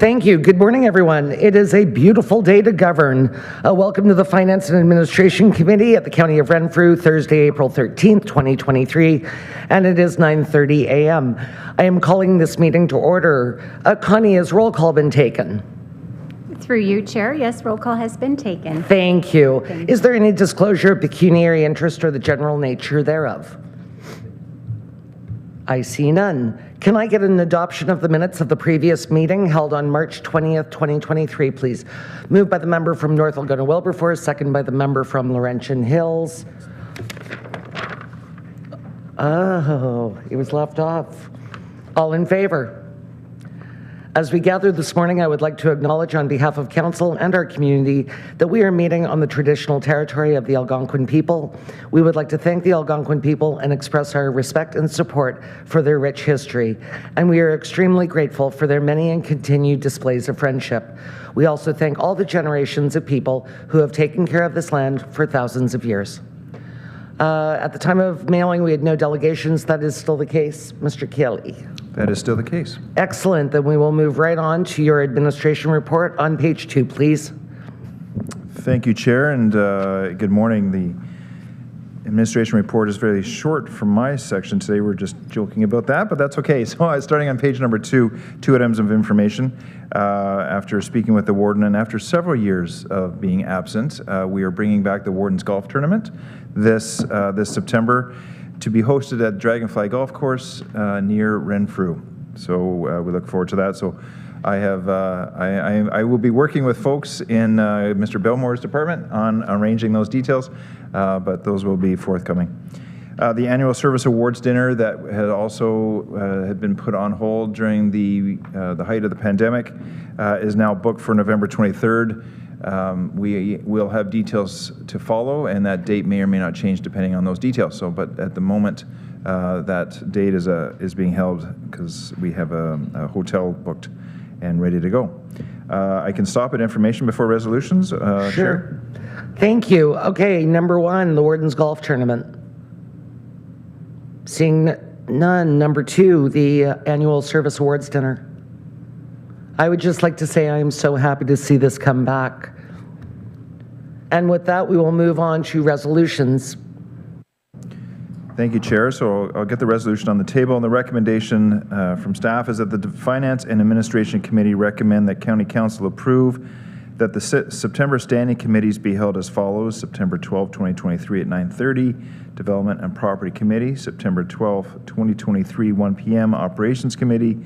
Thank you. Good morning, everyone. It is a beautiful day to govern. Welcome to the Finance and Administration Committee at the County of Renfrew, Thursday, April 13th, 2023, and it is 9:30 a.m. I am calling this meeting to order. Connie, has roll call been taken? Through you, Chair. Yes, roll call has been taken. Thank you. Is there any disclosure of pecuniary interest or the general nature thereof? I see none. Can I get an adoption of the minutes of the previous meeting held on March 20th, 2023, please? Moved by the member from North Algona-Wilberforce, second by the member from Laurentian Hills. Oh, it was left off. All in favor? As we gather this morning, I would like to acknowledge on behalf of Council and our community that we are meeting on the traditional territory of the Algonquin people. We would like to thank the Algonquin people and express our respect and support for their rich history. And we are extremely grateful for their many and continued displays of friendship. We also thank all the generations of people who have taken care of this land for thousands of years. At the time of mailing, we had no delegations. That is still the case. Mr. Kelly. That is still the case. Excellent. Then we will move right on to your administration report on page 2, please. Thank you, Chair, and good morning. The administration report is very short from my section today. We're just joking about that, but that's okay. So starting on page number 2, 2 items of information. After speaking with the warden and after several years of being absent, we are bringing back the Warden's Golf Tournament this September, to be hosted at Dragonfly Golf Course near Renfrew. So we look forward to that. So I will be working with folks in Mr. Belmore's department on arranging those details, but those will be forthcoming. The annual service awards dinner that had also had been put on hold during the height of the pandemic is now booked for November 23rd. We will have details to follow, and that date may or may not change depending on those details. So, but at the moment, that date is being held because we have a hotel booked and ready to go. I can stop at information before resolutions. Sure. Chair? Thank you. Okay, number 1, the Warden's Golf Tournament. Seeing none. Number 2, the annual service awards dinner. I would just like to say I am so happy to see this come back. And with that, we will move on to resolutions. Thank you, Chair. So I'll get the resolution on the table. And the recommendation from staff is that the Finance and Administration Committee recommend that County Council approve that the September standing committees be held as follows: September 12, 2023 at 9:30, Development and Property Committee; September 12, 2023, 1 p.m., Operations Committee;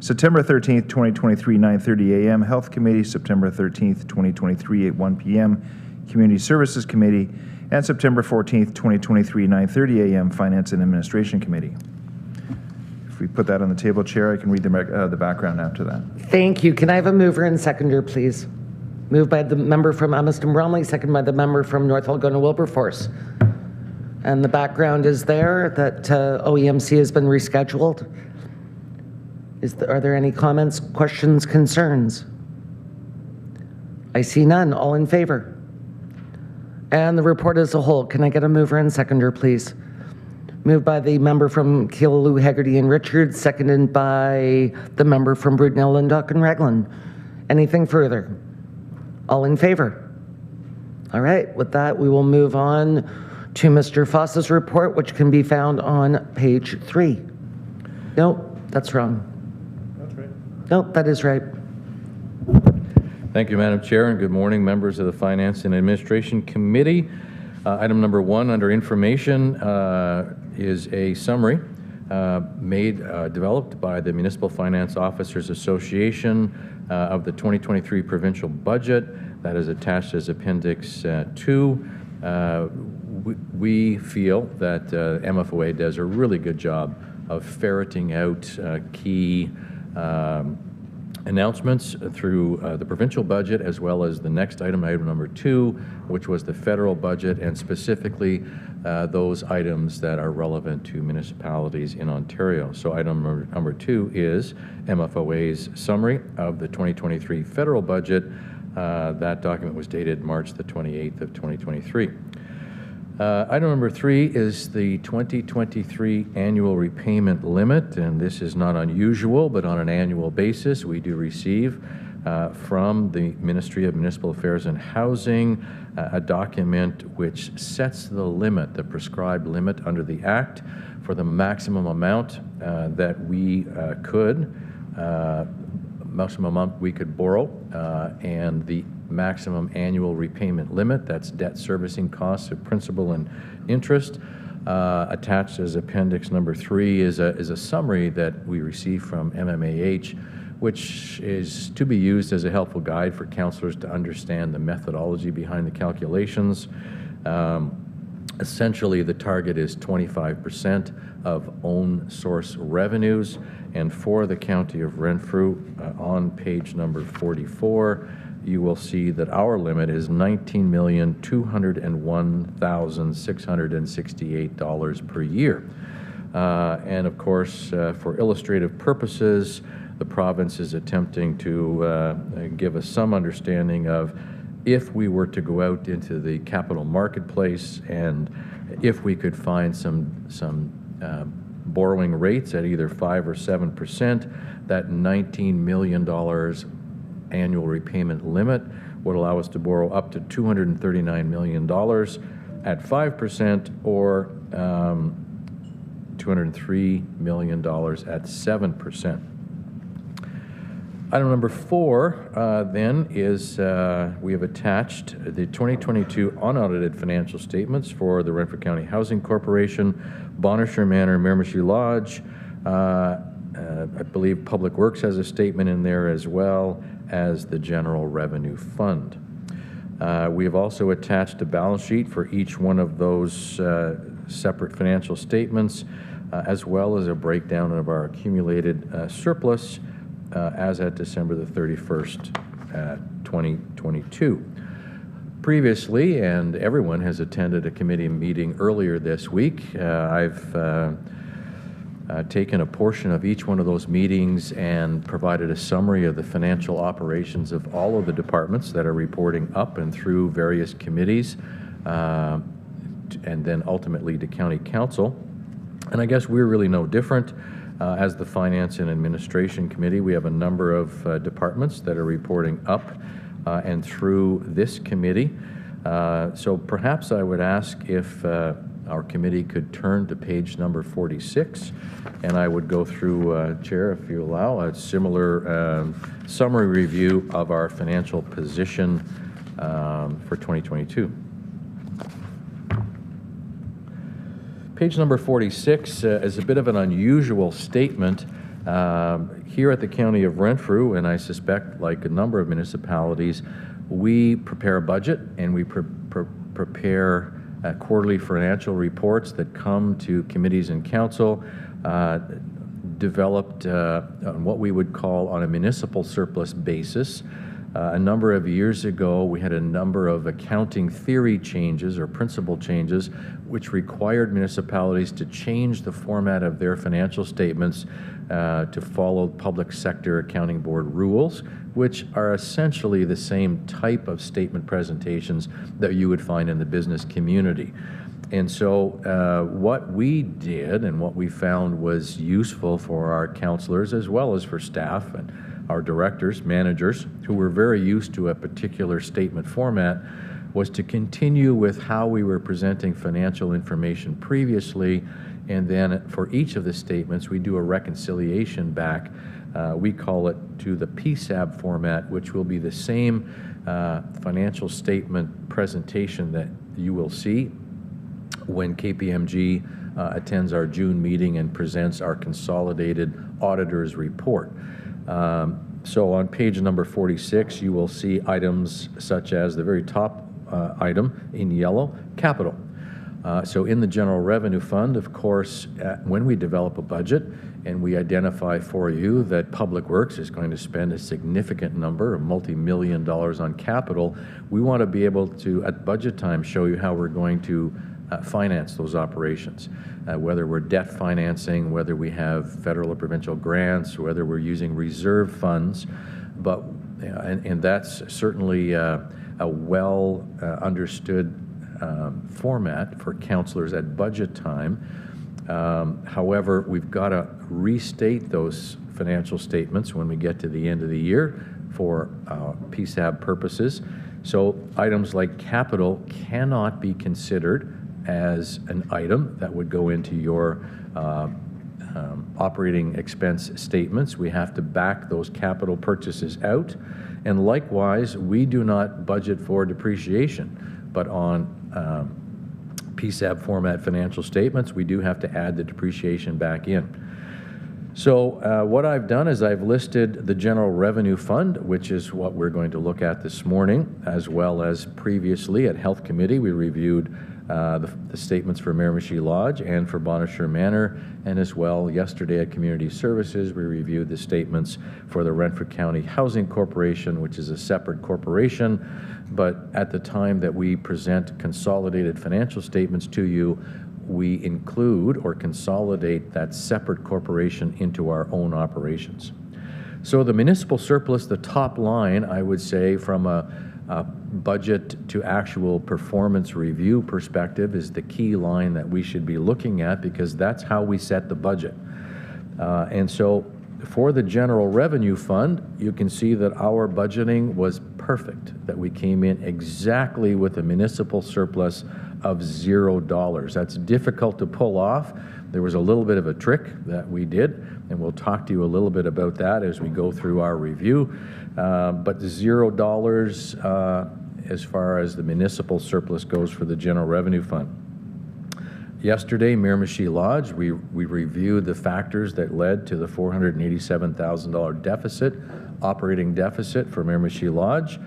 September 13th, 2023, 9:30 a.m., Health Committee; September 13th, 2023 at 1 p.m., Community Services Committee; and September 14th, 2023, 9:30 a.m., Finance and Administration Committee. If we put that on the table, Chair, I can read the background after that. Thank you. Can I have a mover and seconder, please? Moved by the member from Amiston Bromley, second by the member from North Algona-Wilberforce. And the background is there that OEMC has been rescheduled. Are there any comments, questions, concerns? I see none. All in favor? And the report as a whole. Can I get a mover and seconder, please? Moved by the member from Keelaloo, Hegarty and Richards, seconded by the member from Brudenell, Lindock and Raglan. Anything further? All in favor? All right. With that, we will move on to Mr. Foss's report, which can be found on page 3. Nope, that's wrong. Nope, that is right. Thank you, Madam Chair, and good morning, members of the Finance and Administration Committee. Item number 1 under information is a summary developed by the Municipal Finance Officers Association of the 2023 provincial budget that is attached as Appendix 2. We feel that MFOA does a really good job of ferreting out key announcements through the provincial budget, as well as the next item, item number 2, which was the federal budget, and specifically those items that are relevant to municipalities in Ontario. So item number 2 is MFOA's summary of the 2023 federal budget. That document was dated March the 28th of 2023. Item number 3 is the 2023 annual repayment limit, and this is not unusual, but on an annual basis, we do receive from the Ministry of Municipal Affairs and Housing a document which sets the limit, the prescribed limit under the Act for the maximum amount that we could borrow, and the maximum annual repayment limit, that's debt servicing costs of principal and interest. Attached as appendix number 3 is a summary that we received from MMAH, which is to be used as a helpful guide for councillors to understand the methodology behind the calculations. Essentially, the target is 25% of own source revenues, and for the County of Renfrew, on page number 44, you will see that our limit is $19,201,668 per year. And of course, for illustrative purposes, the province is attempting to give us some understanding of if we were to go out into the capital marketplace and if we could find some borrowing rates at either 5 or 7%, that $19 million annual repayment limit would allow us to borrow up to $239 million at 5% or $203 million at 7%. Item number 4 then is we have attached the 2022 unaudited financial statements for the Renfrew County Housing Corporation, Bonnechere Manor, Miramichi Lodge. I believe Public Works has a statement in there, as well as the General Revenue Fund. We have also attached a balance sheet for each one of those separate financial statements, as well as a breakdown of our accumulated surplus as at December the 31st, 2022. Previously, and everyone has attended a committee meeting earlier this week, I've taken a portion of each one of those meetings and provided a summary of the financial operations of all of the departments that are reporting up and through various committees, and then ultimately to County Council. And I guess we're really no different. As the Finance and Administration Committee, we have a number of departments that are reporting up and through this committee. So perhaps I would ask if our committee could turn to page number 46, and I would go through, Chair, if you allow, a similar summary review of our financial position for 2022. Page number 46 is a bit of an unusual statement. Here at the County of Renfrew, and I suspect like a number of municipalities, we prepare a budget and we prepare quarterly financial reports that come to committees and council, developed on what we would call on a municipal surplus basis. A number of years ago, we had a number of accounting theory changes or principle changes which required municipalities to change the format of their financial statements to follow public sector accounting board rules, which are essentially the same type of statement presentations that you would find in the business community. And so what we did and what we found was useful for our councillors as well as for staff and our directors, managers, who were very used to a particular statement format, was to continue with how we were presenting financial information previously, and then for each of the statements, we do a reconciliation back. We call it to the PSAB format, which will be the same financial statement presentation that you will see when KPMG attends our June meeting and presents our consolidated auditor's report. So on page number 46, you will see items such as the very top item in yellow, capital. So in the General Revenue Fund, of course, when we develop a budget and we identify for you that Public Works is going to spend a significant number, a multi-million dollars on capital, we want to be able to, at budget time, show you how we're going to finance those operations, whether we're debt financing, whether we have federal or provincial grants, whether we're using reserve funds. And that's certainly a well understood format for councillors at budget time. However, we've got to restate those financial statements when we get to the end of the year for PSAB purposes. So items like capital cannot be considered as an item that would go into your operating expense statements. We have to back those capital purchases out. And likewise, we do not budget for depreciation, but on PSAB format financial statements, we do have to add the depreciation back in. So what I've done is I've listed the General Revenue Fund, which is what we're going to look at this morning, as well as previously at Health Committee, we reviewed the statements for Miramichi Lodge and for Bonnechere Manor, and as well yesterday at Community Services, we reviewed the statements for the Renfrew County Housing Corporation, which is a separate corporation, but at the time that we present consolidated financial statements to you, we include or consolidate that separate corporation into our own operations. So the municipal surplus, the top line, I would say from a budget to actual performance review perspective, is the key line that we should be looking at, because that's how we set the budget. And so for the General Revenue Fund, you can see that our budgeting was perfect, that we came in exactly with a municipal surplus of $0. That's difficult to pull off. There was a little bit of a trick that we did, and we'll talk to you a little bit about that as we go through our review. But $0 as far as the municipal surplus goes for the General Revenue Fund. Yesterday, Miramichi Lodge, we reviewed the factors that led to the $487,000 deficit, operating deficit for Miramichi Lodge,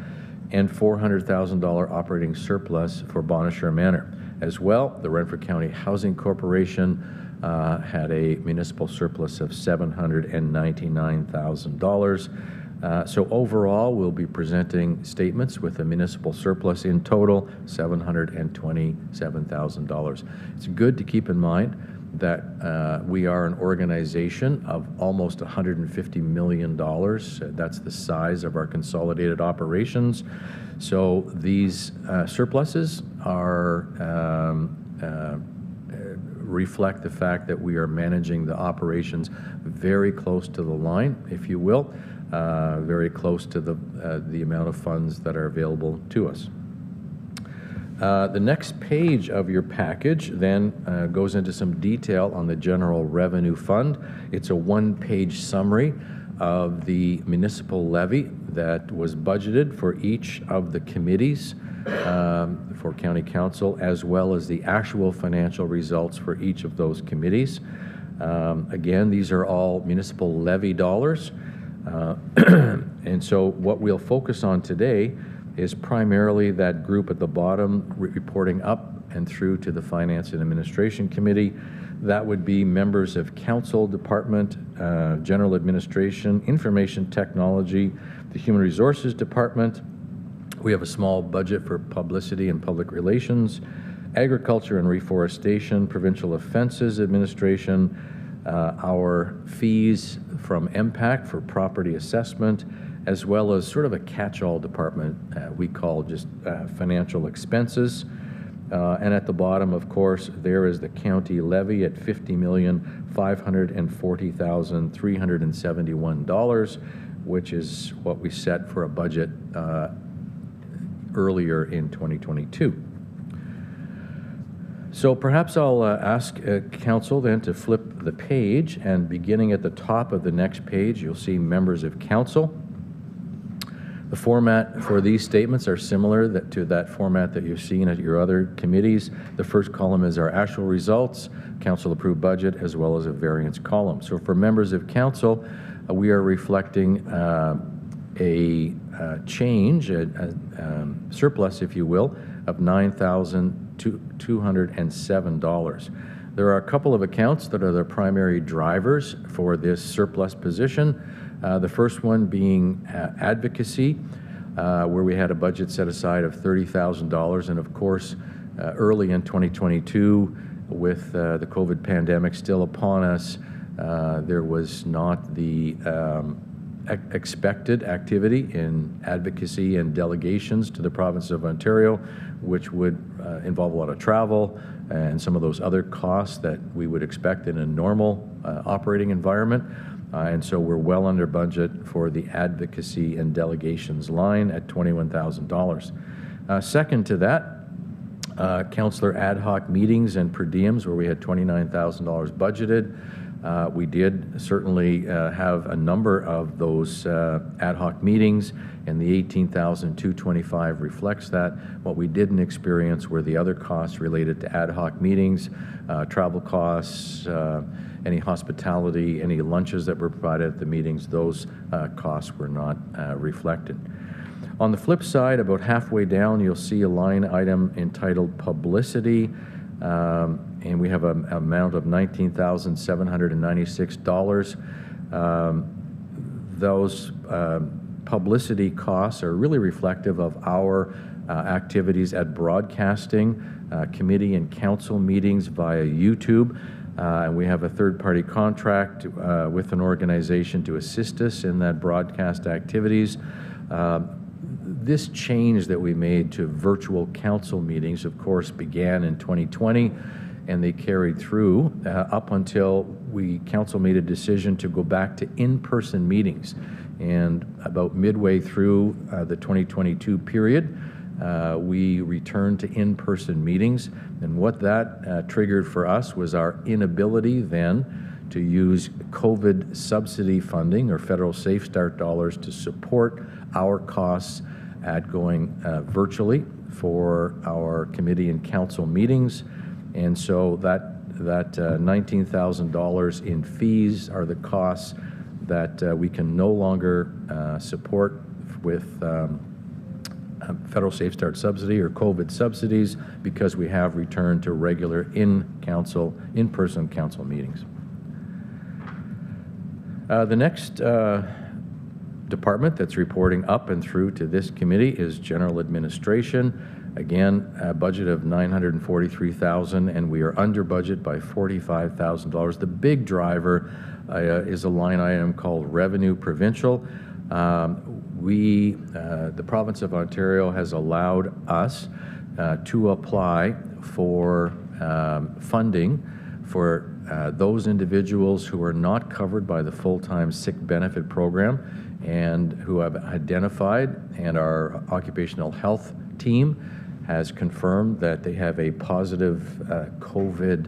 and $400,000 operating surplus for Bonnechere Manor. As well, the Renfrew County Housing Corporation had a municipal surplus of $799,000. So overall, we'll be presenting statements with a municipal surplus in total $727,000. It's good to keep in mind that we are an organization of almost $150 million. That's the size of our consolidated operations. So these surpluses are reflect the fact that we are managing the operations very close to the line, if you will, very close to the amount of funds that are available to us. The next page of your package then goes into some detail on the General Revenue Fund. It's a one-page summary of the municipal levy that was budgeted for each of the committees for County Council, as well as the actual financial results for each of those committees. Again, these are all municipal levy dollars. And so what we'll focus on today is primarily that group at the bottom, reporting up and through to the Finance and Administration Committee. That would be members of Council Department, General Administration, Information Technology, the Human Resources Department. We have a small budget for publicity and public relations, Agriculture and Reforestation, Provincial Offences Administration, our fees from MPAC for property assessment, as well as sort of a catch-all department we call just financial expenses. And at the bottom, of course, there is the county levy at $50,540,371, which is what we set for a budget earlier in 2022. So perhaps I'll ask Council then to flip the page, and beginning at the top of the next page, you'll see members of Council. The format for these statements are similar to that format that you've seen at your other committees. The first column is our actual results, Council approved budget, as well as a variance column. So for members of Council, we are reflecting a change, a surplus, if you will, of $9,207. There are a couple of accounts that are the primary drivers for this surplus position. The first one being advocacy, where we had a budget set aside of $30,000. And of course, early in 2022, with the COVID pandemic still upon us, there was not the expected activity in advocacy and delegations to the province of Ontario, which would involve a lot of travel and some of those other costs that we would expect in a normal operating environment. And so we're well under budget for the advocacy and delegations line at $21,000. Second to that, councillor ad hoc meetings and per diems, where we had $29,000 budgeted. We did certainly have a number of those ad hoc meetings, and the $18,225 reflects that. What we didn't experience were the other costs related to ad hoc meetings, travel costs, any hospitality, any lunches that were provided at the meetings. Those costs were not reflected. On the flip side, about halfway down, you'll see a line item entitled Publicity, and we have an amount of $19,796. Those publicity costs are really reflective of our activities at broadcasting committee and council meetings via YouTube. And we have a third-party contract with an organization to assist us in that broadcast activities. This change that we made to virtual council meetings, of course, began in 2020, and they carried through up until council made a decision to go back to in-person meetings. And about midway through the 2022 period, we returned to in-person meetings. And what that triggered for us was our inability then to use COVID subsidy funding or federal Safe Start dollars to support our costs at going virtually for our committee and council meetings. And so that $19,000 in fees are the costs that we can no longer support with federal Safe Start subsidy or COVID subsidies, because we have returned to regular in-person council meetings. The next department that's reporting up and through to this committee is General Administration. Again, a budget of $943,000, and we are under budget by $45,000. The big driver is a line item called Revenue Provincial. The province of Ontario has allowed us to apply for funding for those individuals who are not covered by the full-time sick benefit program and who have identified, and our occupational health team has confirmed that they have a positive COVID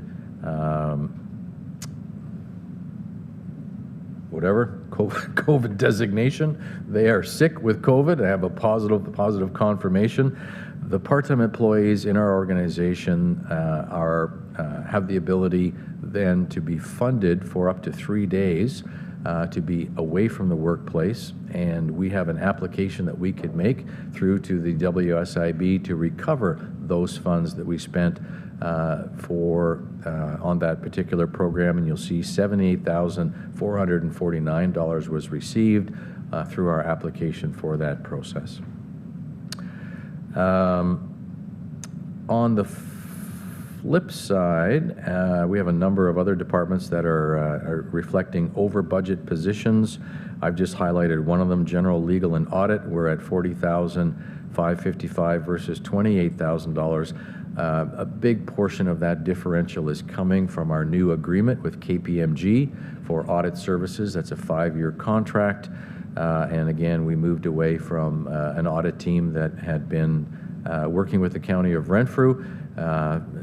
COVID designation. They are sick with COVID and have a positive confirmation. The part-time employees in our organization have the ability then to be funded for up to 3 days to be away from the workplace, and we have an application that we could make through to the WSIB to recover those funds that we spent on that particular program, and you'll see $78,449 was received through our application for that process. On the flip side, we have a number of other departments that are reflecting over budget positions. I've just highlighted one of them, General Legal and Audit. We're at $40,555 versus $28,000. A big portion of that differential is coming from our new agreement with KPMG for audit services. That's a 5-year contract. And again, we moved away from an audit team that had been working with the County of Renfrew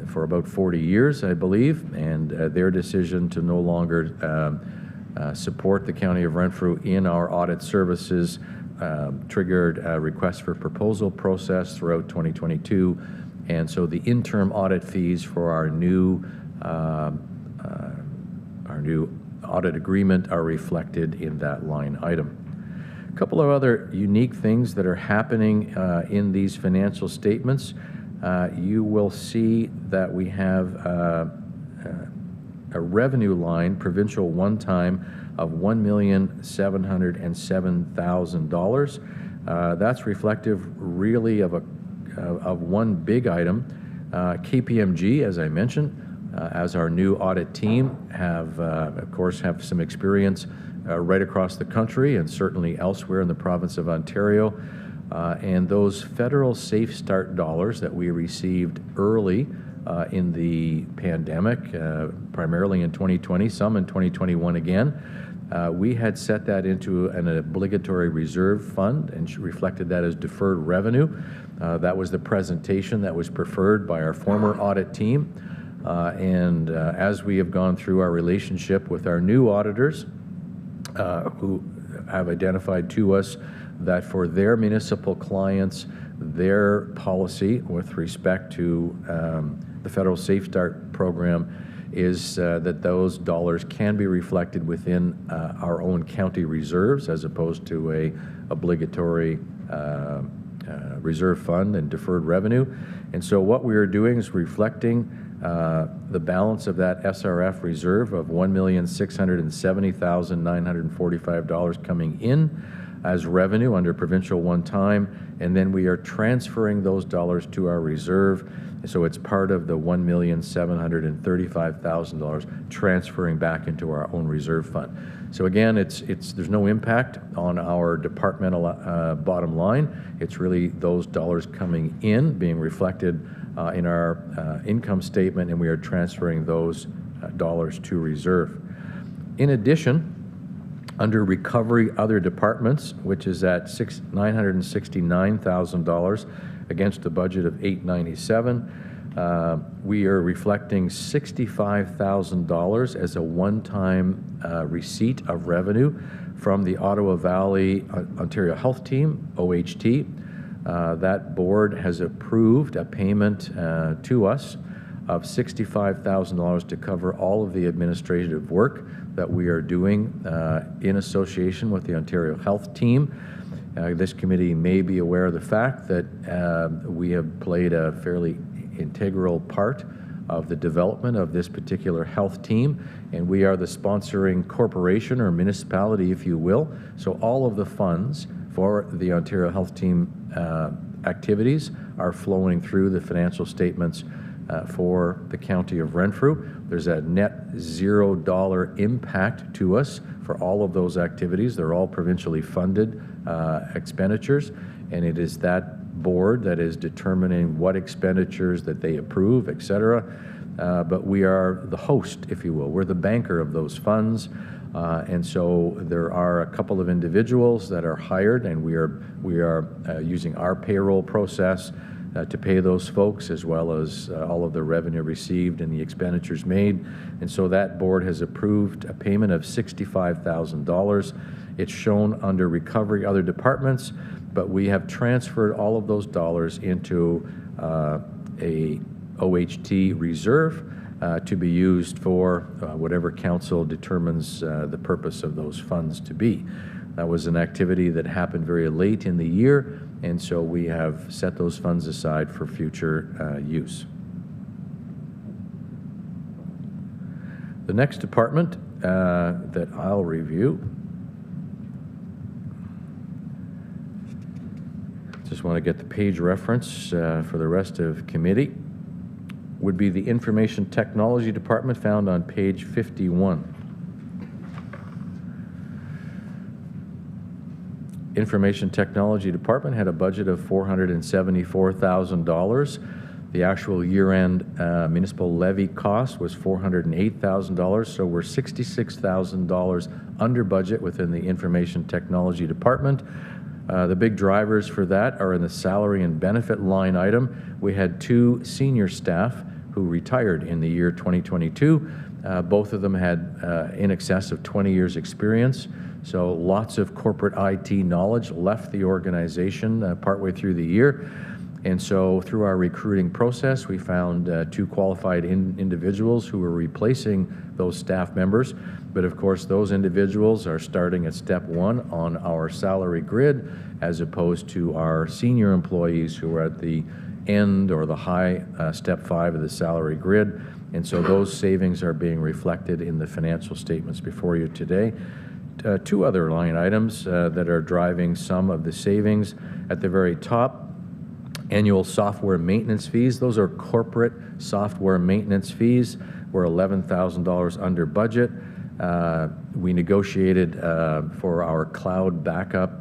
for about 40 years, I believe, and their decision to no longer support the County of Renfrew in our audit services triggered a request for proposal process throughout 2022, and so the interim audit fees for our new audit agreement are reflected in that line item. A couple of other unique things that are happening in these financial statements. You will see that we have a revenue line, provincial one-time, of $1,707,000. That's reflective really of one big item. KPMG, as I mentioned, as our new audit team, of course, have some experience right across the country and certainly elsewhere in the province of Ontario. And those federal Safe Start dollars that we received early in the pandemic, primarily in 2020, some in 2021 again, we had set that into an obligatory reserve fund and reflected that as deferred revenue. That was the presentation that was preferred by our former audit team. And as we have gone through our relationship with our new auditors, who have identified to us that for their municipal clients, their policy with respect to the federal Safe Start program is that those dollars can be reflected within our own county reserves as opposed to a obligatory reserve fund and deferred revenue. And so what we are doing is reflecting the balance of that SRF reserve of $1,670,945 coming in as revenue under provincial one-time, and then we are transferring those dollars to our reserve. So it's part of the $1,735,000 transferring back into our own reserve fund. So again, there's no impact on our departmental bottom line. It's really those dollars coming in, being reflected in our income statement, and we are transferring those dollars to reserve. In addition, under recovery other departments, which is at $969,000 against a budget of $897, we are reflecting $65,000 as a one-time receipt of revenue from the Ottawa Valley Ontario Health Team, OHT. That board has approved a payment to us of $65,000 to cover all of the administrative work that we are doing in association with the Ontario Health Team. This committee may be aware of the fact that we have played a fairly integral part of the development of this particular health team, and we are the sponsoring corporation or municipality, if you will. So all of the funds for the Ontario Health Team activities are flowing through the financial statements for the County of Renfrew. There's a net $0 impact to us for all of those activities. They're all provincially funded expenditures, and it is that board that is determining what expenditures that they approve, et cetera. But we are the host, if you will. We're the banker of those funds. And so there are a couple of individuals that are hired, and we are using our payroll process to pay those folks, as well as all of the revenue received and the expenditures made. And so that board has approved a payment of $65,000. It's shown under recovery other departments, but we have transferred all of those dollars into a OHT reserve to be used for whatever council determines the purpose of those funds to be. That was an activity that happened very late in the year, and so we have set those funds aside for future use. The next department that I'll review, just want to get the page reference for the rest of committee, would be the Information Technology Department, found on page 51. Information Technology Department had a budget of $474,000. The actual year-end municipal levy cost was $408,000, so we're $66,000 under budget within the Information Technology Department. The big drivers for that are in the salary and benefit line item. We had 2 senior staff who retired in the year 2022. Both of them had in excess of 20 years experience. So lots of corporate IT knowledge left the organization partway through the year. And so through our recruiting process, we found 2 qualified individuals who were replacing those staff members. But of course, those individuals are starting at step 1 on our salary grid, as opposed to our senior employees who are at the end or the high step 5 of the salary grid. And so those savings are being reflected in the financial statements before you today. 2 other line items that are driving some of the savings. At the very top, annual software maintenance fees. Those are corporate software maintenance fees. We're $11,000 under budget. We negotiated for our cloud backup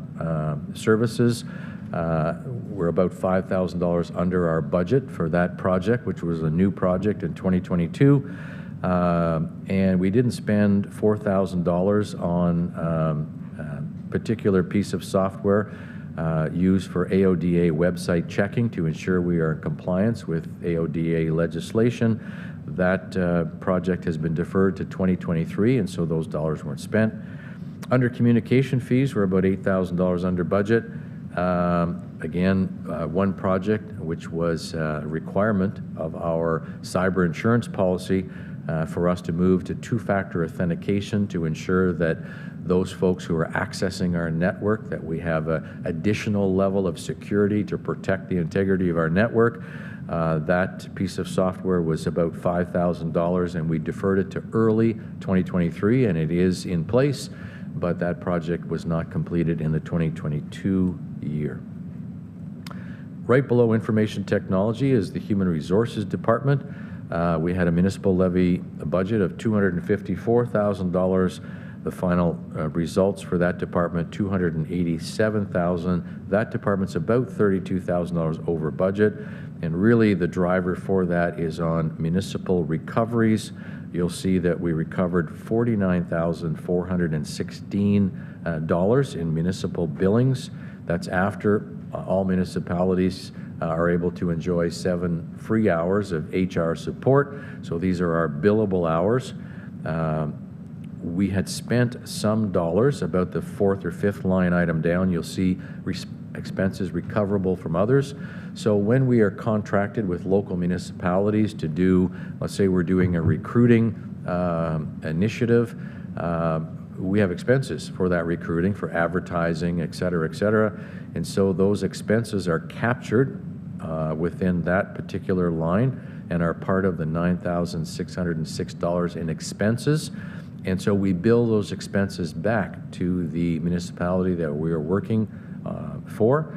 services. We're about $5,000 under our budget for that project, which was a new project in 2022. And we didn't spend $4,000 on a particular piece of software used for AODA website checking to ensure we are in compliance with AODA legislation. That project has been deferred to 2023, and so those dollars weren't spent. Under communication fees, we're about $8,000 under budget. Again, one project which was a requirement of our cyber insurance policy for us to move to two-factor authentication to ensure that those folks who are accessing our network, that we have an additional level of security to protect the integrity of our network. That piece of software was about $5,000, and we deferred it to early 2023, and it is in place, but that project was not completed in the 2022 year. Right below information technology is the Human Resources Department. We had a municipal levy budget of $254,000. The final results for that department, $287,000. That department's about $32,000 over budget. And really the driver for that is on municipal recoveries. You'll see that we recovered $49,416 in municipal billings. That's after all municipalities are able to enjoy 7 free hours of HR support. So these are our billable hours. We had spent some dollars, about the 4th or 5th line item down. You'll see expenses recoverable from others. So when we are contracted with local municipalities to do, let's say we're doing a recruiting initiative, we have expenses for that recruiting, for advertising, et cetera, et cetera. And so those expenses are captured within that particular line and are part of the $9,606 in expenses. And so we bill those expenses back to the municipality that we are working for.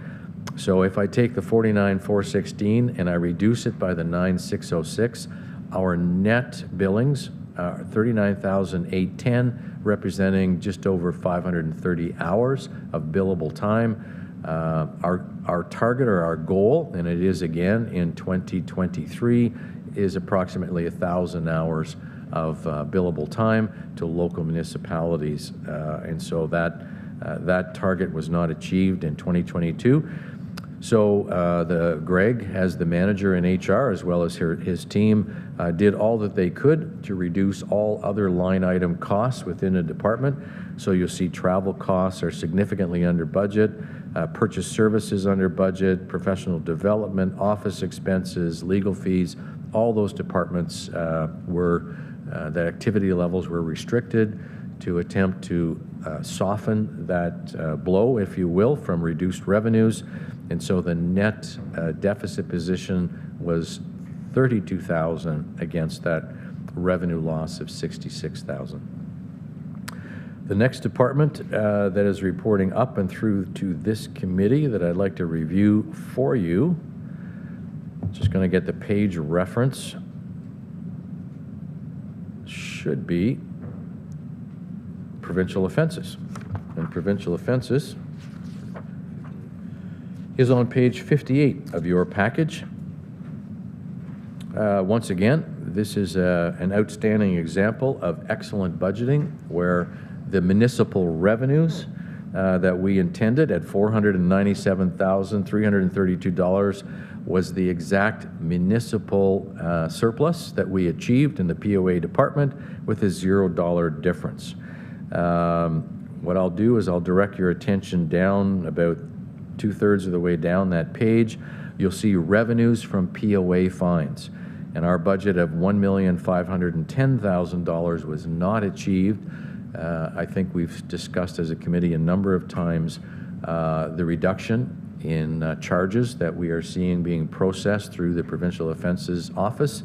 So if I take the $49,416 and I reduce it by the $9,606, our net billings are $39,810, representing just over 530 hours of billable time. Our target, or our goal, and it is again in 2023, is approximately 1,000 hours of billable time to local municipalities. And so that target was not achieved in 2022. So Greg, as the manager in HR, as well as his team, did all that they could to reduce all other line item costs within a department. So you'll see travel costs are significantly under budget, purchase services under budget, professional development, office expenses, legal fees. All those departments the activity levels were restricted to attempt to soften that blow, if you will, from reduced revenues. And so the net deficit position was $32,000 against that revenue loss of $66,000. The next department that is reporting up and through to this committee that I'd like to review for you, just going to get the page reference, should be provincial offenses. And provincial offenses is on page 58 of your package. Once again, this is an outstanding example of excellent budgeting, where the municipal revenues that we intended at $497,332 was the exact municipal surplus that we achieved in the POA department, with a $0 difference. What I'll do is I'll direct your attention down about 2/3 of the way down that page. You'll see revenues from POA fines. And our budget of $1,510,000 was not achieved. I think we've discussed as a committee a number of times the reduction in charges that we are seeing being processed through the Provincial Offences Office.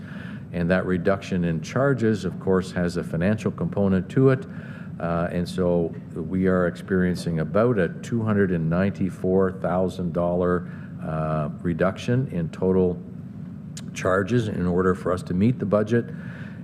And that reduction in charges, of course, has a financial component to it. And so we are experiencing about a $294,000 reduction in total charges in order for us to meet the budget.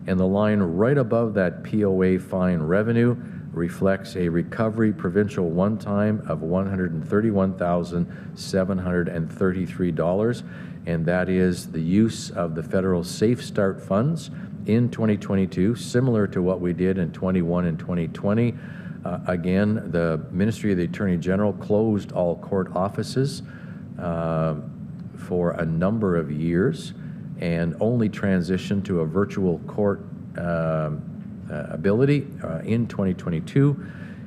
And the line right above that POA fine revenue reflects a recovery provincial one-time of $131,733, and that is the use of the federal Safe Start funds in 2022, similar to what we did in 21 and 2020. Again, the Ministry of the Attorney General closed all court offices for a number of years and only transitioned to a virtual court ability in 2022.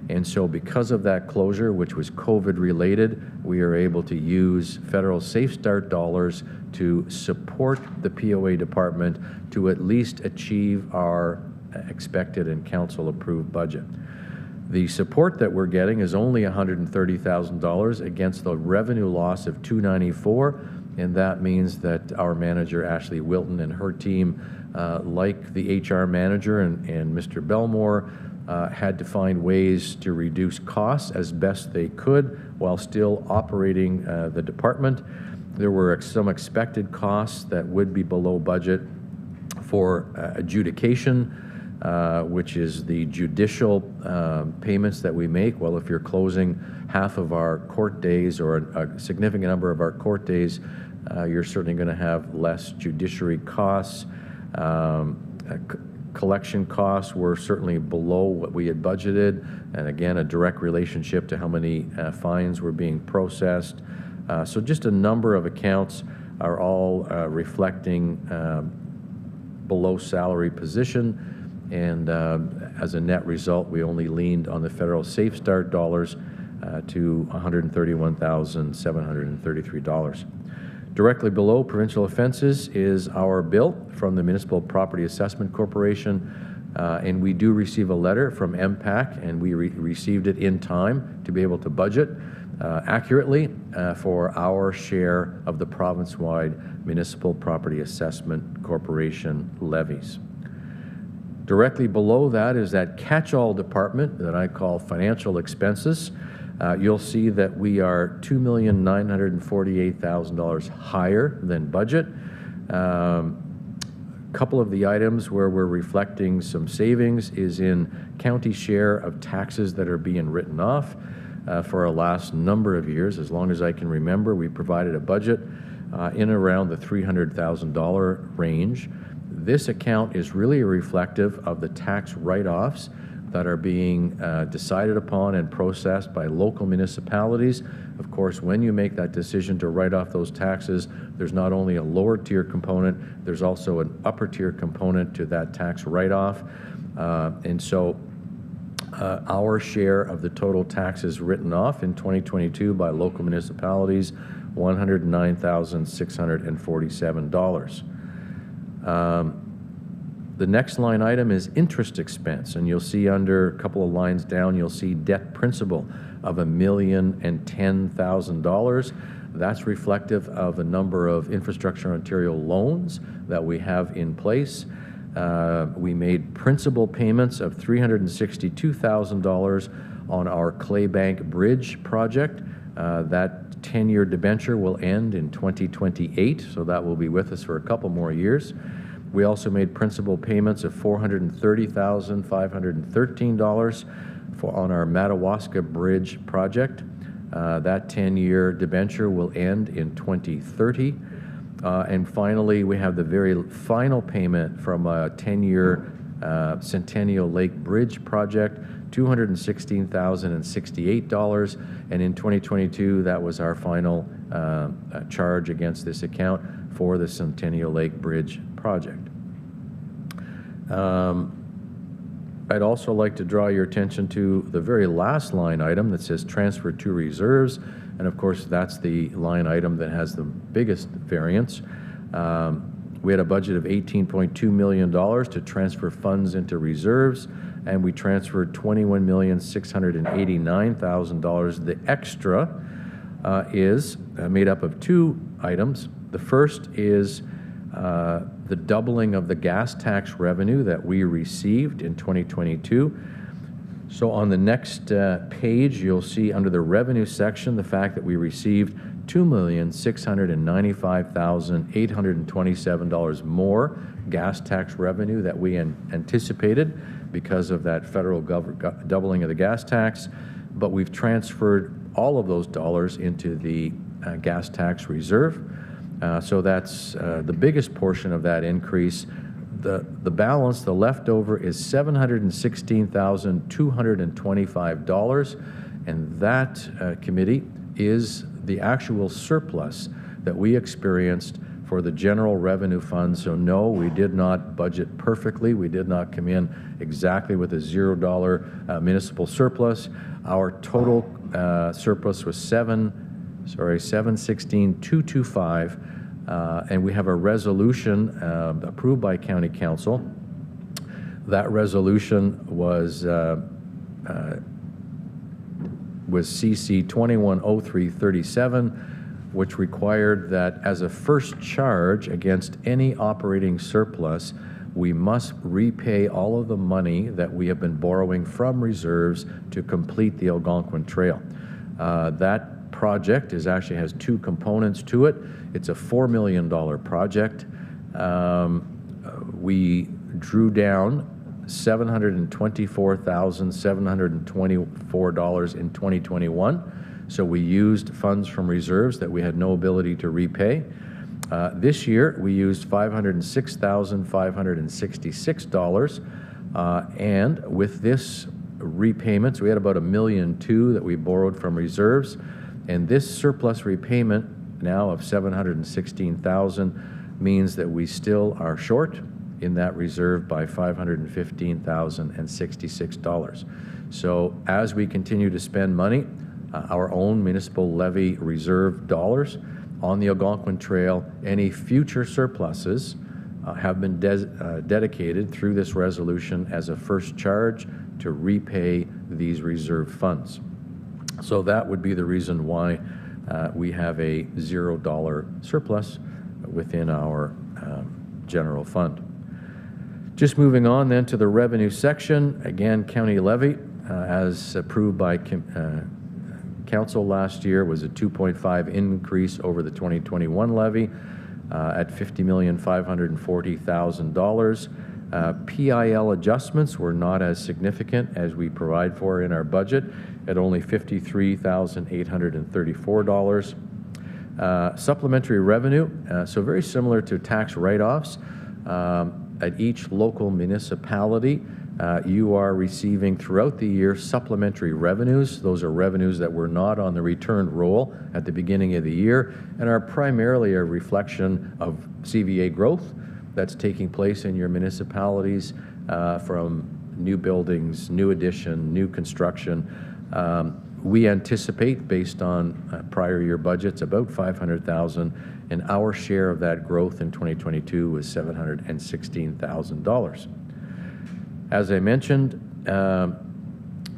And so because of that closure, which was COVID related, we are able to use federal Safe Start dollars to support the POA department to at least achieve our expected and council approved budget. The support that we're getting is only $130,000 against the revenue loss of $294,000, and that means that our manager, Ashley Wilton, and her team, like the HR manager and Mr. Belmore, had to find ways to reduce costs as best they could while still operating the department. There were some expected costs that would be below budget for adjudication, which is the judicial payments that we make. Well, if you're closing half of our court days or a significant number of our court days, you're certainly going to have less judiciary costs. Collection costs were certainly below what we had budgeted, and again, a direct relationship to how many fines were being processed. So just a number of accounts are all reflecting below salary position, and as a net result, we only leaned on the federal Safe Start dollars to $131,733. Directly below provincial offenses is our bill from the Municipal Property Assessment Corporation, and we do receive a letter from MPAC, and we received it in time to be able to budget accurately for our share of the province-wide Municipal Property Assessment Corporation levies. Directly below that is that catch-all department that I call financial expenses. You'll see that we are $2,948,000 higher than budget. Couple of the items where we're reflecting some savings is in county share of taxes that are being written off. For our last number of years, as long as I can remember, we provided a budget in around the $300,000 range. This account is really reflective of the tax write-offs that are being decided upon and processed by local municipalities. Of course, when you make that decision to write off those taxes, there's not only a lower tier component, there's also an upper tier component to that tax write-off. And so our share of the total taxes written off in 2022 by local municipalities, $109,647. The next line item is interest expense, and you'll see under a couple of lines down, you'll see debt principal of $1,010,000. That's reflective of a number of Infrastructure Ontario loans that we have in place. We made principal payments of $362,000 on our Claybank Bridge project. That 10-year debenture will end in 2028, so that will be with us for a couple more years. We also made principal payments of $430,513 on our Madawaska Bridge project. That 10-year debenture will end in 2030. And finally, we have the very final payment from a 10-year Centennial Lake Bridge project, $216,068. And in 2022, that was our final charge against this account for the Centennial Lake Bridge project. I'd also like to draw your attention to the very last line item that says transfer to reserves. And of course, that's the line item that has the biggest variance. We had a budget of $18.2 million to transfer funds into reserves, and we transferred $21,689,000. The extra is made up of two items. The first is the doubling of the gas tax revenue that we received in 2022. So on the next page, you'll see under the revenue section the fact that we received $2,695,827 more gas tax revenue that we anticipated because of that federal doubling of the gas tax, but we've transferred all of those dollars into the gas tax reserve. So that's the biggest portion of that increase. The balance, the leftover, is $716,225, and that, committee, is the actual surplus that we experienced for the general revenue fund. So no, we did not budget perfectly. We did not come in exactly with a $0 municipal surplus. Our total surplus was $716,225, and we have a resolution approved by County Council. That resolution was CC 210337, which required that as a first charge against any operating surplus, we must repay all of the money that we have been borrowing from reserves to complete the Algonquin Trail. That project actually has two components to it. It's a $4 million project. We drew down $724,724 in 2021. So we used funds from reserves that we had no ability to repay. This year, we used $506,566. And with this repayment, so we had about $1.2 million that we borrowed from reserves. And this surplus repayment now of $716,000 means that we still are short in that reserve by $515,066. So as we continue to spend money, our own municipal levy reserve dollars on the Algonquin Trail, any future surpluses have been dedicated through this resolution as a first charge to repay these reserve funds. So that would be the reason why we have a $0 surplus within our general fund. Just moving on then to the revenue section. Again, county levy, as approved by council last year, was a 2.5 increase over the 2021 levy at $50,540,000. PIL adjustments were not as significant as we provide for in our budget at only $53,834. Supplementary revenue, so very similar to tax write-offs. At each local municipality, you are receiving throughout the year supplementary revenues. Those are revenues that were not on the returned roll at the beginning of the year and are primarily a reflection of CVA growth that's taking place in your municipalities from new buildings, new addition, new construction. We anticipate, based on prior year budgets, about $500,000, and our share of that growth in 2022 was $716,000. As I mentioned,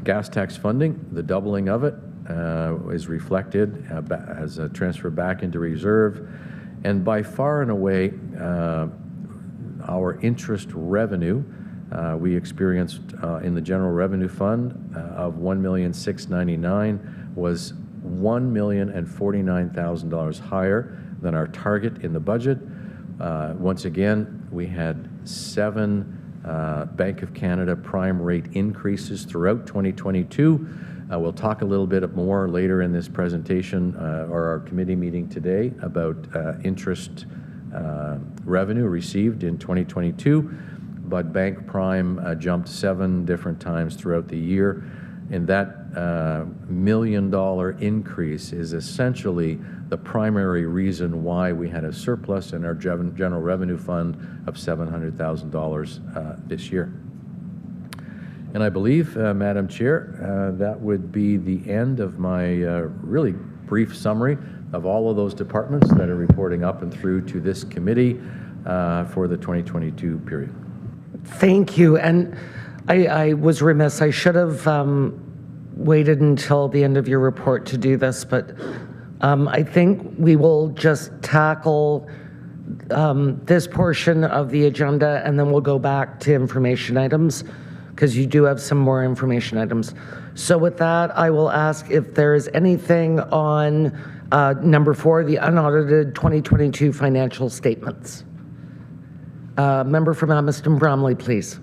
gas tax funding, the doubling of it is reflected as a transfer back into reserve, and by far and away, our interest revenue we experienced in the general revenue fund of $1,699,000 was $1,049,000 higher than our target in the budget. Once again, we had 7 Bank of Canada prime rate increases throughout 2022. We'll talk a little bit more later in this presentation or our committee meeting today about interest revenue received in 2022, but Bank Prime jumped 7 different times throughout the year, and that $1 million increase is essentially the primary reason why we had a surplus in our general revenue fund of $700,000 this year. And I believe, Madam Chair, that would be the end of my really brief summary of all of those departments that are reporting up and through to this committee for the 2022 period. Thank you. And I was remiss. I should have waited until the end of your report to do this, but I think we will just tackle this portion of the agenda, and then we'll go back to information items, because you do have some more information items. So with that, I will ask if there is anything on Number 4, the unaudited 2022 financial statements. Member from Amiston Bromley, please.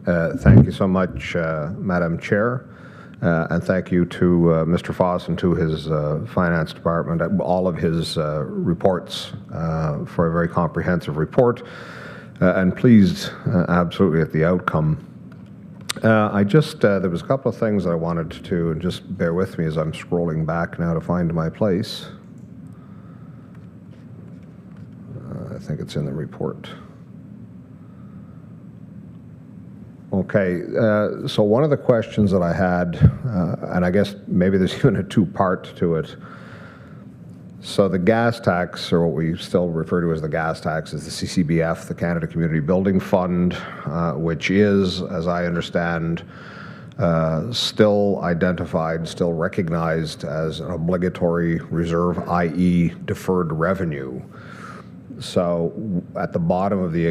Thank you so much, Madam Chair. And thank you to Mr. Foss and to his finance department, all of his reports for a very comprehensive report, and pleased absolutely at the outcome. There was a couple of things I wanted to, and just bear with me as I'm scrolling back now to find my place. I think it's in the report. Okay, so one of the questions that I had, and I guess maybe there's even a two-part to it. So the gas tax, or what we still refer to as the gas tax, is the CCBF, the Canada Community Building Fund, which is, as I understand, still identified, still recognized as an obligatory reserve, i.e. deferred revenue. So at the bottom of the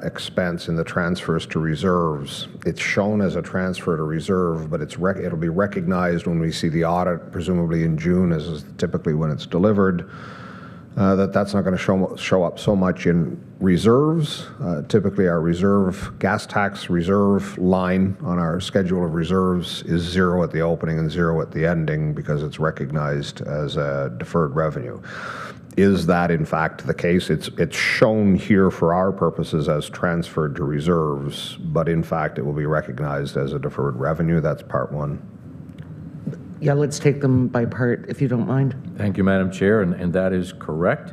expense in the transfers to reserves, it's shown as a transfer to reserve, but it'll be recognized when we see the audit, presumably in June, as is typically when it's delivered, that's not going to show up so much in reserves. Typically our gas tax reserve line on our schedule of reserves is 0 at the opening and 0 at the ending because it's recognized as a deferred revenue. Is that in fact the case? It's shown here for our purposes as transferred to reserves, but in fact it will be recognized as a deferred revenue. That's part one. Yeah, let's take them by part, if you don't mind. Thank you, Madam Chair, and that is correct.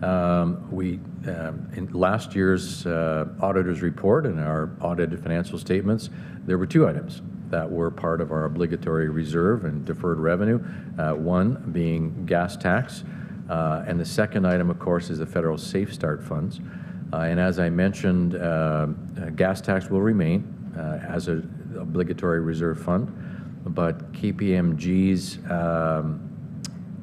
In last year's auditor's report and our audited financial statements, there were 2 items that were part of our obligatory reserve and deferred revenue, one being gas tax, and the second item, of course, is the federal Safe Start funds. And as I mentioned, gas tax will remain as an obligatory reserve fund, but KPMG's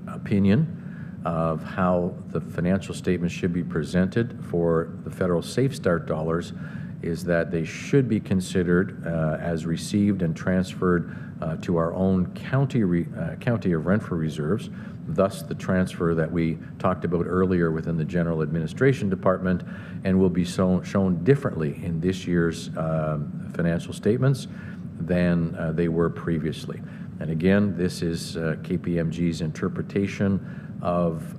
opinion of how the financial statements should be presented for the federal Safe Start dollars is that they should be considered as received and transferred to our own county of Renfrew reserves. Thus, the transfer that we talked about earlier within the General Administration Department, and will be shown differently in this year's financial statements than they were previously. And again, this is KPMG's interpretation of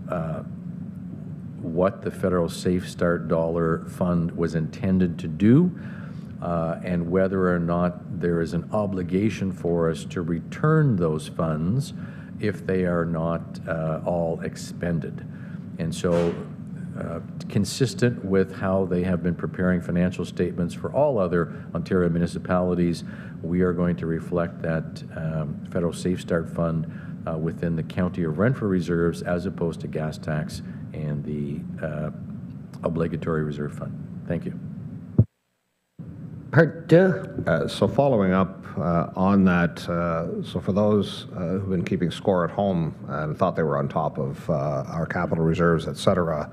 what the federal Safe Start dollar fund was intended to do, and whether or not there is an obligation for us to return those funds if they are not all expended. And so consistent with how they have been preparing financial statements for all other Ontario municipalities, we are going to reflect that federal Safe Start fund within the County of Renfrew reserves as opposed to gas tax and the obligatory reserve fund. Thank you. Part 2. So following up on that, so for those who've been keeping score at home and thought they were on top of our capital reserves, et cetera,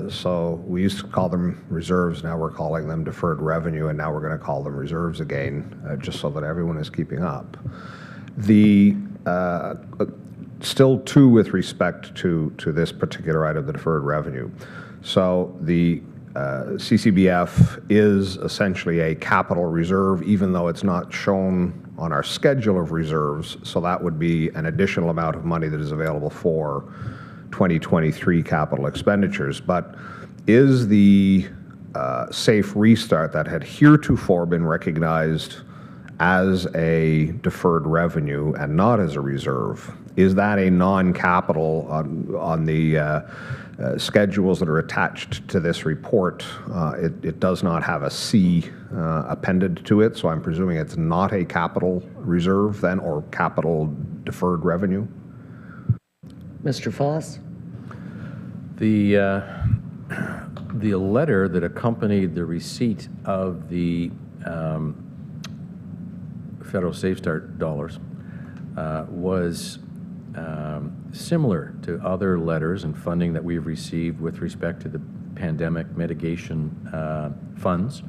so we used to call them reserves, now we're calling them deferred revenue, and now we're going to call them reserves again, just so that everyone is keeping up. The still two with respect to this particular item, the deferred revenue. So the CCBF is essentially a capital reserve, even though it's not shown on our schedule of reserves. So that would be an additional amount of money that is available for 2023 capital expenditures. But is the Safe Restart that had heretofore been recognized as a deferred revenue and not as a reserve, is that a non-capital on the schedules that are attached to this report? It does not have a C appended to it, so I'm presuming it's not a capital reserve then, or capital deferred revenue? Mr. Foss? The letter that accompanied the receipt of the federal Safe Start dollars was similar to other letters and funding that we've received with respect to the pandemic mitigation funds,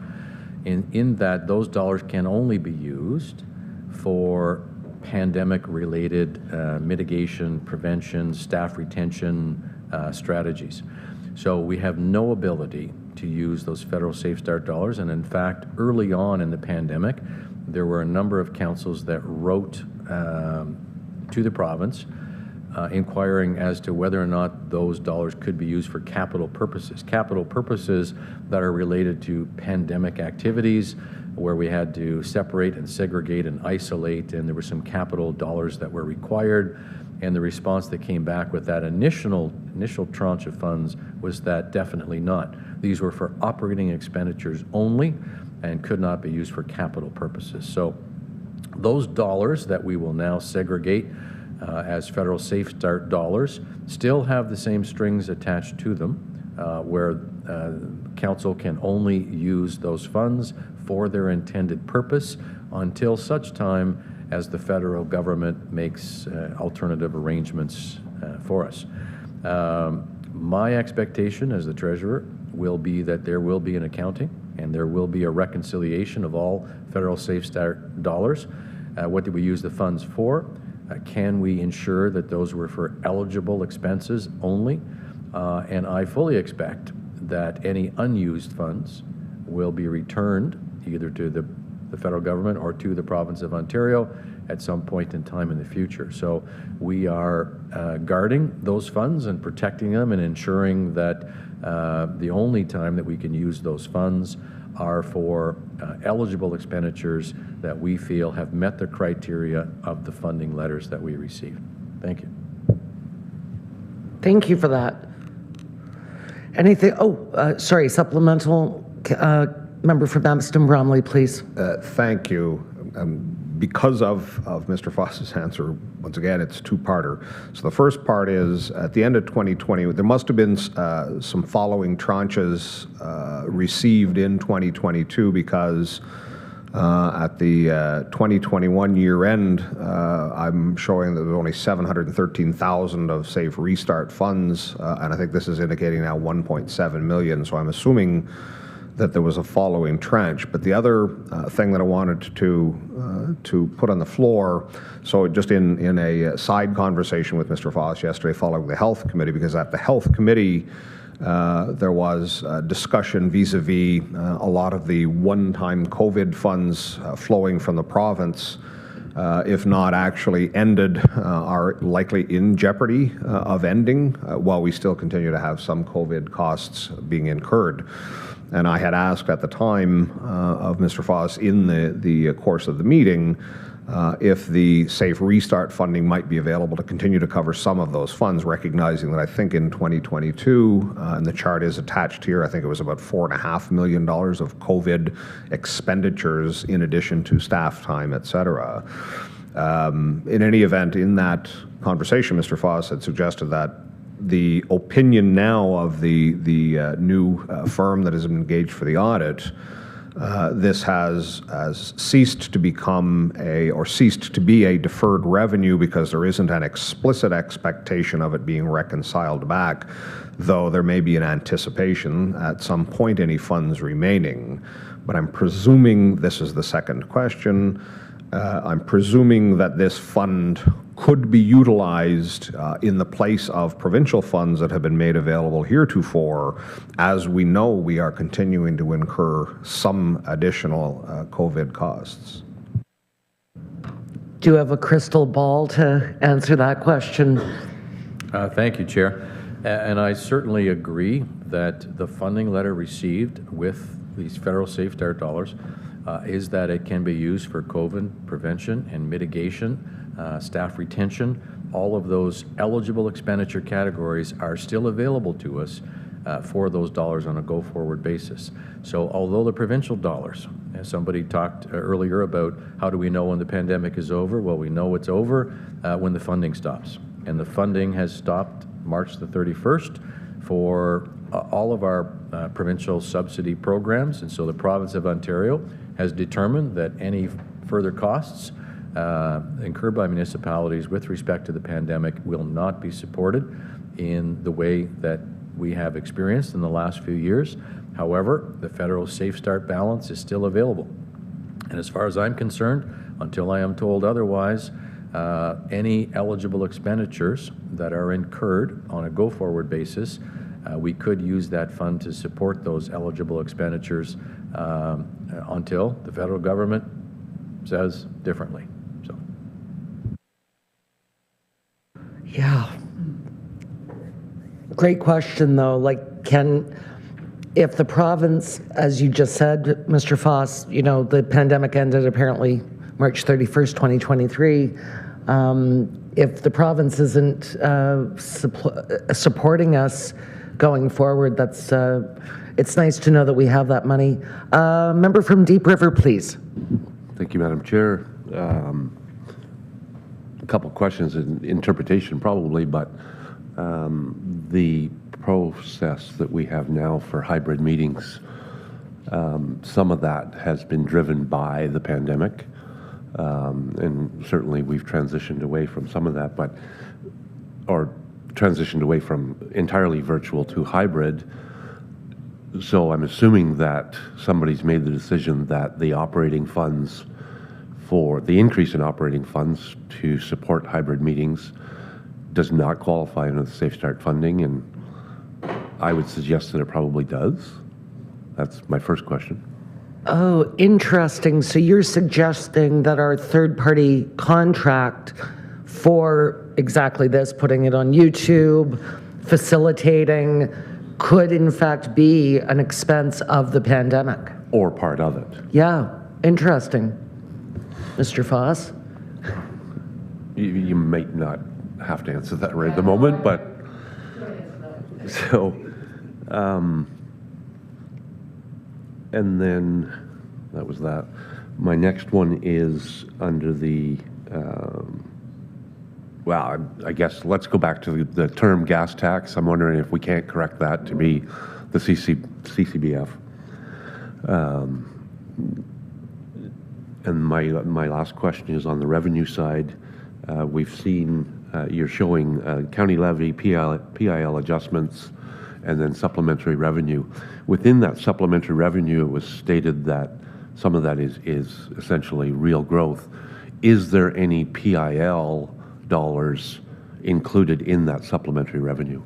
in that those dollars can only be used for pandemic-related mitigation, prevention, staff retention strategies. So we have no ability to use those federal Safe Start dollars, and in fact, early on in the pandemic, there were a number of councils that wrote to the province inquiring as to whether or not those dollars could be used for capital purposes that are related to pandemic activities, where we had to separate and segregate and isolate, and there were some capital dollars that were required. And the response that came back with that initial tranche of funds was that definitely not. These were for operating expenditures only and could not be used for capital purposes. So those dollars that we will now segregate as federal Safe Start dollars still have the same strings attached to them, where council can only use those funds for their intended purpose until such time as the federal government makes alternative arrangements for us. My expectation as the treasurer will be that there will be an accounting and there will be a reconciliation of all federal Safe Start dollars. What did we use the funds for? Can we ensure that those were for eligible expenses only? And I fully expect that any unused funds will be returned either to the federal government or to the province of Ontario at some point in time in the future. So we are guarding those funds and protecting them and ensuring that the only time that we can use those funds are for eligible expenditures that we feel have met the criteria of the funding letters that we received. Thank you. Thank you for that. Anything, sorry, supplemental, member from Amherst Bromley, please. Thank you. Because of Mr. Foss's answer, once again, it's two-parter. So the first part is, at the end of 2020, there must have been some following tranches received in 2022 because at the 2021 year end, I'm showing that there's only 713,000 of Safe Restart funds, and I think this is indicating now 1.7 million. So I'm assuming that there was a following tranche. But the other thing that I wanted to put on the floor, so just in a side conversation with Mr. Foss yesterday following the Health Committee, because at the Health Committee, there was discussion vis-a-vis a lot of the one-time COVID funds flowing from the province, if not actually ended, are likely in jeopardy of ending while we still continue to have some COVID costs being incurred. And I had asked at the time of Mr. Foss in the course of the meeting if the Safe Restart funding might be available to continue to cover some of those funds, recognizing that I think in 2022, and the chart is attached here, I think it was about $4.5 million of COVID expenditures in addition to staff time, et cetera. In any event, in that conversation, Mr. Foss had suggested that the opinion now of the new firm that is engaged for the audit, this has ceased to become ceased to be a deferred revenue because there isn't an explicit expectation of it being reconciled back, though there may be an anticipation at some point any funds remaining. But I'm presuming, this is the second question, I'm presuming that this fund could be utilized in the place of provincial funds that have been made available heretofore, as we know we are continuing to incur some additional COVID costs. Do you have a crystal ball to answer that question? Thank you, Chair. And I certainly agree that the funding letter received with these federal Safe Start dollars is that it can be used for COVID prevention and mitigation, staff retention. All of those eligible expenditure categories are still available to us for those dollars on a go-forward basis. So although the provincial dollars, as somebody talked earlier about how do we know when the pandemic is over? Well, we know it's over when the funding stops. And the funding has stopped March the 31st for all of our provincial subsidy programs. And so the province of Ontario has determined that any further costs incurred by municipalities with respect to the pandemic will not be supported in the way that we have experienced in the last few years. However, the federal Safe Start balance is still available. And as far as I'm concerned, until I am told otherwise, any eligible expenditures that are incurred on a go-forward basis, we could use that fund to support those eligible expenditures until the federal government says differently. So, Yeah. Great question, though. Like, if the province, as you just said, Mr. Foss, the pandemic ended apparently March 31st, 2023. If the province isn't supporting us going forward, it's nice to know that we have that money. Member from Deep River, please. Thank you, Madam Chair. A couple questions in interpretation probably, but the process that we have now for hybrid meetings, some of that has been driven by the pandemic, and certainly we've transitioned away from some of that, or transitioned away from entirely virtual to hybrid. So I'm assuming that somebody's made the decision that the operating funds for the increase in operating funds to support hybrid meetings does not qualify under the Safe Start funding, and I would suggest that it probably does. That's my first question. Oh, interesting. So you're suggesting that our third-party contract for exactly this, putting it on YouTube, facilitating, could in fact be an expense of the pandemic? Or part of it. Yeah, interesting. Mr. Foss? You might not have to answer that right at the moment, but so, and then that was that. My next one is under the, well, I guess let's go back to the term gas tax. I'm wondering if we can't correct that to be the CCBF. And my last question is on the revenue side. We've seen you're showing county levy, PIL adjustments, and then supplementary revenue. Within that supplementary revenue, it was stated that some of that is essentially real growth. Is there any PIL dollars included in that supplementary revenue?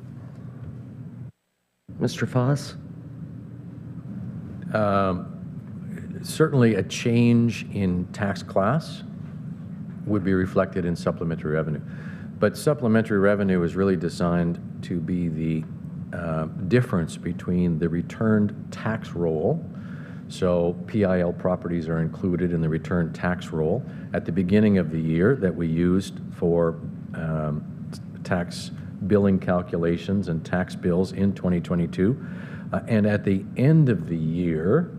Mr. Foss? Certainly a change in tax class would be reflected in supplementary revenue. But supplementary revenue is really designed to be the difference between the returned tax roll. So PIL properties are included in the returned tax roll at the beginning of the year that we used for tax billing calculations and tax bills in 2022. And at the end of the year,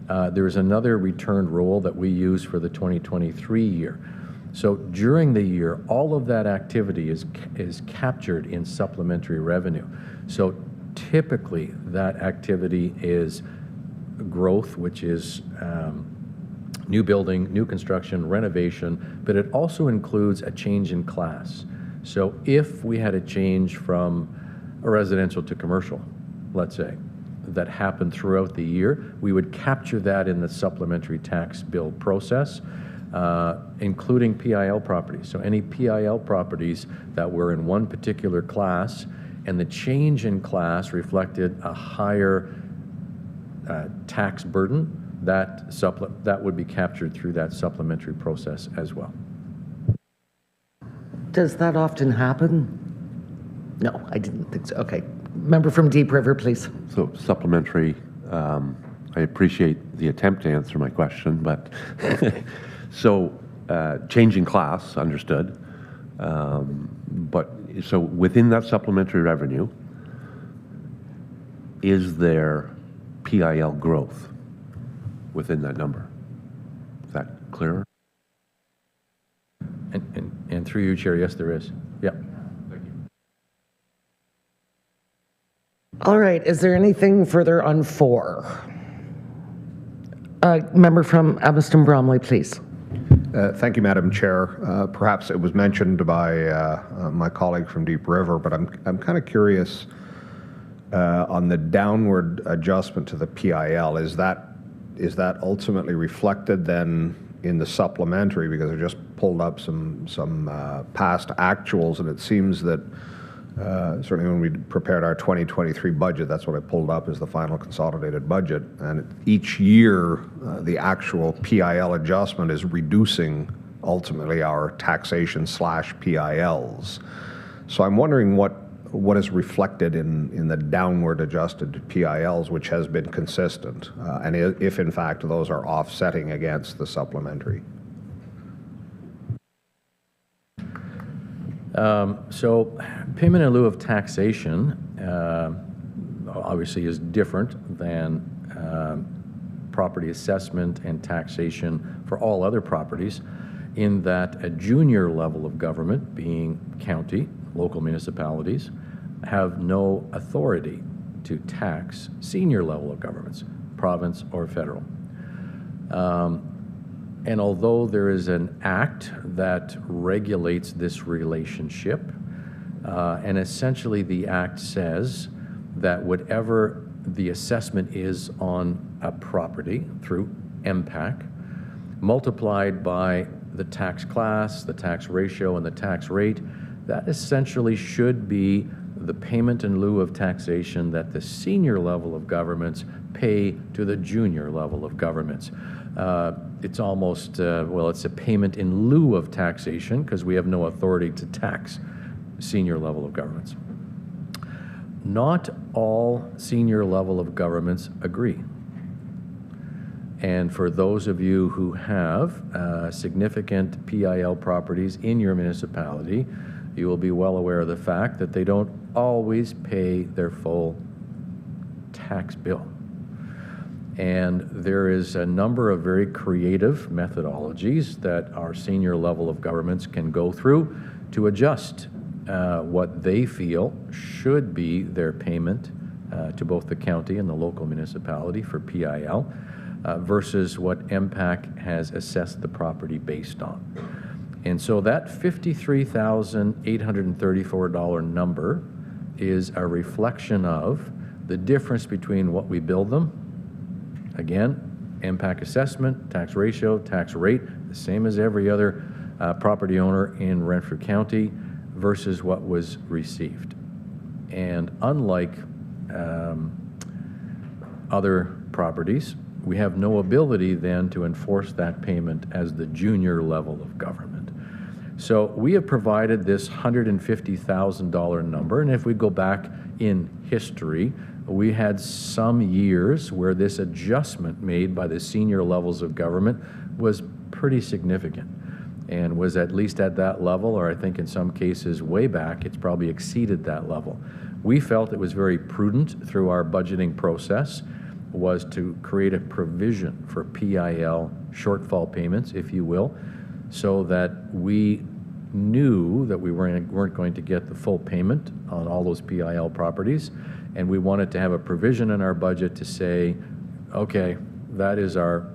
there's another returned roll that we use for the 2023 year. So during the year, all of that activity is captured in supplementary revenue. So typically that activity is growth, which is new building, new construction, renovation, but it also includes a change in class. So if we had a change from a residential to commercial, let's say, that happened throughout the year, we would capture that in the supplementary tax bill process, including PIL properties. So any PIL properties that were in one particular class and the change in class reflected a higher tax burden, that would be captured through that supplementary process as well. Does that often happen? No, I didn't think so. Okay. Member from Deep River, please. So supplementary, I appreciate the attempt to answer my question, but so changing class, understood. But so within that supplementary revenue, is there PIL growth within that number? Is that clearer? And through you, Chair, yes, there is. Yeah. All right, is there anything further on 4? Member from Abbotston Bromley, please. Thank you, Madam Chair. Perhaps it was mentioned by my colleague from Deep River, but I'm kind of curious on the downward adjustment to the PIL. Is that ultimately reflected then in the supplementary, because I just pulled up some past actuals, and it seems that certainly when we prepared our 2023 budget, that's what I pulled up as the final consolidated budget, and each year the actual PIL adjustment is reducing ultimately our taxation / PILs. So I'm wondering what is reflected in the downward adjusted PILs, which has been consistent, and if in fact those are offsetting against the supplementary. So payment in lieu of taxation obviously is different than property assessment and taxation for all other properties, in that a junior level of government, being county, local municipalities, have no authority to tax senior level of governments, province or federal. And although there is an act that regulates this relationship, and essentially the act says that whatever the assessment is on a property through MPAC, multiplied by the tax class, the tax ratio, and the tax rate, that essentially should be the payment in lieu of taxation that the senior level of governments pay to the junior level of governments. It's almost, well, it's a payment in lieu of taxation because we have no authority to tax senior level of governments. Not all senior level of governments agree. And for those of you who have significant PIL properties in your municipality, you will be well aware of the fact that they don't always pay their full tax bill. And there is a number of very creative methodologies that our senior level of governments can go through to adjust what they feel should be their payment to both the county and the local municipality for PIL versus what MPAC has assessed the property based on. And so that $53,834 number is a reflection of the difference between what we bill them. Again, MPAC assessment, tax ratio, tax rate, the same as every other property owner in Renfrew County versus what was received. And unlike other properties, we have no ability then to enforce that payment as the junior level of government. So we have provided this $150,000 number, and if we go back in history, we had some years where this adjustment made by the senior levels of government was pretty significant and was at least at that level, or I think in some cases way back, it's probably exceeded that level. We felt it was very prudent through our budgeting process was to create a provision for PIL shortfall payments, if you will, so that we knew that we weren't going to get the full payment on all those PIL properties, and we wanted to have a provision in our budget to say, okay, that is our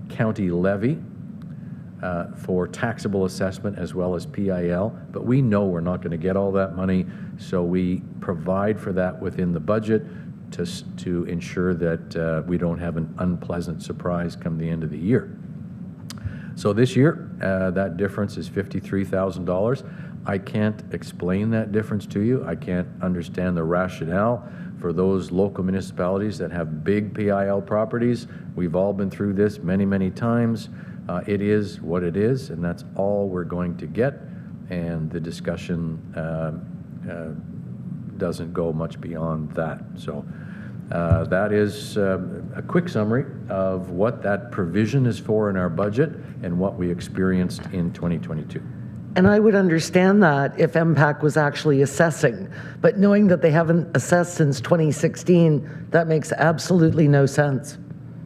county levy for taxable assessment as well as PIL, but we know we're not going to get all that money, so we provide for that within the budget to ensure that we don't have an unpleasant surprise come the end of the year. So this year, that difference is $53,000. I can't explain that difference to you. I can't understand the rationale for those local municipalities that have big PIL properties. We've all been through this many, many times. It is what it is, and that's all we're going to get. And the discussion doesn't go much beyond that. So that is a quick summary of what that provision is for in our budget and what we experienced in 2022. And I would understand that if MPAC was actually assessing, but knowing that they haven't assessed since 2016, that makes absolutely no sense.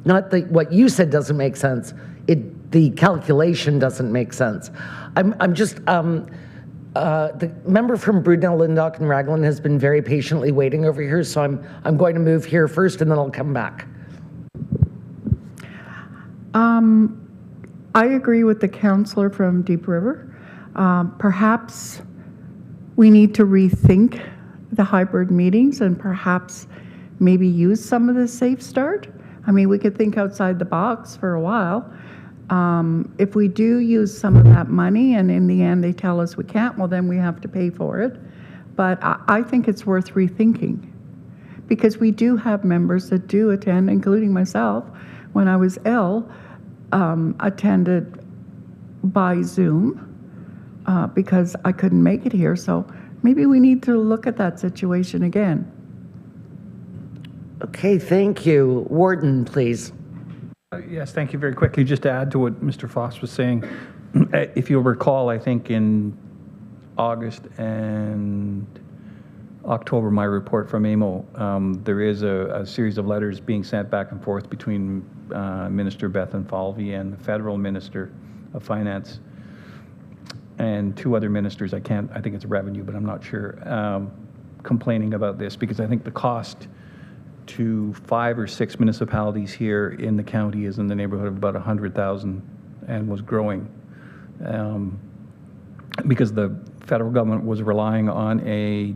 Not that what you said doesn't make sense, the calculation doesn't make sense. I'm just, the member from Brunel, Lindock, and Raglan has been very patiently waiting over here, so I'm going to move here first and then I'll come back. I agree with the councillor from Deep River. Perhaps we need to rethink the hybrid meetings and perhaps maybe use some of the Safe Start. I mean, we could think outside the box for a while. If we do use some of that money and in the end they tell us we can't, well, then we have to pay for it. But I think it's worth rethinking, because we do have members that do attend, including myself, when I was ill, attended by Zoom because I couldn't make it here. So maybe we need to look at that situation again. Okay, thank you. Warden, please. Yes, thank you. Very quickly, just to add to what Mr. Foss was saying, if you'll recall, I think in August and October, my report from AMO, there is a series of letters being sent back and forth between Minister Bethan Falvey and the Federal Minister of Finance and two other ministers. I think it's revenue, but I'm not sure, complaining about this, because I think the cost to 5 or 6 municipalities here in the county is in the neighborhood of about $100,000 and was growing, because the federal government was relying on a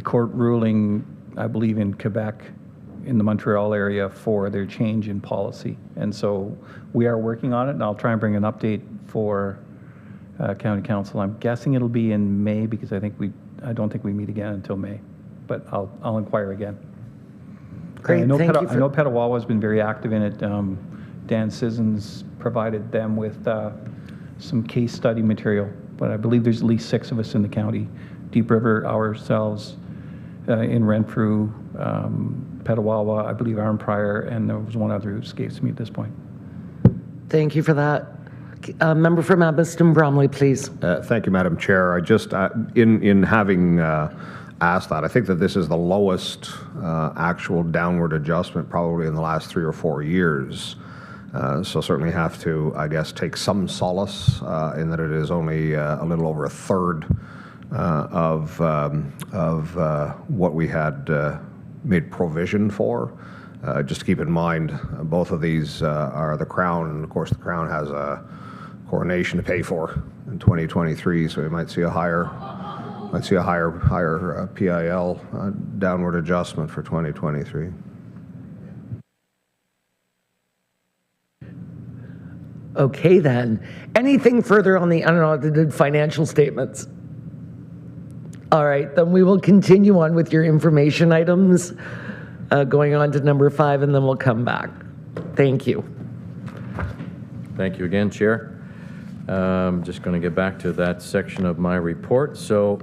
court ruling, I believe in Quebec, in the Montreal area, for their change in policy. And so we are working on it, and I'll try and bring an update for County Council. I'm guessing it'll be in May, because I don't think we meet again until May, but I'll inquire again. Great, I know thank you. I know Petawawa has been very active in it. Dan Sissons provided them with some case study material, but I believe there's at least 6 of us in the county. Deep River, ourselves, in Renfrew, Petawawa, I believe Arnprior, and there was one other who escapes me at this point. Thank you for that. Member from Abbotston Bromley, please. Thank you, Madam Chair. I just, in having asked that, I think that this is the lowest actual downward adjustment probably in the last 3 or 4 years. So certainly have to, I guess, take some solace in that it is only a little over a third of what we had made provision for. Just to keep in mind, both of these are the Crown, and of course the Crown has a coronation to pay for in 2023, so we might see a higher PIL downward adjustment for 2023. Okay then. Anything further on the unaudited financial statements? All right, then we will continue on with your information items, going on to number 5, and then we'll come back. Thank you. Thank you again, Chair. Just going to get back to that section of my report. So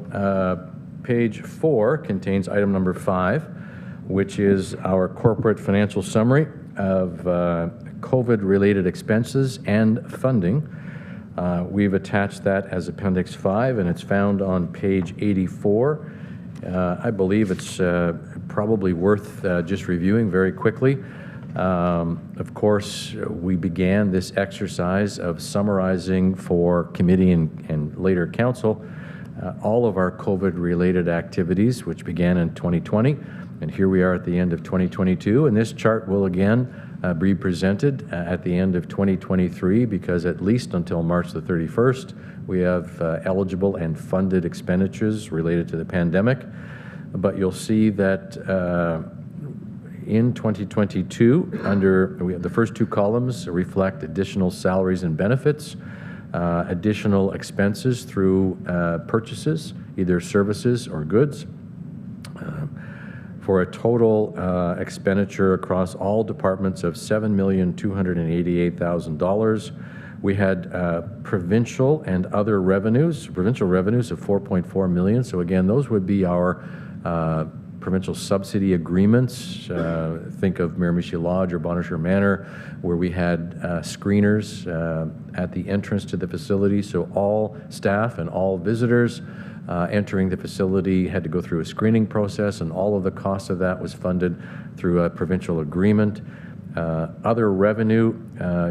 page 4 contains item number 5, which is our corporate financial summary of COVID-related expenses and funding. We've attached that as Appendix 5, and it's found on page 84. I believe it's probably worth just reviewing very quickly. Of course, we began this exercise of summarizing for committee and later council all of our COVID-related activities, which began in 2020, and here we are at the end of 2022. And this chart will again be presented at the end of 2023, because at least until March the 31st, we have eligible and funded expenditures related to the pandemic. But you'll see that in 2022, we have the first 2 columns reflect additional salaries and benefits, additional expenses through purchases, either services or goods, for a total expenditure across all departments of $7,288,000. We had provincial and other revenues, provincial revenues of $4.4 million. So again, those would be our provincial subsidy agreements. Think of Miramichi Lodge or Bonnechere Manor, where we had screeners at the entrance to the facility. So all staff and all visitors entering the facility had to go through a screening process, and all of the costs of that was funded through a provincial agreement. Other revenue,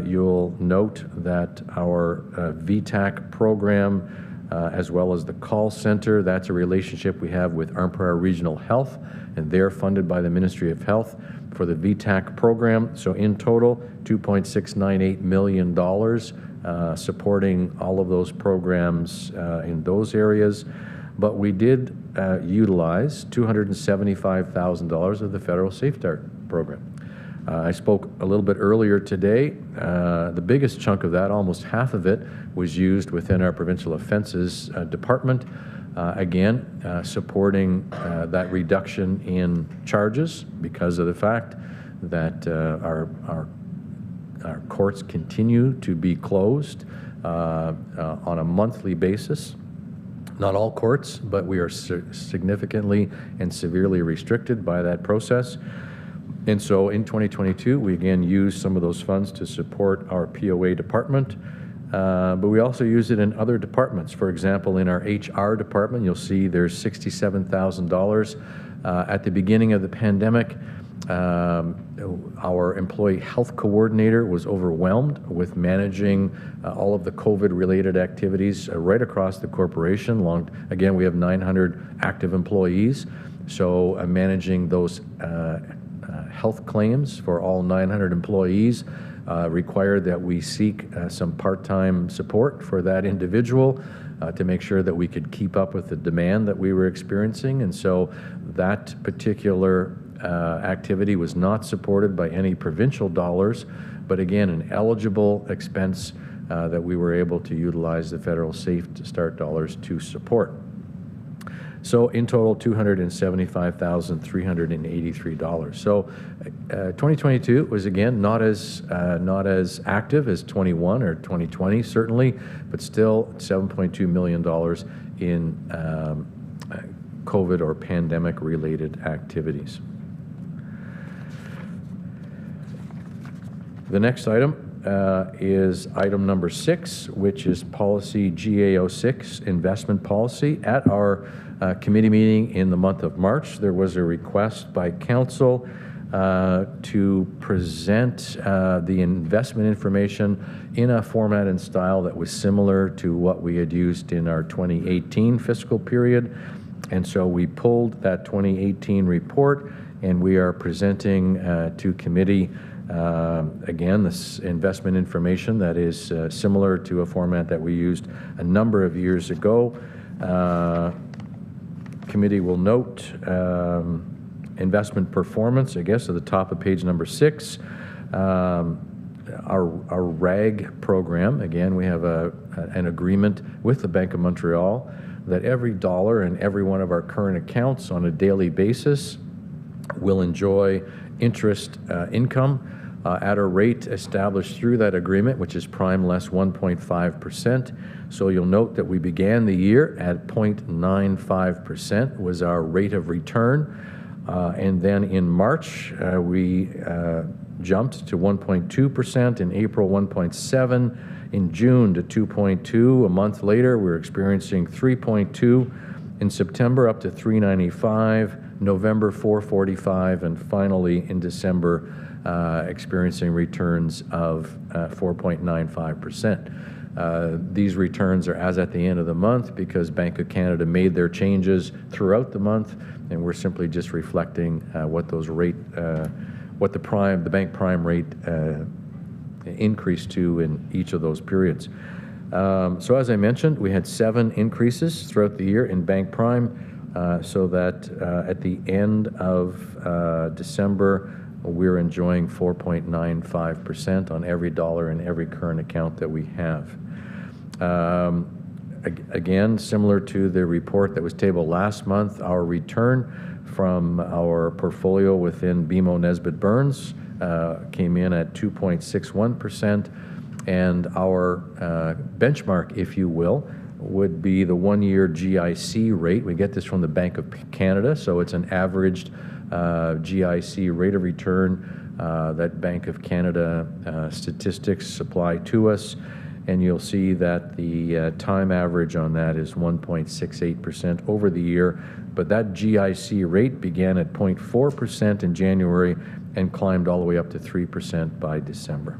you'll note that our VTAC program, as well as the call center, that's a relationship we have with Arnprior Regional Health, and they're funded by the Ministry of Health for the VTAC program. So in total, $2.698 million supporting all of those programs in those areas. But we did utilize $275,000 of the federal Safe Start program. I spoke a little bit earlier today. The biggest chunk of that, almost half of it, was used within our Provincial Offences Department. Again, supporting that reduction in charges because of the fact that our courts continue to be closed on a monthly basis. Not all courts, but we are significantly and severely restricted by that process. And so in 2022, we again used some of those funds to support our POA department, but we also use it in other departments. For example, in our HR department, you'll see there's $67,000. At the beginning of the pandemic, our employee health coordinator was overwhelmed with managing all of the COVID-related activities right across the corporation. Again, we have 900 active employees, so managing those health claims for all 900 employees required that we seek some part-time support for that individual to make sure that we could keep up with the demand that we were experiencing. And so that particular activity was not supported by any provincial dollars, but again, an eligible expense that we were able to utilize the federal Safe Start dollars to support. So in total, $275,383. So 2022 was again not as active as 21 or 2020 certainly, but still $7.2 million in COVID or pandemic related activities. The next item is item number 6, which is policy GA06, investment policy. At our committee meeting in the month of March, there was a request by council to present the investment information in a format and style that was similar to what we had used in our 2018 fiscal period. And so we pulled that 2018 report and we are presenting to committee again, this investment information that is similar to a format that we used a number of years ago. Committee will note investment performance, I guess, at the top of page number 6. Our RAG program, again, we have an agreement with the Bank of Montreal that every dollar in every one of our current accounts on a daily basis will enjoy interest income at a rate established through that agreement, which is prime less 1.5%. So you'll note that we began the year at 0.95% was our rate of return. And then in March, we jumped to 1.2%, in April 1.7%, in June to 2.2%. A month later, we're experiencing 3.2%, in September up to 3.95%, November 4.45%, and finally in December experiencing returns of 4.95%. These returns are as at the end of the month because Bank of Canada made their changes throughout the month, and we're simply just reflecting what those what the bank prime rate increased to in each of those periods. So as I mentioned, we had 7 increases throughout the year in bank prime, so that at the end of December, we're enjoying 4.95% on every dollar in every current account that we have. Again, similar to the report that was tabled last month, our return from our portfolio within BMO Nesbitt Burns came in at 2.61%, and our benchmark, if you will, would be the 1-year GIC rate. We get this from the Bank of Canada, so it's an averaged GIC rate of return that Bank of Canada statistics supply to us, and you'll see that the time average on that is 1.68% over the year, but that GIC rate began at 0.4% in January and climbed all the way up to 3% by December.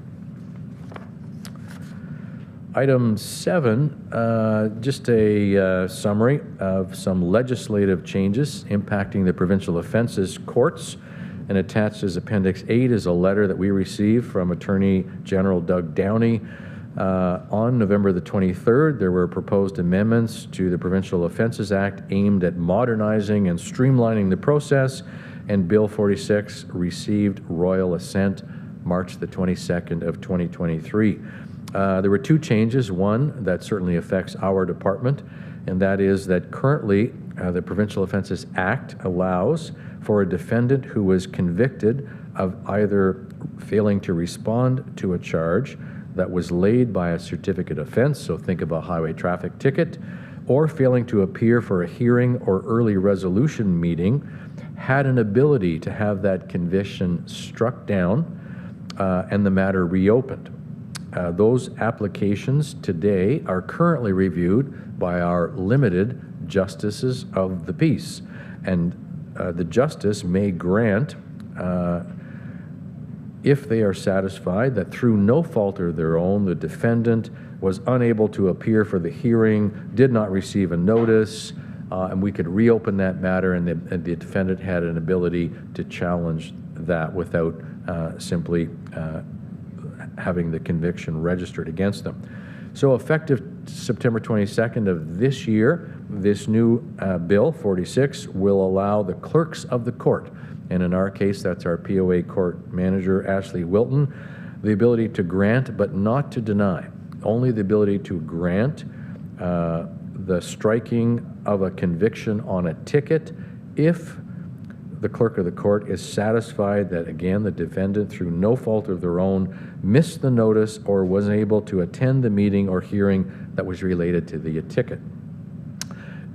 Item 7, just a summary of some legislative changes impacting the provincial offences courts, and attached as Appendix 8 is a letter that we received from Attorney General Doug Downey. On November the 23rd, there were proposed amendments to the Provincial Offences Act aimed at modernizing and streamlining the process and Bill 46 received royal assent March the 22nd of 2023. There were two changes. One that certainly affects our department, and that is that currently the Provincial Offences Act allows for a defendant who was convicted of either failing to respond to a charge that was laid by a certificate offense, so think of a highway traffic ticket, or failing to appear for a hearing or early resolution meeting, had an ability to have that conviction struck down and the matter reopened. Those applications today are currently reviewed by our limited justices of the peace, and the justice may grant, if they are satisfied that through no fault of their own, the defendant was unable to appear for the hearing, did not receive a notice, and we could reopen that matter, and the defendant had an ability to challenge that without simply having the conviction registered against them. So effective September 22nd of this year, this new Bill 46 will allow the clerks of the court, and in our case that's our POA court manager Ashley Wilton, the ability to grant but not to deny, only the ability to grant the striking of a conviction on a ticket if the clerk of the court is satisfied that, again, the defendant, through no fault of their own, missed the notice or wasn't able to attend the meeting or hearing that was related to the ticket.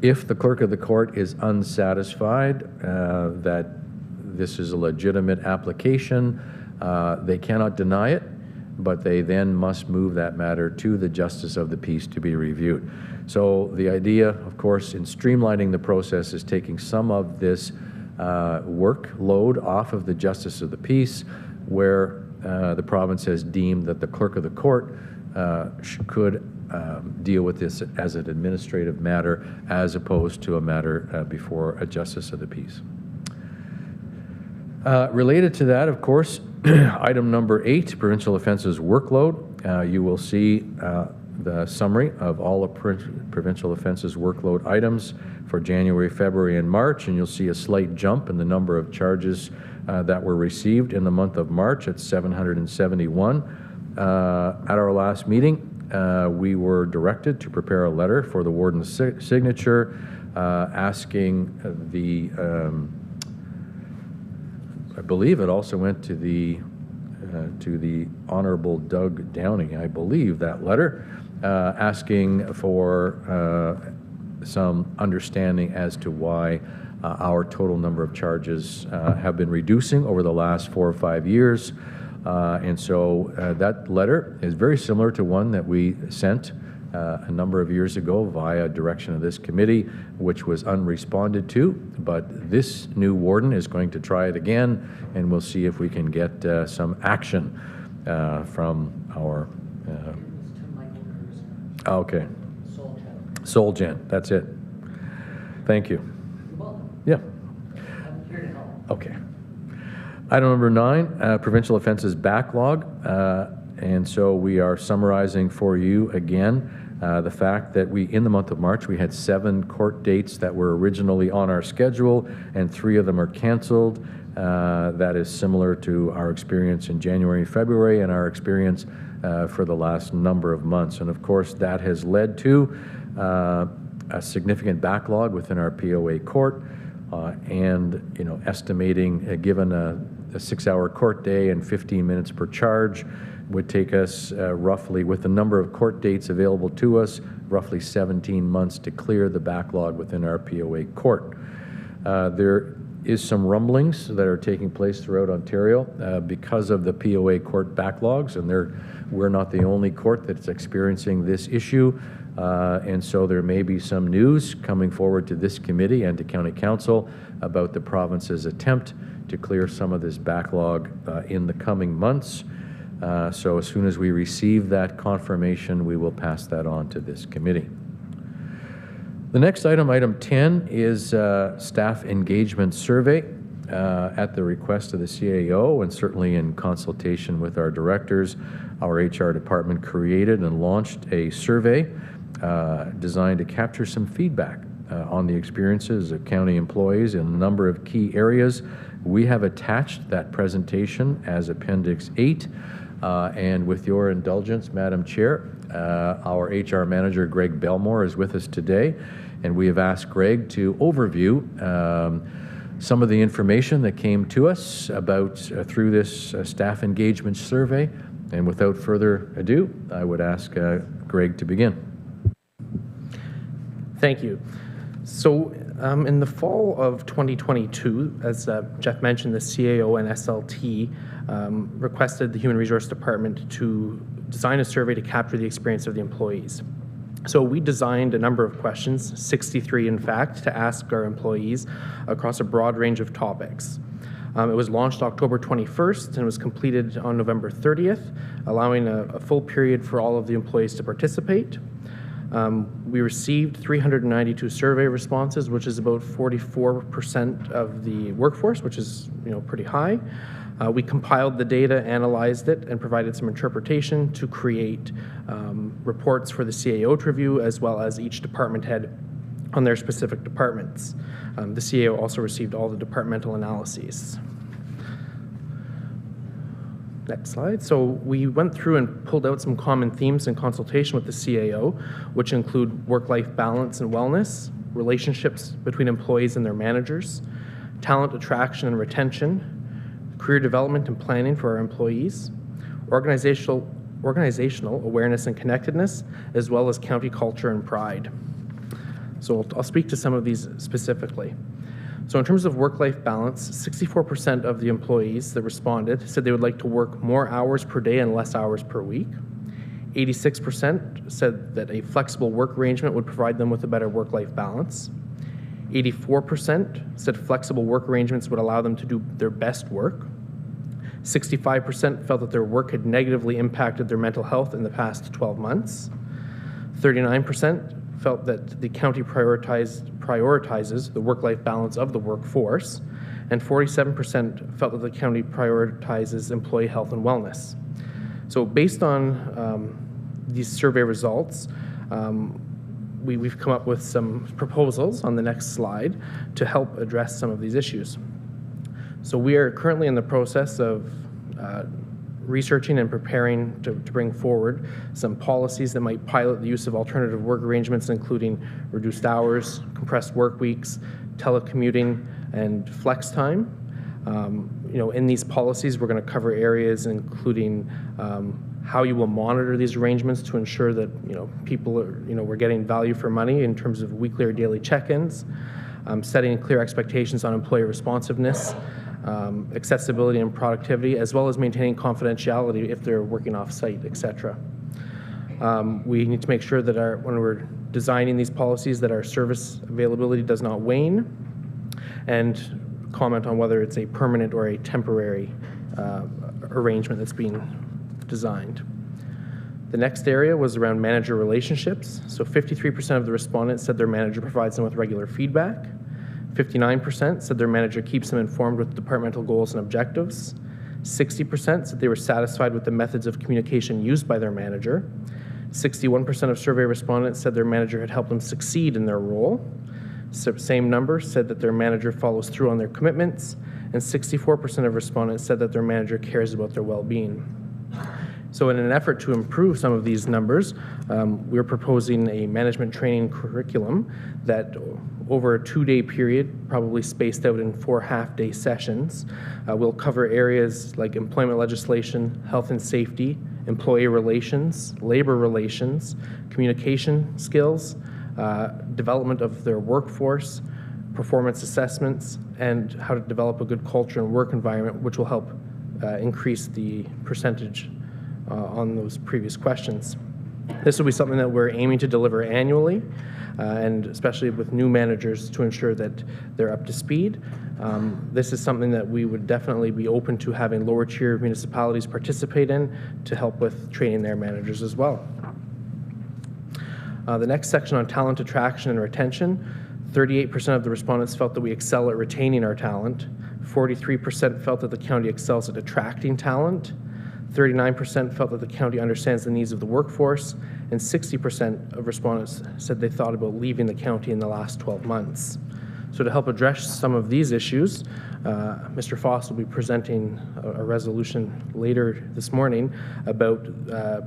If the clerk of the court is unsatisfied that this is a legitimate application, they cannot deny it, but they then must move that matter to the Justice of the Peace to be reviewed. So the idea, of course, in streamlining the process is taking some of this workload off of the Justice of the Peace, where the province has deemed that the clerk of the court could deal with this as an administrative matter as opposed to a matter before a Justice of the Peace. Related to that, of course, item number 8, provincial offences workload. You will see the summary of all the provincial offences workload items for January, February, and March, and you'll see a slight jump in the number of charges that were received in the month of March at 771. At our last meeting, we were directed to prepare a letter for the warden's signature asking the, I believe it also went to the Honorable Doug Downing, I believe, that letter, asking for some understanding as to why our total number of charges have been reducing over the last 4 or 5 years. And so that letter is very similar to one that we sent a number of years ago via direction of this committee, which was unresponded to. But this new warden is going to try it again, and we'll see if we can get some action from our... okay. Solgen, that's it. Thank you. Yeah. I'm here to help. Okay. Item number 9, provincial offences backlog. And so we are summarizing for you again the fact that in the month of March, we had 7 court dates that were originally on our schedule, and 3 of them are canceled. That is similar to our experience in January and February and our experience for the last number of months. And of course, that has led to a significant backlog within our POA court, and estimating, given a 6-hour court day and 15 minutes per charge, would take us roughly, with the number of court dates available to us, roughly 17 months to clear the backlog within our POA court. There is some rumblings that are taking place throughout Ontario because of the POA court backlogs, and we're not the only court that's experiencing this issue. And so there may be some news coming forward to this committee and to County Council about the province's attempt to clear some of this backlog in the coming months. So as soon as we receive that confirmation, we will pass that on to this committee. The next item, item 10, is staff engagement survey. At the request of the CAO, and certainly in consultation with our directors, our HR department created and launched a survey designed to capture some feedback on the experiences of county employees in a number of key areas. We have attached that presentation as Appendix 8. And with your indulgence, Madam Chair, our HR Manager, Greg Belmore, is with us today. And we have asked Greg to overview some of the information that came to us about through this staff engagement survey. And without further ado, I would ask Greg to begin. Thank you. So in the fall of 2022, as Jeff mentioned, the CAO and SLT requested the Human Resource Department to design a survey to capture the experience of the employees. So we designed a number of questions, 63 in fact, to ask our employees across a broad range of topics. It was launched October 21st and was completed on November 30th, allowing a full period for all of the employees to participate. We received 392 survey responses, which is about 44% of the workforce, which is pretty high. We compiled the data, analyzed it, and provided some interpretation to create reports for the CAO to review, as well as each department head on their specific departments. The CAO also received all the departmental analyses. Next slide. So we went through and pulled out some common themes in consultation with the CAO, which include work-life balance and wellness, relationships between employees and their managers, talent attraction and retention, career development and planning for our employees, organizational awareness and connectedness, as well as county culture and pride. So I'll speak to some of these specifically. So in terms of work-life balance, 64% of the employees that responded said they would like to work more hours per day and less hours per week. 86% said that a flexible work arrangement would provide them with a better work-life balance. 84% said flexible work arrangements would allow them to do their best work. 65% felt that their work had negatively impacted their mental health in the past 12 months. 39% felt that the county prioritizes the work-life balance of the workforce, and 47% felt that the county prioritizes employee health and wellness. So based on these survey results, we've come up with some proposals on the next slide to help address some of these issues. So we are currently in the process of researching and preparing to bring forward some policies that might pilot the use of alternative work arrangements, including reduced hours, compressed work weeks, telecommuting, and flex time. In these policies, we're going to cover areas including how you will monitor these arrangements to ensure that people are, we're getting value for money in terms of weekly or daily check-ins, setting clear expectations on employee responsiveness, accessibility and productivity, as well as maintaining confidentiality if they're working off-site, etc. We need to make sure that when we're designing these policies that our service availability does not wane, and comment on whether it's a permanent or a temporary arrangement that's being designed. The next area was around manager relationships. So 53% of the respondents said their manager provides them with regular feedback. 59% said their manager keeps them informed with departmental goals and objectives. 60% said they were satisfied with the methods of communication used by their manager. 61% of survey respondents said their manager had helped them succeed in their role. Same number said that their manager follows through on their commitments, and 64% of respondents said that their manager cares about their well-being. So in an effort to improve some of these numbers, we're proposing a management training curriculum that over a 2-day period, probably spaced out in 4 half-day sessions, will cover areas like employment legislation, health and safety, employee relations, labor relations, communication skills, development of their workforce, performance assessments, and how to develop a good culture and work environment, which will help increase the percentage on those previous questions. This will be something that we're aiming to deliver annually, and especially with new managers to ensure that they're up to speed. This is something that we would definitely be open to having lower tier municipalities participate in to help with training their managers as well. The next section on talent attraction and retention, 38% of the respondents felt that we excel at retaining our talent. 43% felt that the county excels at attracting talent. 39% felt that the county understands the needs of the workforce, and 60% of respondents said they thought about leaving the county in the last 12 months. So to help address some of these issues, Mr. Foss will be presenting a resolution later this morning about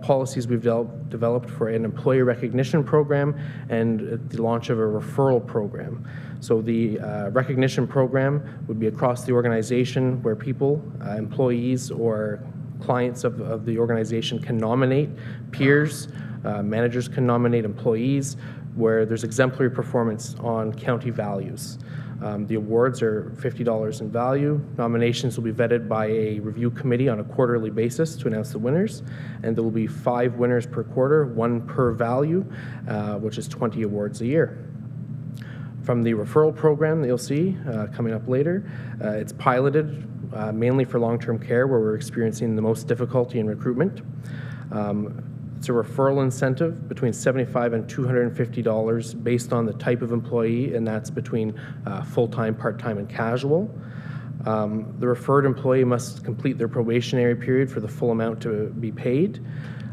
policies we've developed for an employee recognition program and the launch of a referral program. So the recognition program would be across the organization where people, employees or clients of the organization can nominate peers, managers can nominate employees, where there's exemplary performance on county values. The awards are $50 in value. Nominations will be vetted by a review committee on a quarterly basis to announce the winners, and there will be 5 winners per quarter, 1 per value, which is 20 awards a year. From the referral program that you'll see coming up later, it's piloted mainly for long-term care, where we're experiencing the most difficulty in recruitment. It's a referral incentive between $75 and $250 based on the type of employee, and that's between full-time, part-time, and casual. The referred employee must complete their probationary period for the full amount to be paid.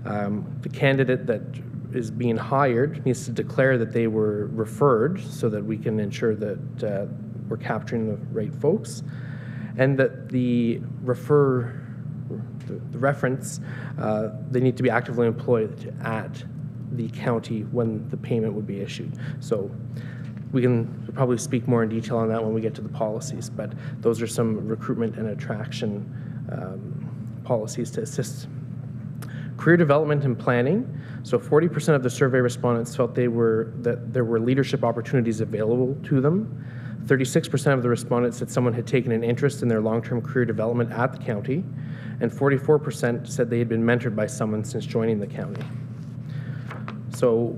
The candidate that is being hired needs to declare that they were referred so that we can ensure that we're capturing the right folks, and that the reference, they need to be actively employed at the county when the payment would be issued. So we can probably speak more in detail on that when we get to the policies, but those are some recruitment and attraction policies to assist. Career development and planning. So 40% of the survey respondents felt that there were leadership opportunities available to them. 36% of the respondents said someone had taken an interest in their long-term career development at the county, and 44% said they had been mentored by someone since joining the county. So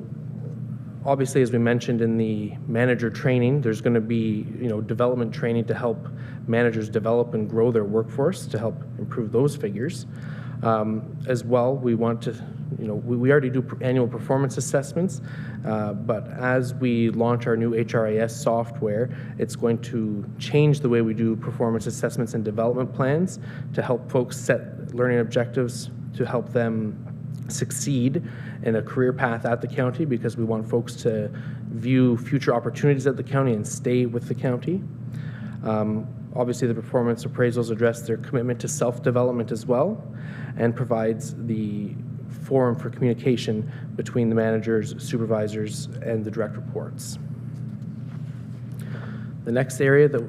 obviously, as we mentioned in the manager training, there's going to be development training to help managers develop and grow their workforce to help improve those figures. As well, we want to, we already do annual performance assessments, but as we launch our new HRIS software, it's going to change the way we do performance assessments and development plans to help folks set learning objectives to help them succeed in a career path at the county, because we want folks to view future opportunities at the county and stay with the county. Obviously, the performance appraisals address their commitment to self-development as well, and provides the forum for communication between the managers, supervisors, and the direct reports. The next area that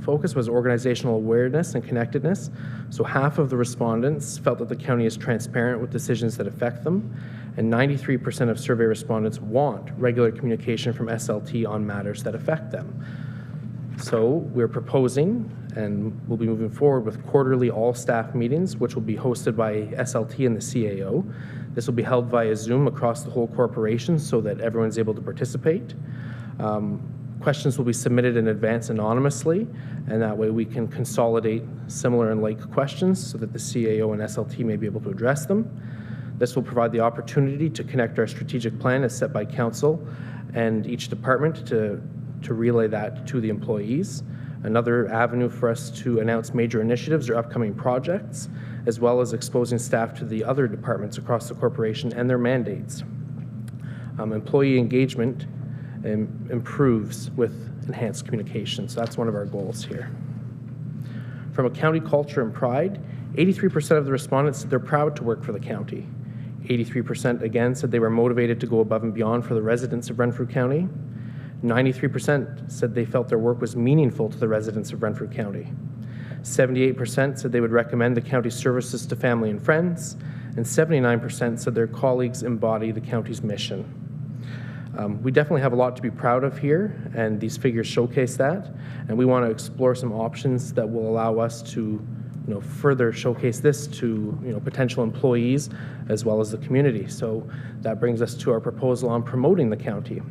focus was organizational awareness and connectedness. So half of the respondents felt that the county is transparent with decisions that affect them, and 93% of survey respondents want regular communication from SLT on matters that affect them. So we're proposing, and we'll be moving forward with quarterly all-staff meetings, which will be hosted by SLT and the CAO. This will be held via Zoom across the whole corporation so that everyone's able to participate. Questions will be submitted in advance anonymously, and that way we can consolidate similar and like questions so that the CAO and SLT may be able to address them. This will provide the opportunity to connect our strategic plan as set by council and each department to relay that to the employees. Another avenue for us to announce major initiatives or upcoming projects, as well as exposing staff to the other departments across the corporation and their mandates. Employee engagement improves with enhanced communication, so that's one of our goals here. From a county culture and pride, 83% of the respondents said they're proud to work for the county. 83% again said they were motivated to go above and beyond for the residents of Renfrew County. 93% said they felt their work was meaningful to the residents of Renfrew County. 78% said they would recommend the county's services to family and friends, and 79% said their colleagues embody the county's mission. We definitely have a lot to be proud of here, and these figures showcase that, and we want to explore some options that will allow us to further showcase this to potential employees as well as the community. So that brings us to our proposal on promoting the county.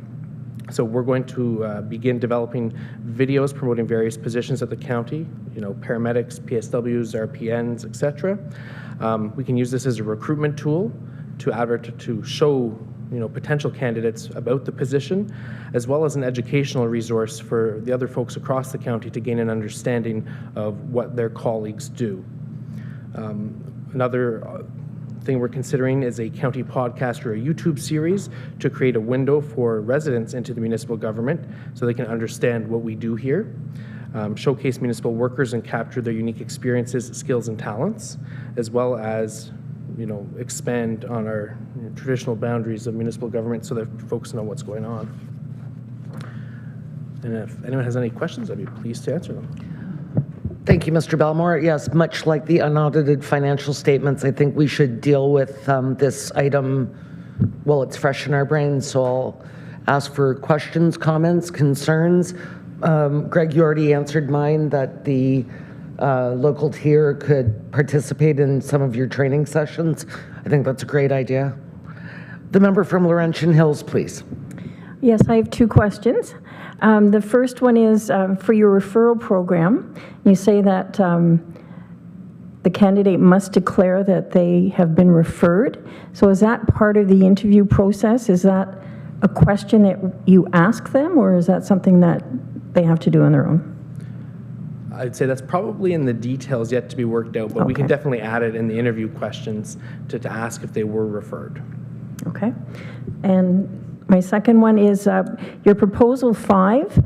So we're going to begin developing videos promoting various positions at the county, paramedics, PSWs, RPNs, etc. We can use this as a recruitment tool to show potential candidates about the position, as well as an educational resource for the other folks across the county to gain an understanding of what their colleagues do. Another thing we're considering is a county podcast or a YouTube series to create a window for residents into the municipal government so they can understand what we do here, showcase municipal workers and capture their unique experiences, skills, and talents, as well as expand on our traditional boundaries of municipal government so that folks know what's going on. And if anyone has any questions, I'd be pleased to answer them. Thank you, Mr. Belmore. Yes, much like the unaudited financial statements, I think we should deal with this item while it's fresh in our brains. So I'll ask for questions, comments, concerns. Greg, you already answered mine that the local tier could participate in some of your training sessions. I think that's a great idea. The member from Laurentian Hills, please. Yes, I have two questions. The first one is for your referral program. You say that the candidate must declare that they have been referred. So is that part of the interview process? Is that a question that you ask them, or is that something that they have to do on their own? I'd say that's probably in the details yet to be worked out, but we can definitely add it in the interview questions to ask if they were referred. Okay. And my second one is your proposal 5.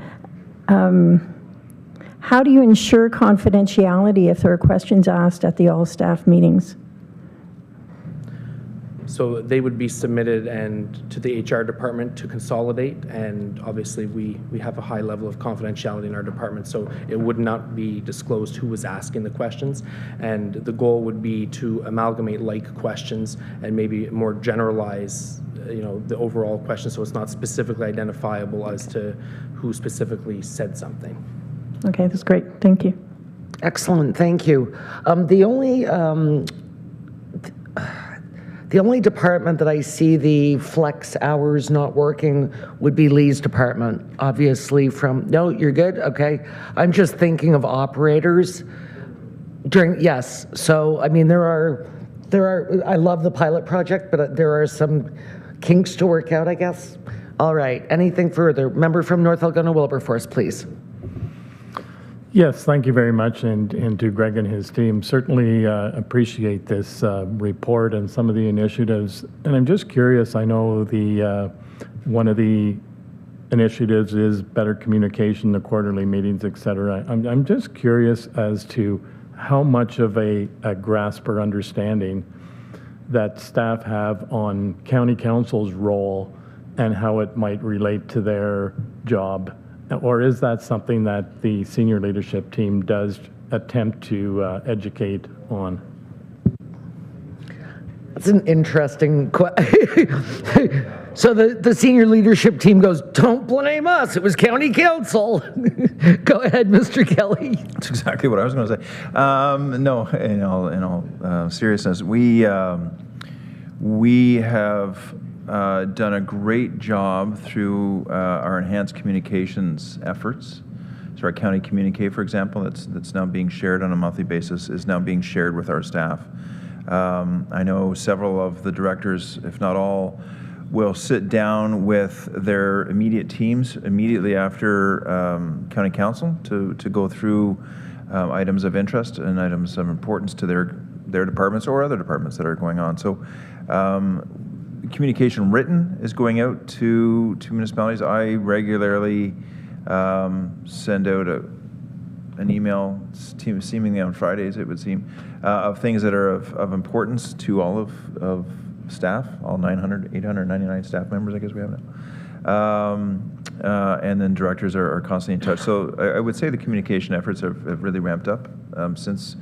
How do you ensure confidentiality if there are questions asked at the all-staff meetings? So they would be submitted and to the HR department to consolidate, and obviously we have a high level of confidentiality in our department, so it would not be disclosed who was asking the questions, and the goal would be to amalgamate like questions and maybe more generalize the overall question so it's not specifically identifiable as to who specifically said something. Okay, that's great. Thank you. Excellent, thank you. The only department that I see the flex hours not working would be Lee's department, obviously no, you're good? Okay. I'm just thinking of operators yes. So, I mean, there are, I love the pilot project, but there are some kinks to work out, I guess. All right, anything further? Member from North Algona-Wilberforce, please. Yes, thank you very much, and to Greg and his team. Certainly appreciate this report and some of the initiatives. And I'm just curious, I know one of the initiatives is better communication, the quarterly meetings, et cetera. I'm just curious as to how much of a grasp or understanding that staff have on county council's role and how it might relate to their job. Or is that something that the senior leadership team does attempt to educate on? That's an interesting question. So the senior leadership team goes, don't blame us, it was county council. Go ahead, Mr. Kelly. That's exactly what I was going to say. No, in all seriousness, we have done a great job through our enhanced communications efforts. So our county communique, for example, that's now being shared on a monthly basis, is now being shared with our staff. I know several of the directors, if not all, will sit down with their immediate teams immediately after county council to go through items of interest and items of importance to their departments or other departments that are going on. So communication written is going out to municipalities. I regularly send out an email, seemingly on Fridays it would seem, of things that are of importance to all of staff, all 899 staff members I guess we have now. And then directors are constantly in touch. So I would say the communication efforts have really ramped up since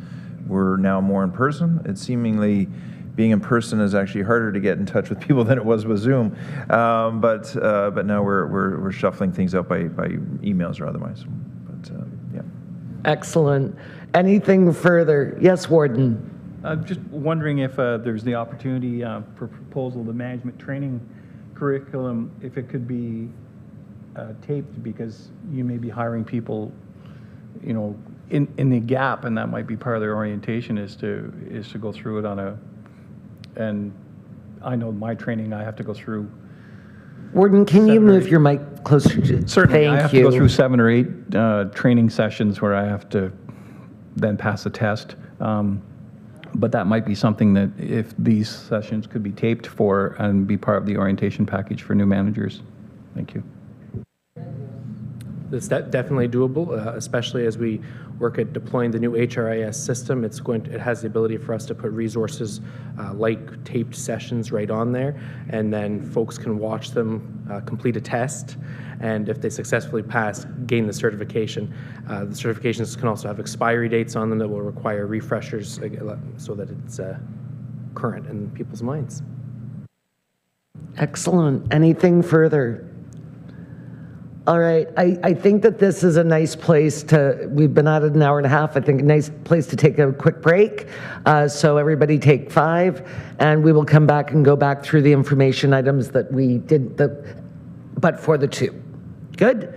we're now more in person. It's seemingly being in person is actually harder to get in touch with people than it was with Zoom. But now we're shuffling things out by emails or otherwise. But yeah. Excellent. Anything further? Yes, Warden. Just wondering if there's the opportunity for proposal, the management training curriculum, if it could be taped, because you may be hiring people, in the gap, and that might be part of their orientation is to go through it and I know my training I have to go through. Warden, can you move your mic closer to? Certainly, Thank I have you. to go through 7 or 8 training sessions where I have to then pass a test. But that might be something that if these sessions could be taped for and be part of the orientation package for new managers. Thank you. It's definitely doable, especially as we work at deploying the new HRIS system. It has the ability for us to put resources like taped sessions right on there, and then folks can watch them, complete a test, and if they successfully pass, gain the certification. The certifications can also have expiry dates on them that will require refreshers so that it's current in people's minds. Excellent. Anything further? All right, I think that this is a nice place we've been at it an hour and a half. I think a nice place to take a quick break. So everybody take 5, and we will come back and go back through the information items that we did, but for the 2. Good?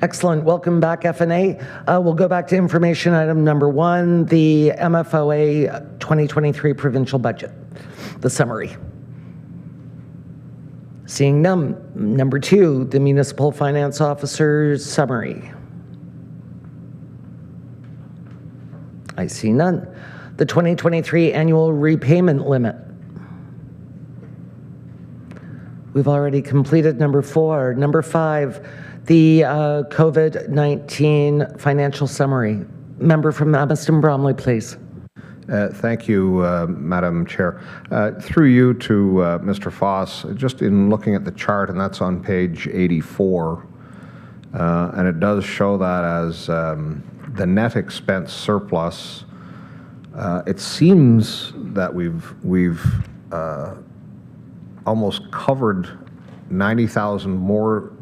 Excellent. Welcome back, FNA. We'll go back to information item number 1, the MFOA 2023 provincial budget, the summary. Seeing none. Number 2, the municipal finance officer's summary. I see none. The 2023 annual repayment limit. We've already completed number 4. Number 5, the COVID-19 financial summary. Member from Amiston Bromley, please. Thank you, Madam Chair. Through you to Mr. Foss, just in looking at the chart, and that's on page 84, and it does show that as the net expense surplus. It seems that we've almost covered $90,000 more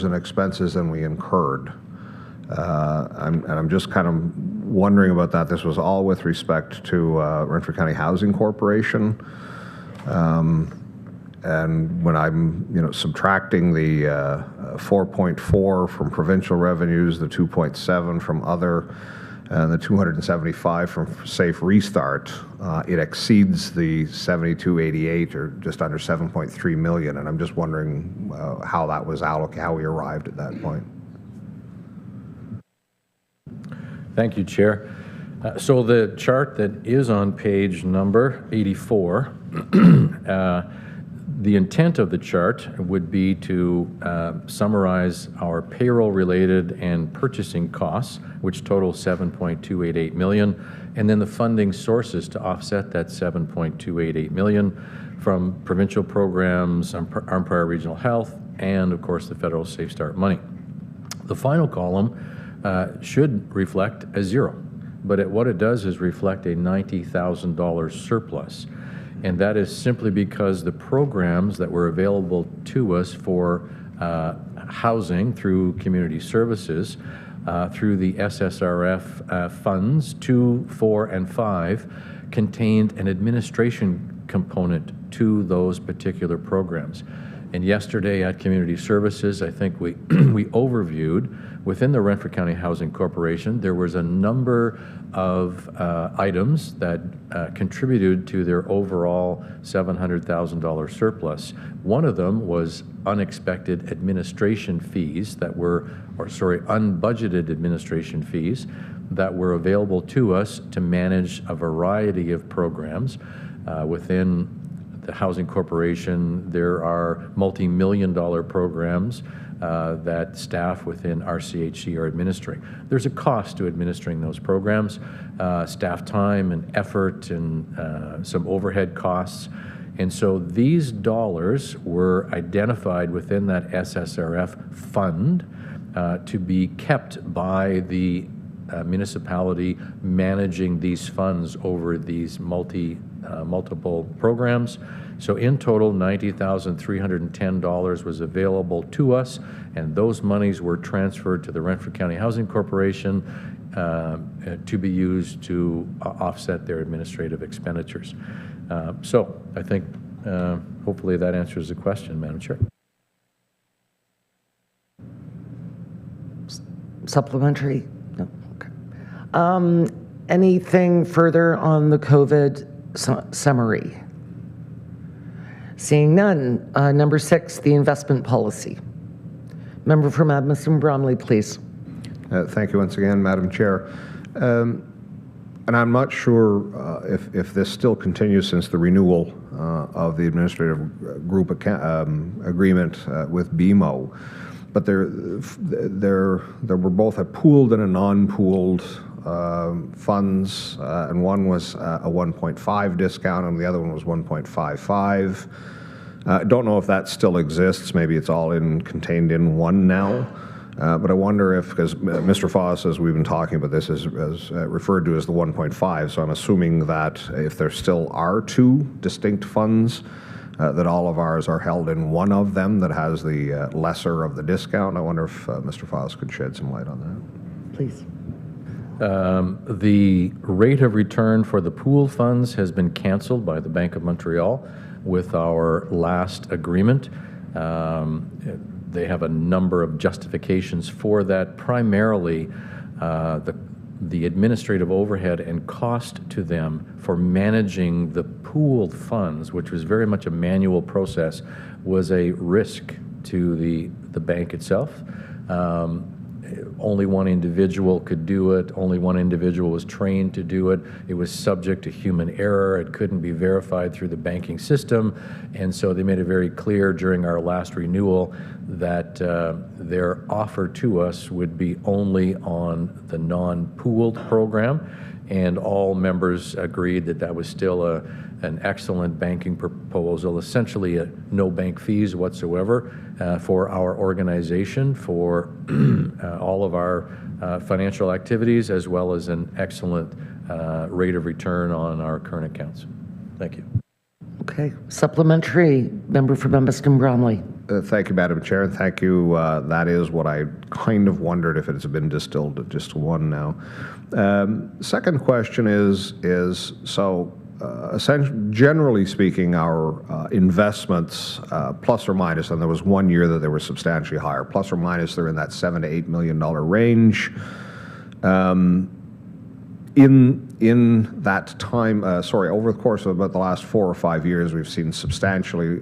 in expenses than we incurred. I'm just kind of wondering about that. This was all with respect to Renfrew County Housing Corporation. And when I'm, subtracting the 4.4 from provincial revenues, the 2.7 from other, and the 275 from Safe Restart, it exceeds the 7288, or just under 7.3 million. And I'm just wondering how that was allocated, how we arrived at that point. Thank you, Chair. So the chart that is on page number 84, the intent of the chart would be to summarize our payroll-related and purchasing costs, which total $7.288 million, and then the funding sources to offset that $7.288 million from provincial programs, Empire Regional Health, and of course the federal Safe Start money. The final column should reflect a zero, but what it does is reflect a $90,000 surplus. And that is simply because the programs that were available to us for housing through community services, through the SSRF funds 2, 4, and 5, contained an administration component to those particular programs. And yesterday at Community Services, I think we overviewed within the Renfrew County Housing Corporation, there was a number of items that contributed to their overall $700,000 surplus. One of them was unexpected administration fees that were, unbudgeted administration fees that were available to us to manage a variety of programs within the Housing Corporation. There are multi-million-dollar programs that staff within RCHC are administering. There's a cost to administering those programs, staff time and effort and some overhead costs. And so these dollars were identified within that SSRF fund to be kept by the municipality managing these funds over these multiple programs. So in total, $90,310 was available to us, and those monies were transferred to the Renfrew County Housing Corporation to be used to offset their administrative expenditures. So I think hopefully that answers the question, Madam Chair. Supplementary? No. Okay. Anything further on the COVID summary? Seeing none. Number 6, the investment policy. Member from Amiston Bromley, please. Thank you once again, Madam Chair. And I'm not sure if this still continues since the renewal of the administrative group agreement with BMO, but there were both a pooled and a non-pooled funds, and one was a 1.5 discount and the other one was 1.55. Don't know if that still exists. Maybe it's all contained in one now. But I wonder if, because Mr. Foss, as we've been talking about this, is referred to as the 1.5, so I'm assuming that if there still are 2 distinct funds, that all of ours are held in one of them that has the lesser of the discount. I wonder if Mr. Foss could shed some light on that. Please. The rate of return for the pool funds has been canceled by the Bank of Montreal with our last agreement. They have a number of justifications for that, primarily the administrative overhead and cost to them for managing the pooled funds, which was very much a manual process, was a risk to the bank itself. Only one individual could do it. Only one individual was trained to do it. It was subject to human error. It couldn't be verified through the banking system. And so they made it very clear during our last renewal that their offer to us would be only on the non-pooled program. And all members agreed that that was still an excellent banking proposal, essentially no bank fees whatsoever for our organization, for all of our financial activities, as well as an excellent rate of return on our current accounts. Thank you. Okay. Supplementary, member from Edmonton Bromley. Thank you, Madam Chair. Thank you. That is what I kind of wondered, if it's been distilled to just one now. Second question is so essentially, generally speaking, our investments, plus or minus, and there was one year that they were substantially higher, plus or minus, they're in that $7 to $8 million range. In that time, over the course of about the last 4 or 5 years, we've seen substantially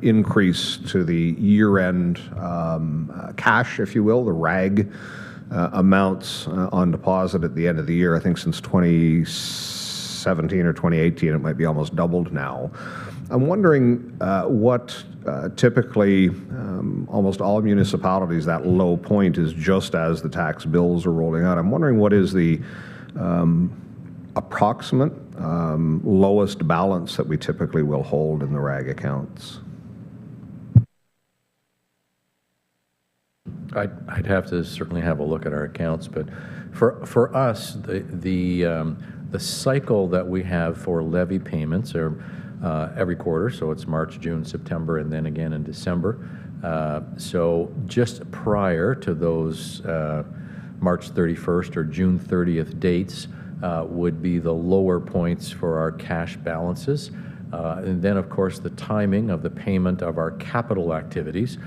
increase to the year-end cash, if you will, the RAG amounts on deposit at the end of the year. I think since 2017 or 2018, it might be almost doubled now. I'm wondering what typically almost all municipalities, that low point is just as the tax bills are rolling out. I'm wondering what is the approximate lowest balance that we typically will hold in the RAG accounts? I'd have to certainly have a look at our accounts, but for us, the cycle that we have for levy payments are every quarter, so it's March, June, September, and then again in December. So just prior to those March 31st or June 30th dates would be the lower points for our cash balances. And then, of course, the timing of the payment of our capital activities.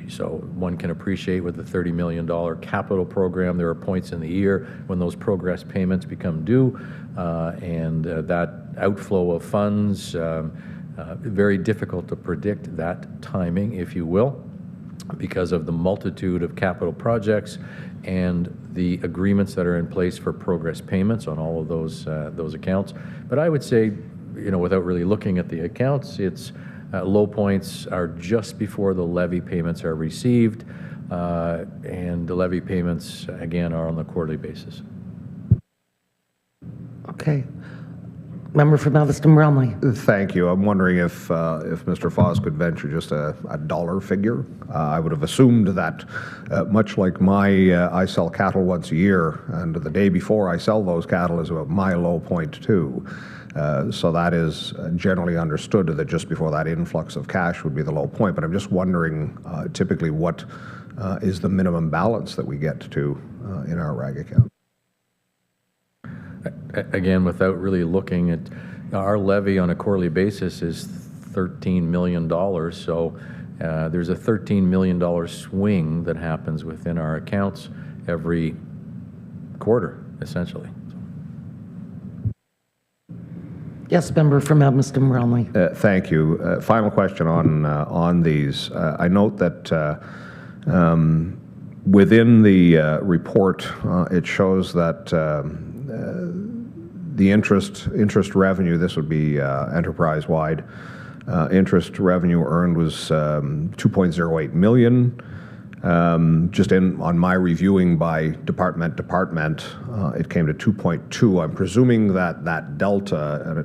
So one can appreciate with the $30 million capital program, there are points in the year when those progress payments become due, and that outflow of funds, very difficult to predict that timing, if you will, because of the multitude of capital projects and the agreements that are in place for progress payments on all of those accounts. But I would say, without really looking at the accounts, it's low points are just before the levy payments are received, and the levy payments, again, are on the quarterly basis. Okay. Member from Edmonton Bromley. Thank you. I'm wondering if Mr. Foss could venture just a dollar figure. I would have assumed that, much like I sell cattle once a year, and the day before I sell those cattle is about my low point too. So that is generally understood that just before that influx of cash would be the low point. But I'm just wondering, typically, what is the minimum balance that we get to in our RAG account? Again, without really looking at our levy on a quarterly basis is $13 million. So there's a $13 million swing that happens within our accounts every quarter, essentially. Yes, member from Edmonton Bromley. Thank you. Final question on these. I note that within the report, it shows that the interest revenue, this would be enterprise-wide, interest revenue earned was $2.08 million. Just on my reviewing by department, it came to 2.2. I'm presuming that delta, and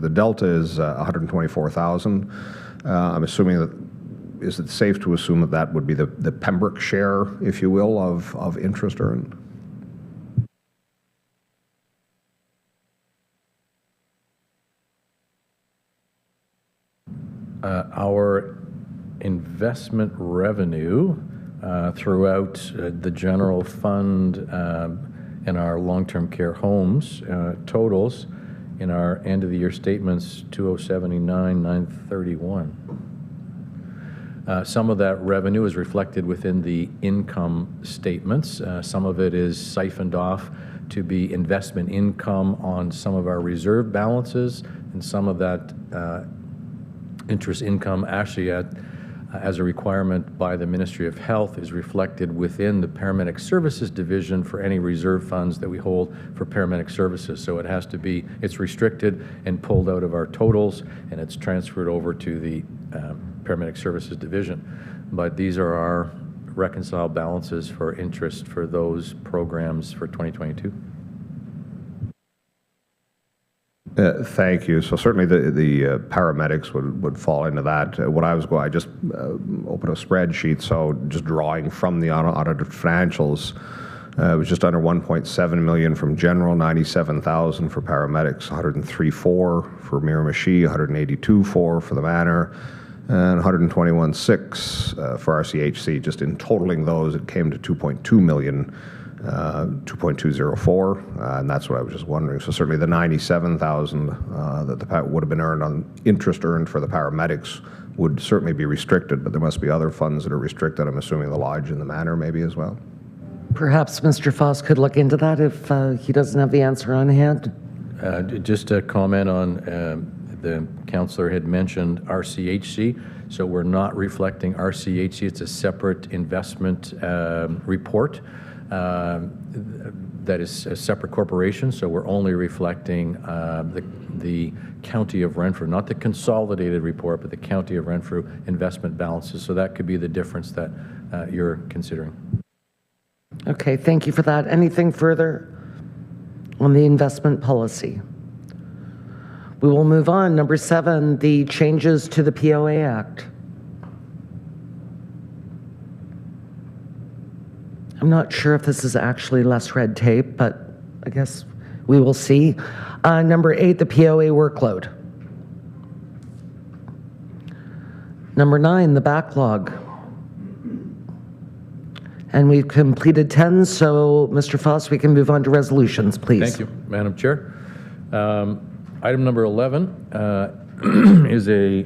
the delta is 124,000. I'm assuming that, is it safe to assume that would be the Pembroke share, if you will, of interest earned? Our investment revenue throughout the general fund and our long-term care homes totals in our end-of-the-year statements 2079,931. Some of that revenue is reflected within the income statements. Some of it is siphoned off to be investment income on some of our reserve balances, and some of that interest income actually as a requirement by the Ministry of Health is reflected within the Paramedic Services Division for any reserve funds that we hold for paramedic services. So it has to be, it's restricted and pulled out of our totals, and it's transferred over to the Paramedic Services Division. But these are our reconciled balances for interest for those programs for 2022. Thank you. So certainly the paramedics would fall into that. What I was going, I just opened a spreadsheet, so just drawing from the audited financials, it was just under 1.7 million from general, 97,000 for paramedics, 103.4 for Miramichi, 182.4 for the Manor, and 121.6 for RCHC. Just in totaling those, it came to 2.2 million. 2.204, and that's what I was just wondering. So certainly the 97,000 that would have been earned on interest earned for the paramedics would certainly be restricted, but there must be other funds that are restricted. I'm assuming the lodge and the Manor maybe as well. Perhaps Mr. Foss could look into that if he doesn't have the answer on hand. Just a comment on the councillor had mentioned RCHC. So we're not reflecting RCHC. It's a separate investment report. That is a separate corporation, so we're only reflecting the County of Renfrew, not the consolidated report, but the County of Renfrew investment balances. So that could be the difference that you're considering. Okay, thank you for that. Anything further on the investment policy? We will move on. Number 7, the changes to the POA Act. I'm not sure if this is actually less red tape, but I guess we will see. Number 8, the POA workload. Number 9, the backlog. And we've completed 10, so Mr. Foss, we can move on to resolutions, please. Thank you, Madam Chair. Item number 11 is a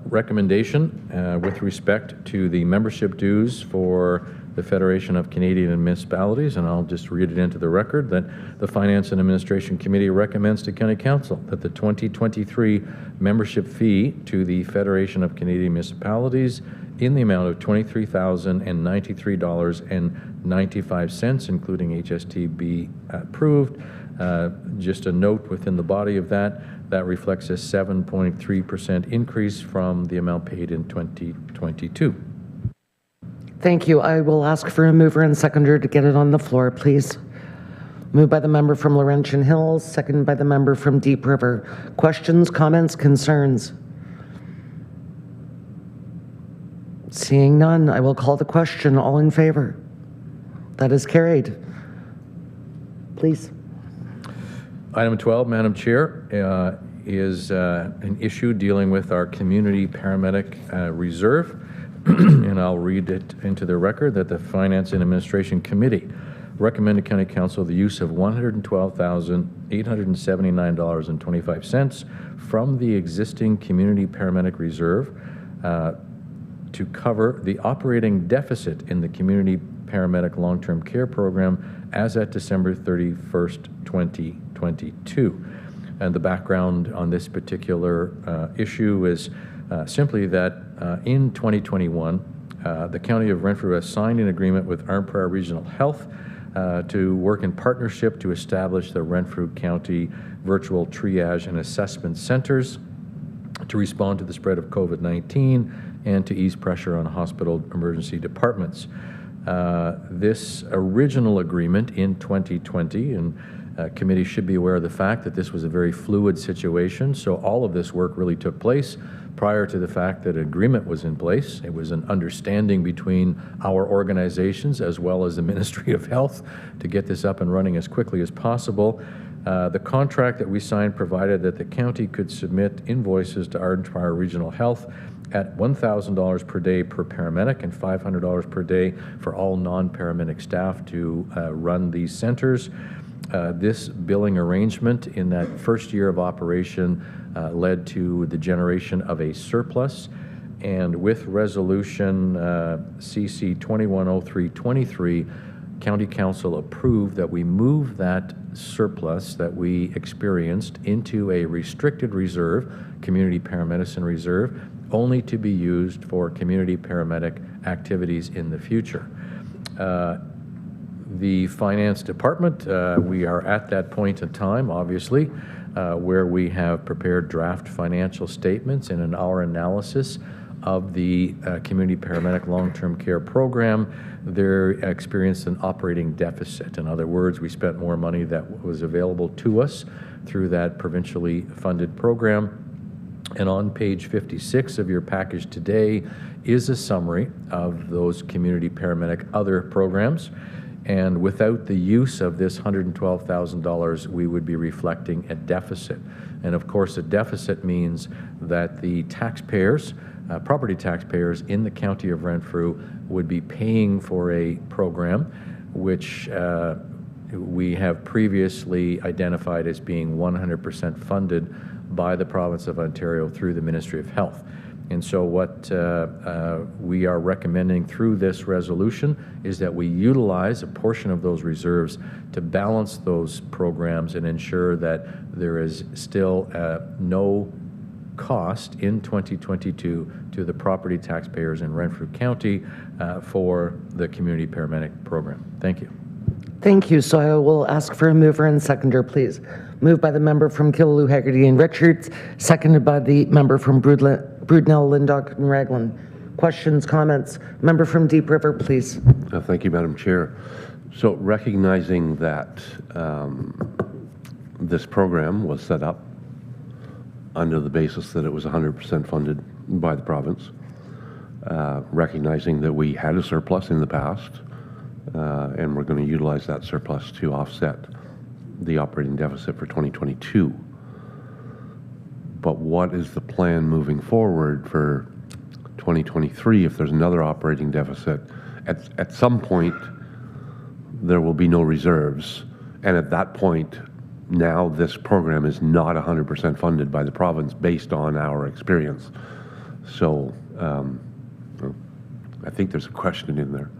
recommendation with respect to the membership dues for the Federation of Canadian Municipalities, and I'll just read it into the record that the Finance and Administration Committee recommends to County Council that the 2023 membership fee to the Federation of Canadian Municipalities in the amount of $23,093.95, including HST, be approved. Just a note within the body of that reflects a 7.3% increase from the amount paid in 2022. Thank you. I will ask for a mover and seconder to get it on the floor, please. Moved by the member from Laurentian Hills, seconded by the member from Deep River. Questions, comments, concerns? Seeing none, I will call the question. All in favor? That is carried. Please. Item 12, Madam Chair, is an issue dealing with our community paramedic reserve. And I'll read it into the record that the Finance and Administration Committee recommended County Council the use of $112,879.25 from the existing community paramedic reserve to cover the operating deficit in the community paramedic long-term care program as at December 31st, 2022. And the background on this particular issue is simply that in 2021, the County of Renfrew has signed an agreement with Arnprior Regional Health to work in partnership to establish the Renfrew County Virtual Triage and Assessment Centers to respond to the spread of COVID-19 and to ease pressure on hospital emergency departments. This original agreement in 2020, and committee should be aware of the fact that this was a very fluid situation, so all of this work really took place prior to the fact that an agreement was in place. It was an understanding between our organizations as well as the Ministry of Health to get this up and running as quickly as possible. The contract that we signed provided that the county could submit invoices to Arnprior Regional Health at $1,000 per day per paramedic and $500 per day for all non-paramedic staff to run these centers. This billing arrangement in that first year of operation led to the generation of a surplus, And with Resolution CC 210323, County Council approved that we move that surplus that we experienced into a restricted reserve, Community Paramedicine Reserve, only to be used for community paramedic activities in the future. The Finance Department, we are at that point in time, obviously, where we have prepared draft financial statements and in our analysis of the Community Paramedic Long-Term Care Program, they're experienced an operating deficit. In other words, we spent more money that was available to us through that provincially funded program. And on page 56 of your package today is a summary of those Community Paramedic other programs. And without the use of this $112,000, we would be reflecting a deficit. And of course, a deficit means that the taxpayers, property taxpayers in the county of Renfrew would be paying for a program which we have previously identified as being 100% funded by the province of Ontario through the Ministry of Health. And so what we are recommending through this resolution is that we utilize a portion of those reserves to balance those programs and ensure that there is still no cost in 2022 to the property taxpayers in Renfrew County for the Community Paramedic Program. Thank you. Thank you. So I will ask for a mover and seconder, please. Moved by the member from Killaloe, Haggerty and Richards, seconded by the member from Broodnell, Lindock and Raglan. Questions, comments? Member from Deep River, please. Thank you, Madam Chair. So recognizing that this program was set up under the basis that it was 100% funded by the province, recognizing that we had a surplus in the past, and we're going to utilize that surplus to offset the operating deficit for 2022. But what is the plan moving forward for 2023 if there's another operating deficit? At some point, there will be no reserves, and at that point, now this program is not 100% funded by the province based on our experience. So I think there's a question in there.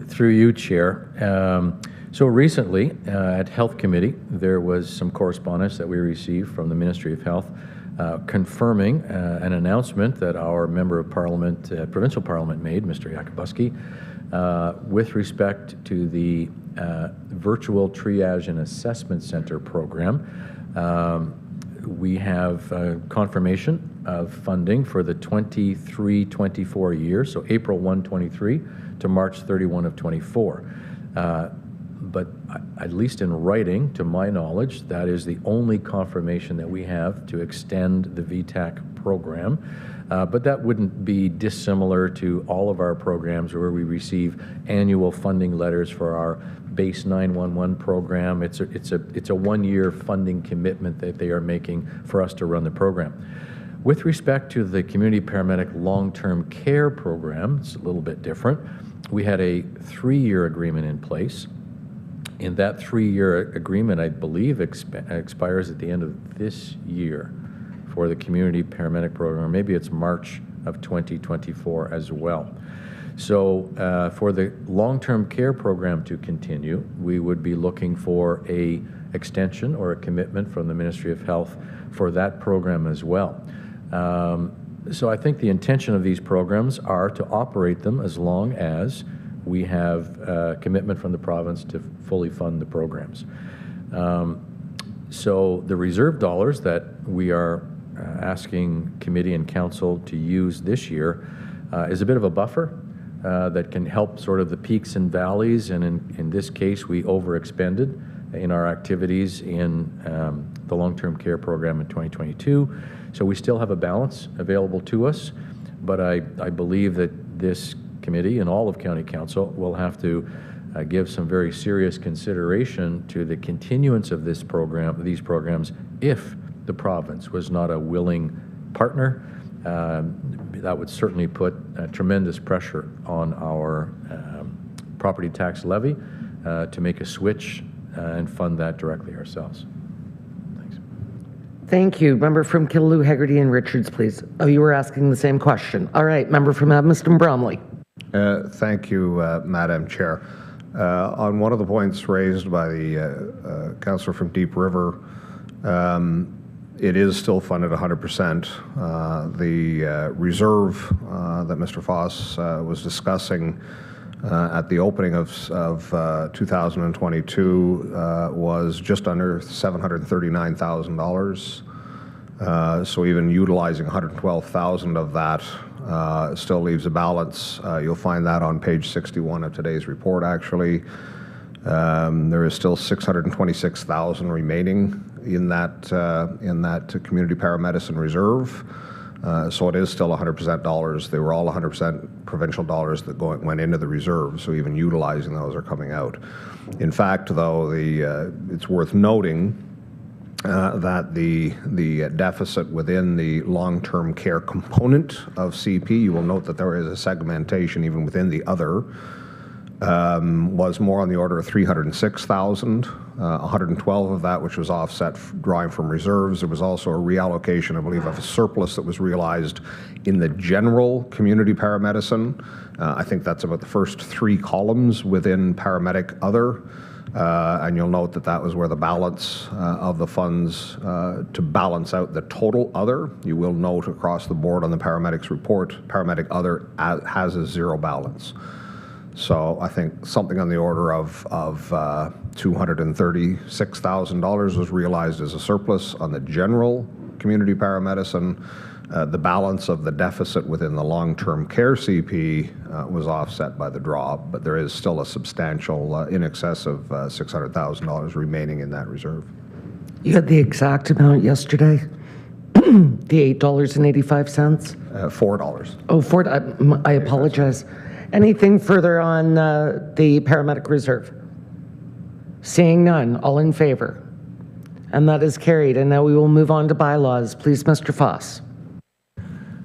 Through you, Chair. So recently at Health Committee, there was some correspondence that we received from the Ministry of Health confirming an announcement that our Member of Parliament, Provincial Parliament made, Mr. Yakubuski, with respect to the Virtual Triage and Assessment Center program. We have confirmation of funding for the 23-24 year, so April 1, 23 to March 31 of 24. But at least in writing, to my knowledge, that is the only confirmation that we have to extend the VTAC program. But that wouldn't be dissimilar to all of our programs where we receive annual funding letters for our base 911 program. It's a one-year funding commitment that they are making for us to run the program. With respect to the Community Paramedic Long-Term Care Program, it's a little bit different. We had a 3-year agreement in place. And that 3-year agreement, I believe, expires at the end of this year for the Community Paramedic Program. Maybe it's March of 2024 as well. So for the long-term care program to continue, we would be looking for a extension or a commitment from the Ministry of Health for that program as well. So I think the intention of these programs are to operate them as long as we have commitment from the province to fully fund the programs. So the reserve dollars that we are asking committee and council to use this year is a bit of a buffer that can help sort of the peaks and valleys, and in this case we overexpended in our activities in the long-term care program in 2022. So we still have a balance available to us, but I believe that this committee and all of County Council will have to give some very serious consideration to the continuance of this program, these programs, if the province was not a willing partner. That would certainly put tremendous pressure on our property tax levy to make a switch and fund that directly ourselves. Thanks. Thank you. Member from Killaloe, Hegarty, and Richards, please. Oh, you were asking the same question. All right, member from Edmundston Bromley. Thank you, Madam Chair. On one of the points raised by the councillor from Deep River, it is still funded 100%. The reserve that Mr. Foss was discussing at the opening of 2022 was just under $739,000. So even utilizing 112,000 of that still leaves a balance. You'll find that on page 61 of today's report, actually. There is still 626,000 remaining in that community paramedicine reserve. So it is still 100% dollars. They were all 100% provincial dollars that went into the reserve. So even utilizing those are coming out. In fact, though, it's worth noting that the deficit within the long-term care component of CP, you will note that there is a segmentation even within the other, was more on the order of 306,000, 112 of that which was offset drawing from reserves. There was also a reallocation, I believe, of a surplus that was realized in the general community paramedicine. I think that's about the first 3 columns within paramedic other. And you'll note that that was where the balance of the funds to balance out the total other. You will note across the board on the paramedics report, paramedic other has a zero balance. So I think something on the order of $236,000 was realized as a surplus on the general community paramedicine. The balance of the deficit within the long-term care CP was offset by the draw, but there is still a substantial in excess of $600,000 remaining in that reserve. You had the exact amount yesterday? The $8.85? $4. Oh, $4. I apologize. Anything further on the paramedic reserve? Seeing none, all in favor? And that is carried. And now we will move on to bylaws. Please, Mr. Foss.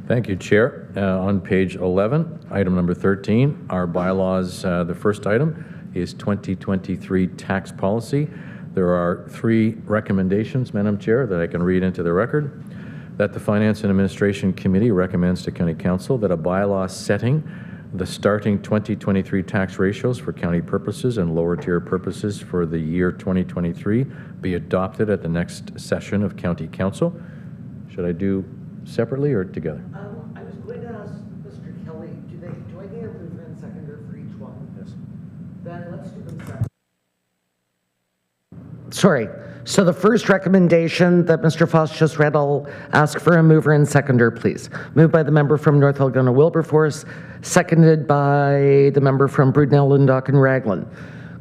Thank you, Chair. On page 11, item number 13, our bylaws, the first item is 2023 tax policy. There are 3 recommendations, Madam Chair, that I can read into the record. That the Finance and Administration Committee recommends to County Council that a bylaw setting the starting 2023 tax ratios for county purposes and lower tier purposes for the year 2023 be adopted at the next session of County Council. Should I do separately or together? I was going to ask Mr. Kelly, do I need a mover and seconder for each one? Yes. Then let's do them separately. Sorry. So the first recommendation that Mr. Foss just read, I'll ask for a mover and seconder, please. Moved by the member from North Elgin-Wilberforce, seconded by the member from Brudenell, Lundock, and Raglan.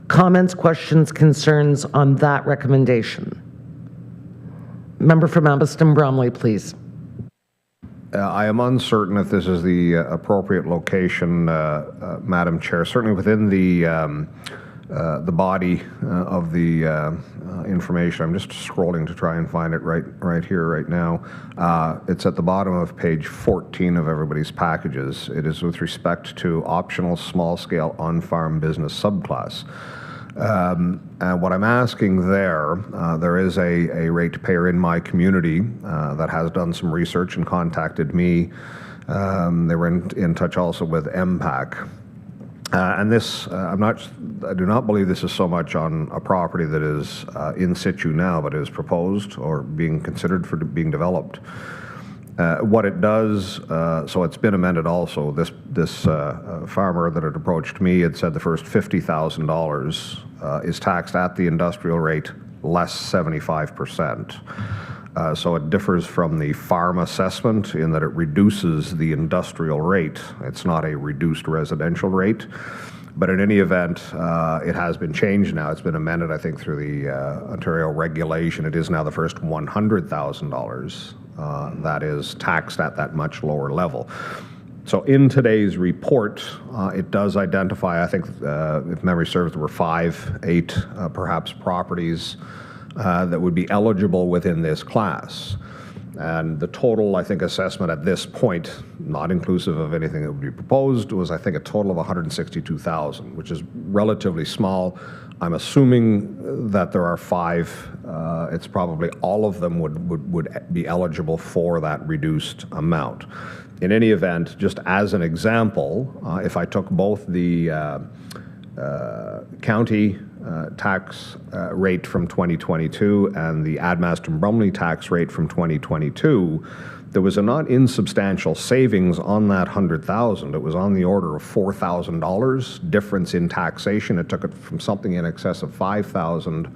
Comments, questions, concerns on that recommendation? Member from Edmundston Bromley, please. I am uncertain if this is the appropriate location, Madam Chair. Certainly within the body of the information. I'm just scrolling to try and find it right here, right now. It's at the bottom of page 14 of everybody's packages. It is with respect to optional small-scale on-farm business subclass. And what I'm asking there is a ratepayer in my community that has done some research and contacted me. They were in touch also with MPAC. And this, I do not believe this is so much on a property that is in situ now, but is proposed or being considered for being developed. What it does, so it's been amended also. This farmer that had approached me had said the first $50,000 is taxed at the industrial rate less 75%. So it differs from the farm assessment in that it reduces the industrial rate. It's not a reduced residential rate. But in any event, it has been changed now. It's been amended, I think, through the Ontario regulation. It is now the first $100,000 that is taxed at that much lower level. So in today's report, it does identify, I think, if memory serves, there were 5, 8 perhaps properties that would be eligible within this class. And the total, I think, assessment at this point, not inclusive of anything that would be proposed, was, I think, a total of $162,000, which is relatively small. I'm assuming that there are 5. It's probably all of them would be eligible for that reduced amount. In any event, just as an example, if I took both the county tax rate from 2022 and the Admaston-Brumley tax rate from 2022, there was a not insubstantial savings on that $100,000. It was on the order of $4,000 difference in taxation. It took it from something in excess of $5,000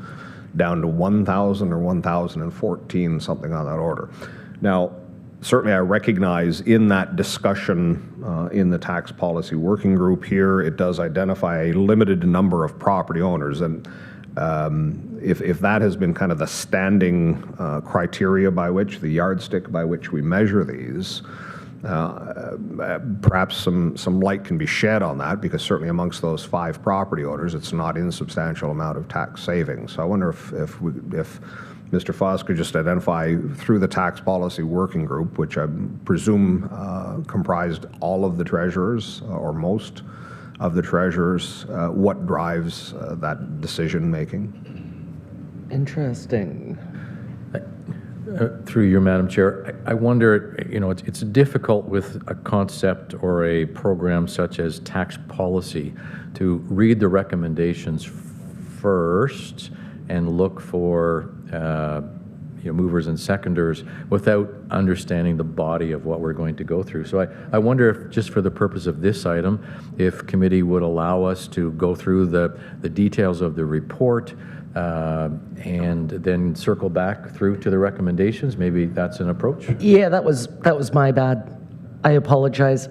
down to $1,000 or $1,014, something on that order. Now, certainly I recognize in that discussion in the tax policy working group here, it does identify a limited number of property owners. And if that has been kind of the standing criteria by which, the yardstick by which we measure these, perhaps some light can be shed on that, because certainly amongst those 5 property owners, it's not insubstantial amount of tax savings. So I wonder if Mr. Foss could just identify through the tax policy working group, which I presume comprised all of the treasurers or most of the treasurers, what drives that decision making? Interesting. Through you, Madam Chair, I wonder, it's difficult with a concept or a program such as tax policy to read the recommendations first and look for movers and seconders without understanding the body of what we're going to go through. So I wonder if, just for the purpose of this item, if committee would allow us to go through the details of the report and then circle back through to the recommendations. Maybe that's an approach. Yeah, that was my bad. I apologize.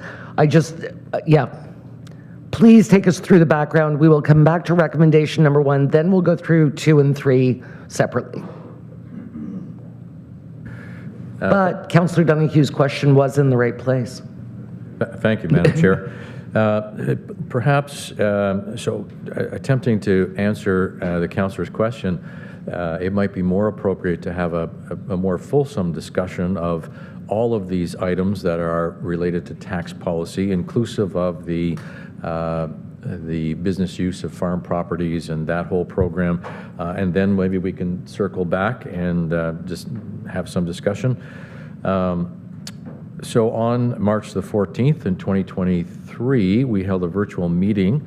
Please take us through the background. We will come back to recommendation number 1, then we'll go through 2 and 3 separately. But Councillor Donohue's question was in the right place. Thank you, Madam Chair. Perhaps, attempting to answer the councillor's question, it might be more appropriate to have a more fulsome discussion of all of these items that are related to tax policy, inclusive of the business use of farm properties and that whole program, and then maybe we can circle back and just have some discussion. So on March the 14th in 2023, we held a virtual meeting.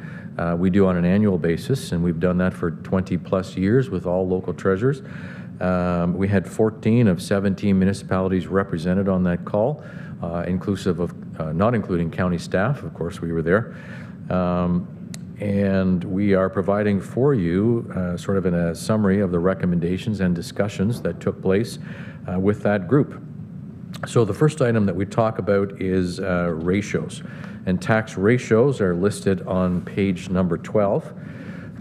We do on an annual basis, and we've done that for 20 plus years with all local treasurers. We had 14 of 17 municipalities represented on that call, inclusive of, not including county staff, of course we were there. And we are providing for you sort of in a summary of the recommendations and discussions that took place with that group. So the first item that we talk about is ratios, and tax ratios are listed on page number 12.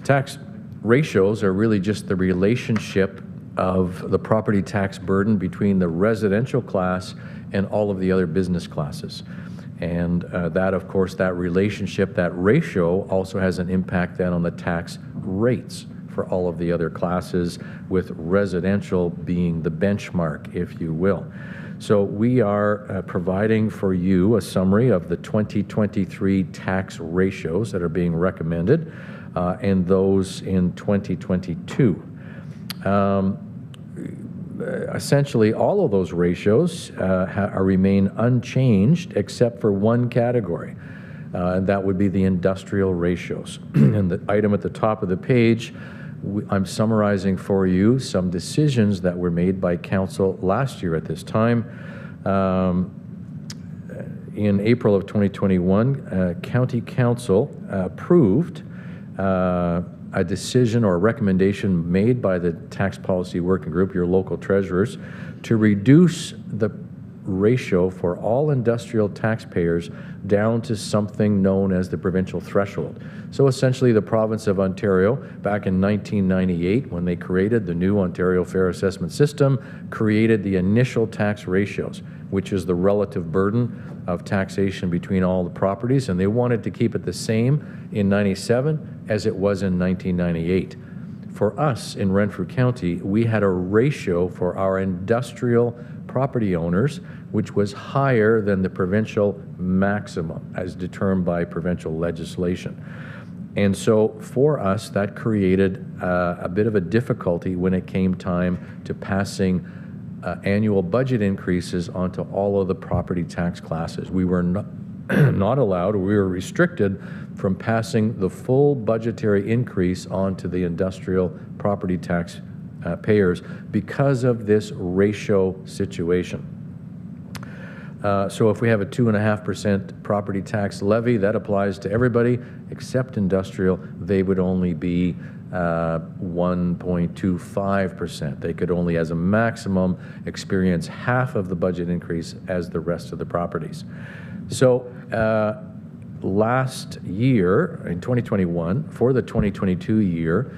Tax ratios are really just the relationship of the property tax burden between the residential class and all of the other business classes. And that, of course, that relationship, that ratio also has an impact then on the tax rates for all of the other classes, with residential being the benchmark, if you will. So we are providing for you a summary of the 2023 tax ratios that are being recommended and those in 2022. Essentially, all of those ratios remain unchanged except for one category, and that would be the industrial ratios. And the item at the top of the page, I'm summarizing for you some decisions that were made by council last year at this time. In April of 2021, County Council approved a decision or a recommendation made by the Tax Policy Working Group, your local treasurers, to reduce the ratio for all industrial taxpayers down to something known as the provincial threshold. So essentially the province of Ontario, back in 1998, when they created the new Ontario Fair Assessment System, created the initial tax ratios, which is the relative burden of taxation between all the properties, and they wanted to keep it the same in 97 as it was in 1998. For us in Renfrew County, we had a ratio for our industrial property owners, which was higher than the provincial maximum as determined by provincial legislation. And so for us, that created a bit of a difficulty when it came time to passing annual budget increases onto all of the property tax classes. We were not allowed, or we were restricted from passing the full budgetary increase onto the industrial property tax payers because of this ratio situation. So if we have a 2.5% property tax levy, that applies to everybody except industrial. They would only be 1.25%. They could only, as a maximum, experience half of the budget increase as the rest of the properties. So last year, in 2021, for the 2022 year,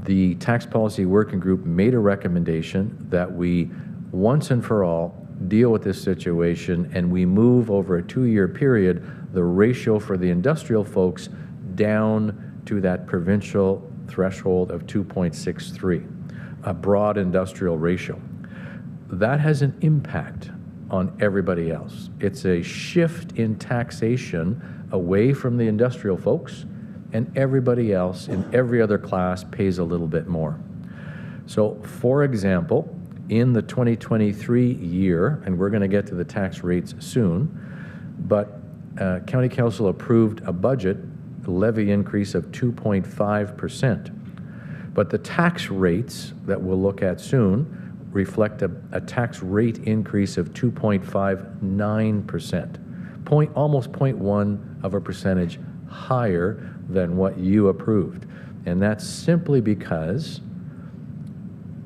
the Tax Policy Working Group made a recommendation that we, once and for all, deal with this situation, and we move over a 2-year period the ratio for the industrial folks down to that provincial threshold of 2.63, a broad industrial ratio. That has an impact on everybody else. It's a shift in taxation away from the industrial folks, and everybody else in every other class pays a little bit more. So, for example, in the 2023 year, and we're going to get to the tax rates soon, but County Council approved a budget levy increase of 2.5%. But the tax rates that we'll look at soon reflect a tax rate increase of 2.59%, almost 0.1 of a percentage higher than what you approved. And that's simply because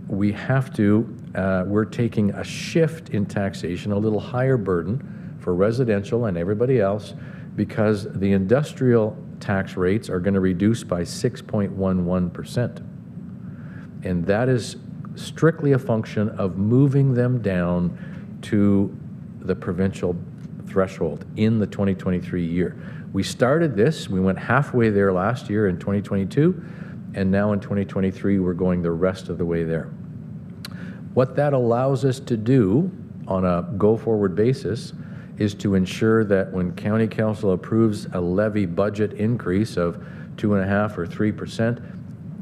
we have to, we're taking a shift in taxation, a little higher burden for residential and everybody else, because the industrial tax rates are going to reduce by 6.11%. And that is strictly a function of moving them down to the provincial threshold in the 2023 year. We started this, we went halfway there last year in 2022, and now in 2023 we're going the rest of the way there. What that allows us to do on a go-forward basis is to ensure that when County Council approves a levy budget increase of 2.5% or 3%,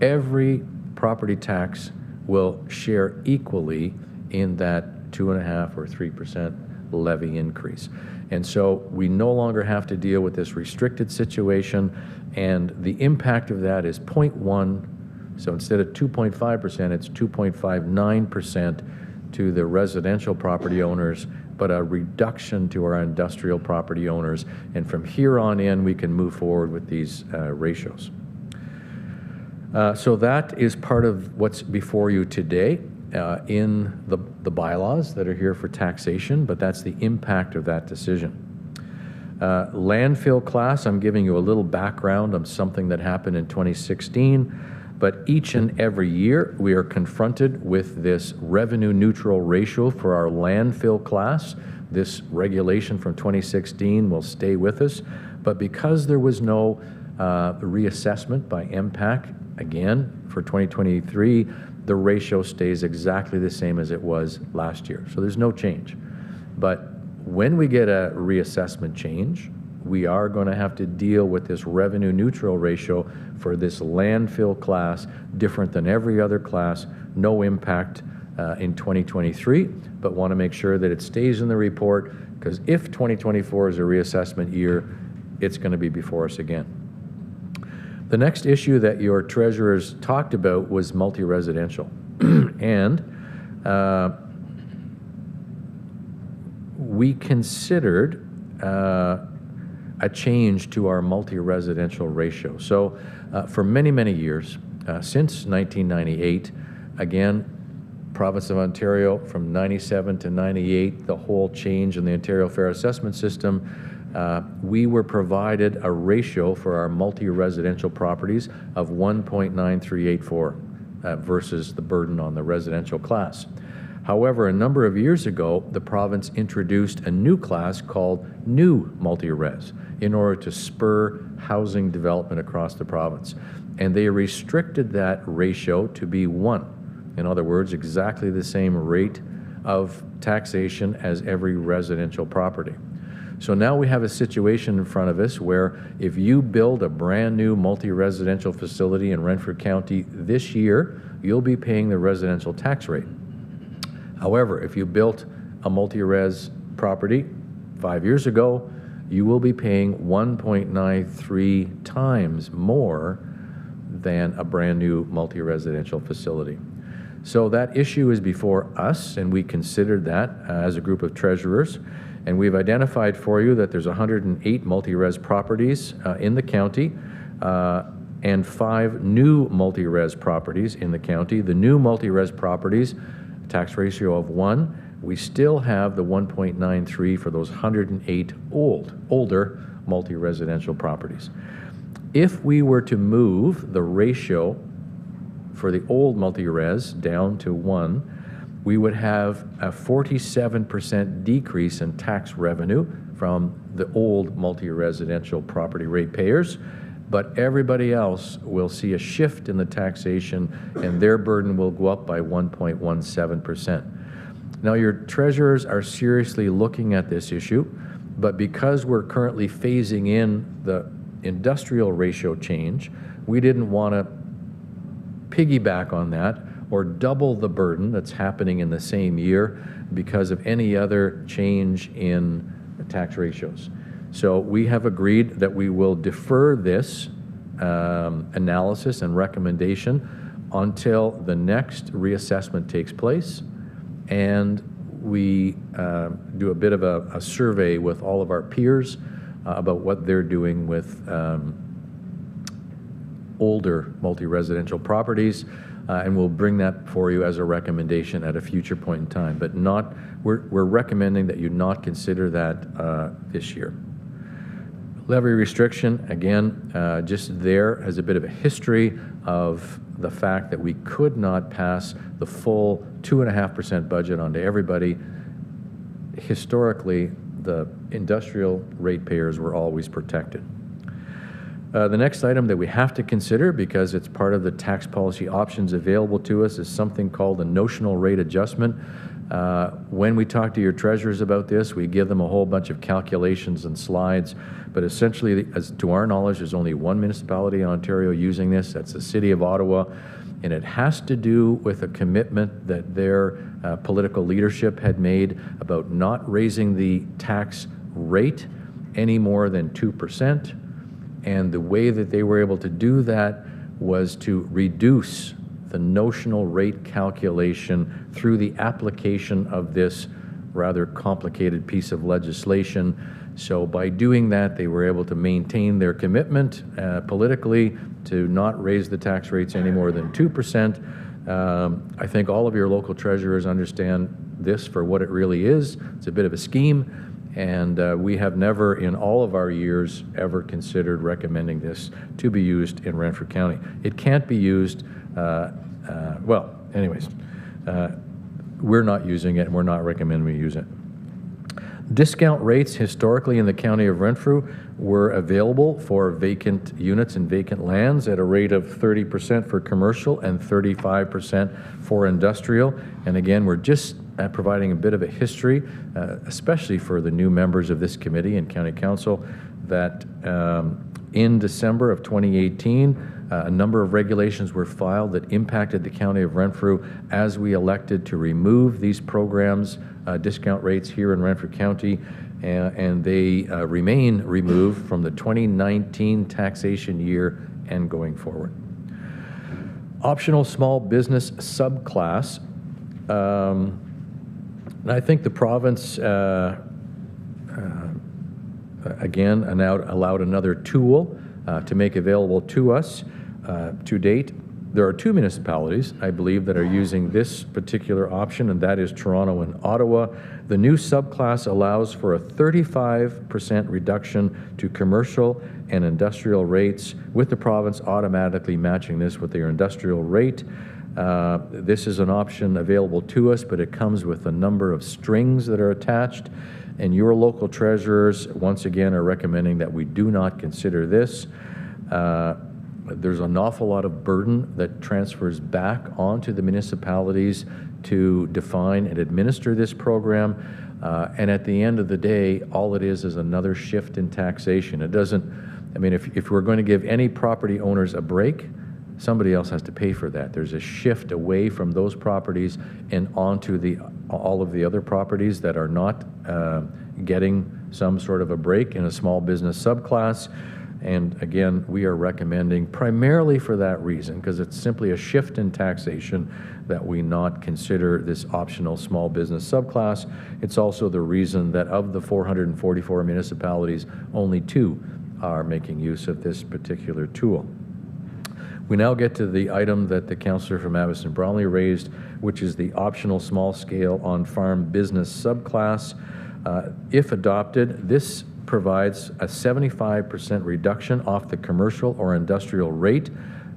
every property tax will share equally in that 2.5% or 3% levy increase. And so we no longer have to deal with this restricted situation, and the impact of that is 0.1. So instead of 2.5%, it's 2.59% to the residential property owners, but a reduction to our industrial property owners. And from here on in, we can move forward with these ratios. So that is part of what's before you today in the bylaws that are here for taxation, but that's the impact of that decision. Landfill class, I'm giving you a little background on something that happened in 2016, but each and every year we are confronted with this revenue neutral ratio for our landfill class. This regulation from 2016 will stay with us, but because there was no reassessment by MPAC, again, for 2023, the ratio stays exactly the same as it was last year. So there's no change. But when we get a reassessment change, we are going to have to deal with this revenue neutral ratio for this landfill class, different than every other class, no impact in 2023, but want to make sure that it stays in the report, because if 2024 is a reassessment year, it's going to be before us again. The next issue that your treasurers talked about was multi-residential. And we considered a change to our multi-residential ratio. So for many, many years, since 1998, again, province of Ontario from 97 to 98, the whole change in the Ontario Fair Assessment System, we were provided a ratio for our multi-residential properties of 1.9384 versus the burden on the residential class. However, a number of years ago, the province introduced a new class called New Multi-Res in order to spur housing development across the province. And they restricted that ratio to be 1. In other words, exactly the same rate of taxation as every residential property. So now we have a situation in front of us where if you build a brand new multi-residential facility in Renfrew County this year, you'll be paying the residential tax rate. However, if you built a multi-res property 5 years ago, you will be paying 1.93 times more than a brand new multi-residential facility. So that issue is before us, and we considered that as a group of treasurers. And we've identified for you that there's 108 multi-res properties in the county and 5 new multi-res properties in the county. The new multi-res properties, tax ratio of 1, we still have the 1.93 for those 108 older multi-residential properties. If we were to move the ratio for the old multi-res down to 1, we would have a 47% decrease in tax revenue from the old multi-residential property ratepayers, but everybody else will see a shift in the taxation and their burden will go up by 1.17%. Now, your treasurers are seriously looking at this issue, but because we're currently phasing in the industrial ratio change, we didn't want to piggyback on that or double the burden that's happening in the same year because of any other change in tax ratios. So we have agreed that we will defer this analysis and recommendation until the next reassessment takes place, and we do a bit of a survey with all of our peers about what they're doing with older multi-residential properties, and we'll bring that for you as a recommendation at a future point in time. But we're recommending that you not consider that this year. Levy restriction, again, just there as a bit of a history of the fact that we could not pass the full 2.5% budget onto everybody. Historically, the industrial ratepayers were always protected. The next item that we have to consider, because it's part of the tax policy options available to us, is something called a notional rate adjustment. When we talk to your treasurers about this, we give them a whole bunch of calculations and slides, but essentially, as to our knowledge, there's only one municipality in Ontario using this. That's the City of Ottawa, and it has to do with a commitment that their political leadership had made about not raising the tax rate any more than 2%. And the way that they were able to do that was to reduce the notional rate calculation through the application of this rather complicated piece of legislation. So by doing that, they were able to maintain their commitment politically to not raise the tax rates any more than 2%. I think all of your local treasurers understand this for what it really is. It's a bit of a scheme. And we have never, in all of our years, ever considered recommending this to be used in Renfrew County. It can't be used, well, anyways, we're not using it and we're not recommending we use it. Discount rates historically in the County of Renfrew were available for vacant units and vacant lands at a rate of 30% for commercial and 35% for industrial. And again, we're just providing a bit of a history, especially for the new members of this committee and County Council, that in December of 2018, a number of regulations were filed that impacted the County of Renfrew as we elected to remove these programs, discount rates here in Renfrew County, and they remain removed from the 2019 taxation year and going forward. Optional small business subclass. I think the province, again, allowed another tool to make available to us. To date, there are 2 municipalities, I believe, that are using this particular option, and that is Toronto and Ottawa. The new subclass allows for a 35% reduction to commercial and industrial rates, with the province automatically matching this with their industrial rate. This is an option available to us, but it comes with a number of strings that are attached, and your local treasurers, once again, are recommending that we do not consider this. There's an awful lot of burden that transfers back onto the municipalities to define and administer this program. And at the end of the day, all it is another shift in taxation. It doesn't, I mean, if we're going to give any property owners a break, somebody else has to pay for that. There's a shift away from those properties and onto all of the other properties that are not getting some sort of a break in a small business subclass. And again, we are recommending primarily for that reason, because it's simply a shift in taxation, that we not consider this optional small business subclass. It's also the reason that of the 444 municipalities, only 2 are making use of this particular tool. We now get to the item that the councillor from Abbotston Bromley raised, which is the optional small scale on-farm business subclass. If adopted, this provides a 75% reduction off the commercial or industrial rate.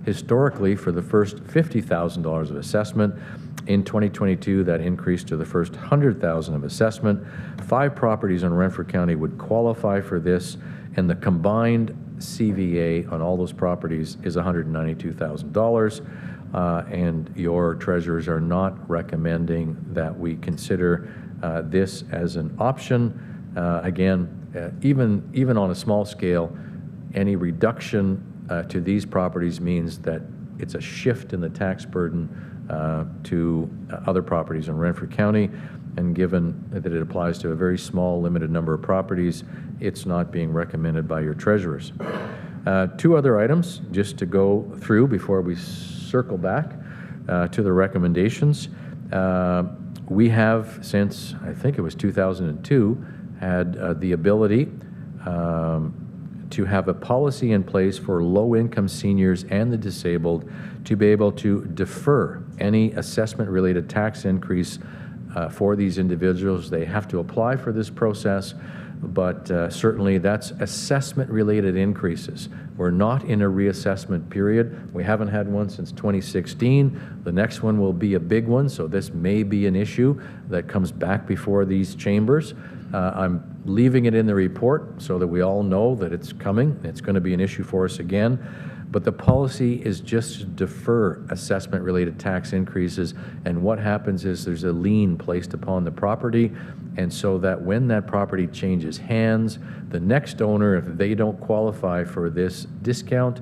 Historically, for the first $50,000 of assessment. In 2022, that increased to the first $100,000 of assessment. 5 properties in Renfrew County would qualify for this, and the combined CVA on all those properties is $192,000. And your treasurers are not recommending that we consider this as an option. Again, even on a small scale, any reduction to these properties means that it's a shift in the tax burden to other properties in Renfrew County, and given that it applies to a very small, limited number of properties, it's not being recommended by your treasurers. 2 other items just to go through before we circle back to the recommendations. We have, since I think it was 2002, had the ability to have a policy in place for low-income seniors and the disabled to be able to defer any assessment-related tax increase for these individuals. They have to apply for this process, but certainly that's assessment-related increases. We're not in a reassessment period. We haven't had one since 2016. The next one will be a big one, so this may be an issue that comes back before these chambers. I'm leaving it in the report so that we all know that it's coming. It's going to be an issue for us again. But the policy is just to defer assessment-related tax increases, and what happens is there's a lien placed upon the property, and so that when that property changes hands, the next owner, if they don't qualify for this discount,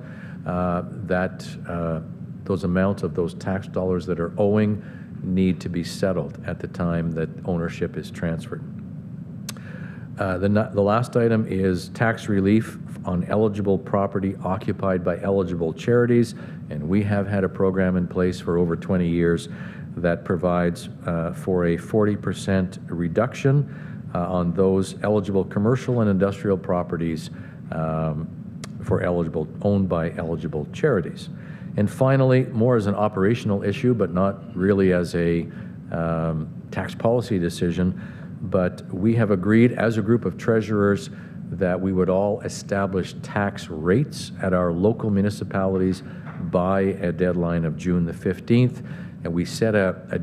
those amounts of those tax dollars that are owing need to be settled at the time that ownership is transferred. The last item is tax relief on eligible property occupied by eligible charities, and we have had a program in place for over 20 years that provides for a 40% reduction on those eligible commercial and industrial properties owned by eligible charities. And finally, more as an operational issue, but not really as a tax policy decision, but we have agreed as a group of treasurers that we would all establish tax rates at our local municipalities by a deadline of June the 15th. And we set a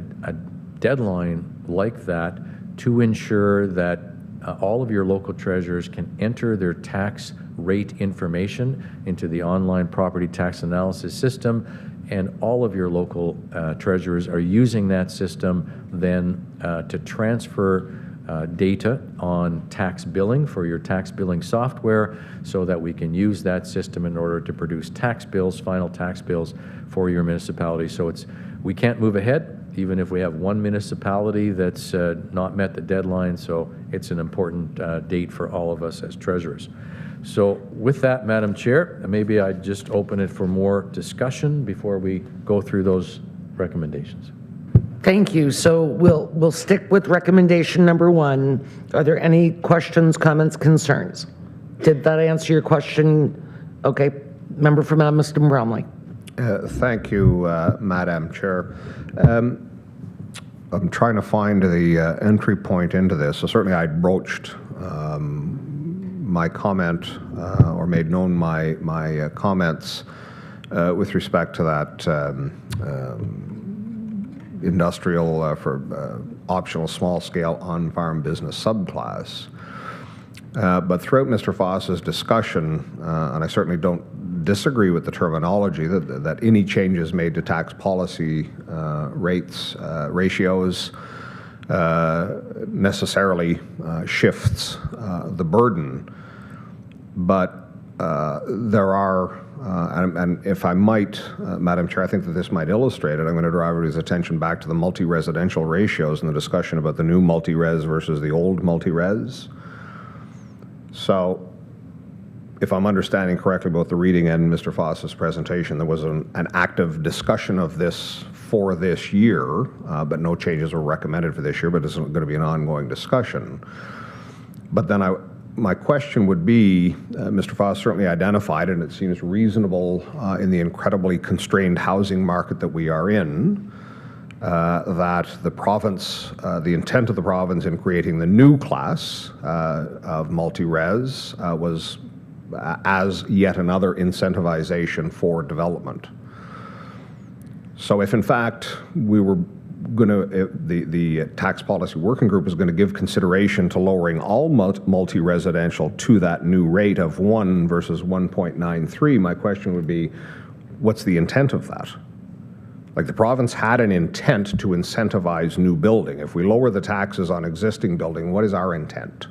deadline like that to ensure that all of your local treasurers can enter their tax rate information into the online property tax analysis system, and all of your local treasurers are using that system then to transfer data on tax billing for your tax billing software, so that we can use that system in order to produce tax bills, final tax bills for your municipality. So we can't move ahead even if we have one municipality that's not met the deadline, so it's an important date for all of us as treasurers. So with that, Madam Chair, maybe I'd just open it for more discussion before we go through those recommendations. Thank you. So we'll stick with recommendation number 1. Are there any questions, comments, concerns? Did that answer your question? Okay. Member from Abbotston Bromley. Thank you, Madam Chair. I'm trying to find the entry point into this. So certainly I broached my comment or made known my comments with respect to that industrial for optional small-scale on-farm business subclass. But throughout Mr. Foss's discussion, and I certainly don't disagree with the terminology that any changes made to tax policy rates, ratios, necessarily shifts the burden. But there are, and if I might, Madam Chair, I think that this might illustrate it. I'm going to draw everybody's attention back to the multi-residential ratios and the discussion about the new multi-res versus the old multi-res. So, if I'm understanding correctly both the reading and Mr. Foss's presentation, there was an active discussion of this for this year, but no changes were recommended for this year, but it's going to be an ongoing discussion. But then my question would be, Mr. Foss certainly identified, and it seems reasonable in the incredibly constrained housing market that we are in, that the province, the intent of the province in creating the new class of multi-res was as yet another incentivization for development. So if in fact we were going to, the tax policy working group is going to give consideration to lowering all multi-residential to that new rate of 1 versus 1.93, my question would be, what's the intent of that? Like, the province had an intent to incentivize new building. If we lower the taxes on existing building, what is our intent?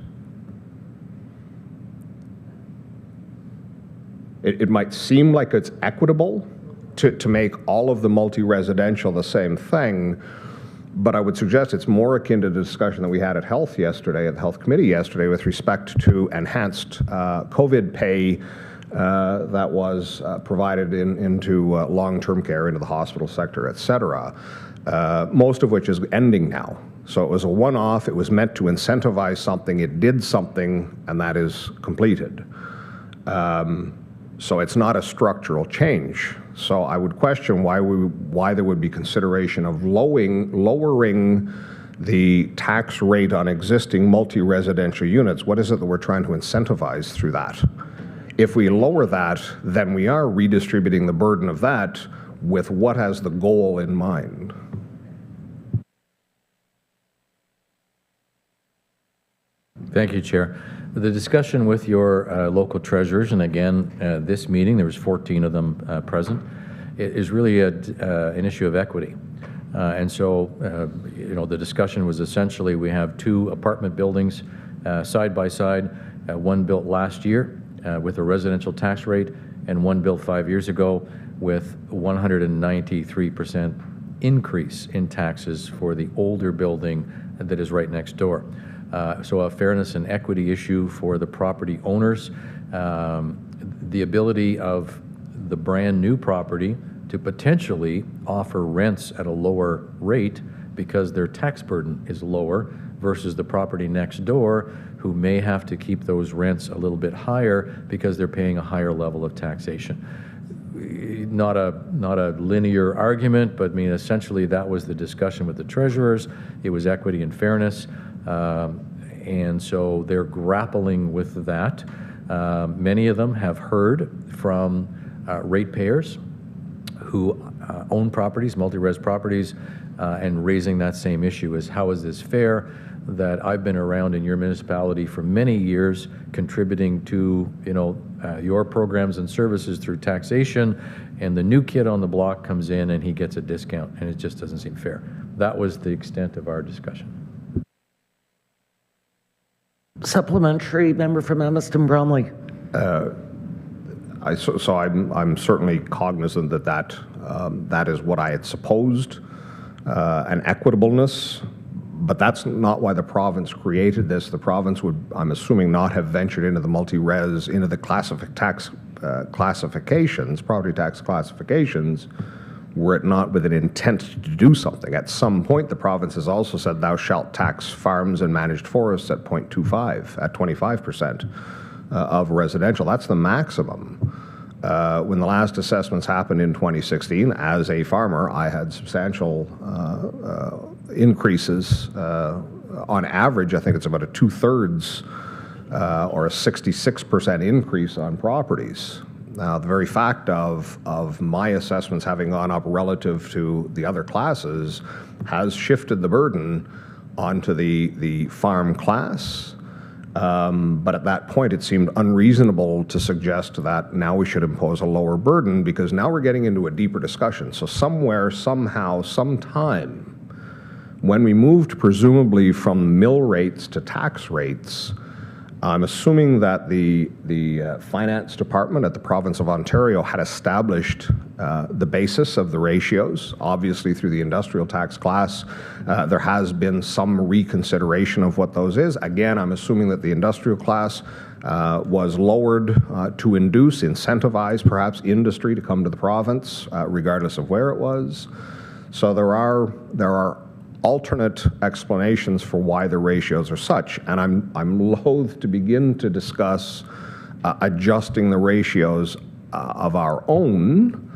It might seem like it's equitable to make all of the multi-residential the same thing, but I would suggest it's more akin to the discussion that we had at Health yesterday, at the Health Committee yesterday, with respect to enhanced COVID pay that was provided into long-term care, into the hospital sector, et cetera, most of which is ending now. So it was a one-off, it was meant to incentivize something, it did something, and that is completed. So it's not a structural change. So I would question why there would be consideration of lowering the tax rate on existing multi-residential units. What is it that we're trying to incentivize through that? If we lower that, then we are redistributing the burden of that with what has the goal in mind. Thank you, Chair. The discussion with your local treasurers, and again, this meeting, there was 14 of them present, is really an issue of equity. And so, the discussion was essentially, we have 2 apartment buildings side by side, one built last year with a residential tax rate, and one built 5 years ago with 193% increase in taxes for the older building that is right next door. So a fairness and equity issue for the property owners, the ability of the brand new property to potentially offer rents at a lower rate because their tax burden is lower versus the property next door who may have to keep those rents a little bit higher because they're paying a higher level of taxation. Not a linear argument, but I mean, essentially that was the discussion with the treasurers. It was equity and fairness. And so they're grappling with that. Many of them have heard from ratepayers who own properties, multi-res properties, and raising that same issue is, how is this fair that I've been around in your municipality for many years, contributing to your programs and services through taxation, and the new kid on the block comes in and he gets a discount, and it just doesn't seem fair. That was the extent of our discussion. Supplementary, member from Amherst Bromley. I'm certainly cognizant that is what I had supposed, an equitableness, but that's not why the province created this. The province would, I'm assuming, not have ventured into the multi-res, into the classifications, property tax classifications, were it not with an intent to do something. At some point, the province has also said, thou shalt tax farms and managed forests at 0.25, at 25% of residential. That's the maximum. When the last assessments happened in 2016, as a farmer, I had substantial increases. On average, I think it's about a 2/3 or a 66% increase on properties. Now, the very fact of my assessments having gone up relative to the other classes has shifted the burden onto the farm class, But at that point, it seemed unreasonable to suggest that now we should impose a lower burden, because now we're getting into a deeper discussion. So somewhere, somehow, sometime, when we moved presumably from mill rates to tax rates, I'm assuming that the finance department at the province of Ontario had established the basis of the ratios. Obviously, through the industrial tax class, there has been some reconsideration of what those is. Again, I'm assuming that the industrial class was lowered to incentivize perhaps industry to come to the province, regardless of where it was. So there are alternate explanations for why the ratios are such, and I'm loath to begin to discuss adjusting the ratios of our own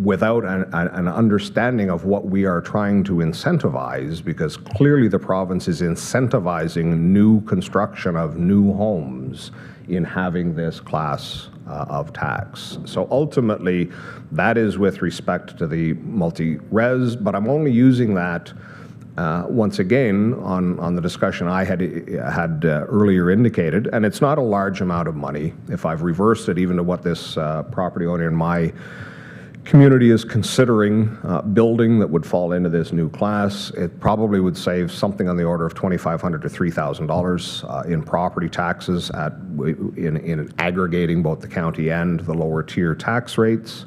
without an understanding of what we are trying to incentivize, because clearly the province is incentivizing new construction of new homes in having this class of tax. So ultimately, that is with respect to the multi-res, but I'm only using that once again on the discussion I had earlier indicated, and it's not a large amount of money. If I've reversed it even to what this property owner in my community is considering building that would fall into this new class, it probably would save something on the order of $2,500 to $3,000 in property taxes in aggregating both the county and the lower tier tax rates.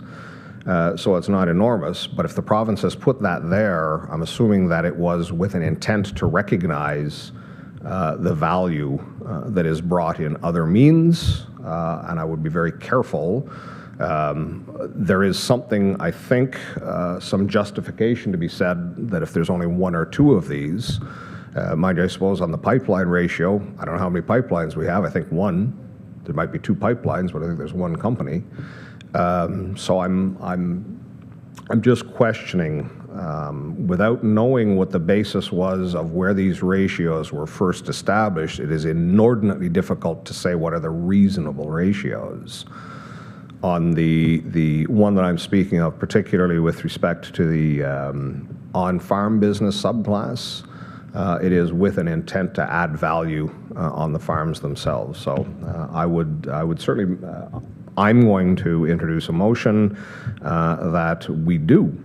So it's not enormous, but if the province has put that there, I'm assuming that it was with an intent to recognize the value that is brought in other means, and I would be very careful. There is something, I think, some justification to be said that if there's only one or two of these, mind you, I suppose on the pipeline ratio, I don't know how many pipelines we have, I think one. There might be two pipelines, but I think there's one company. So I'm just questioning, without knowing what the basis was of where these ratios were first established, it is inordinately difficult to say what are the reasonable ratios. On the one that I'm speaking of, particularly with respect to the on-farm business subclass, it is with an intent to add value on the farms themselves. So I would certainly, I'm going to introduce a motion that we do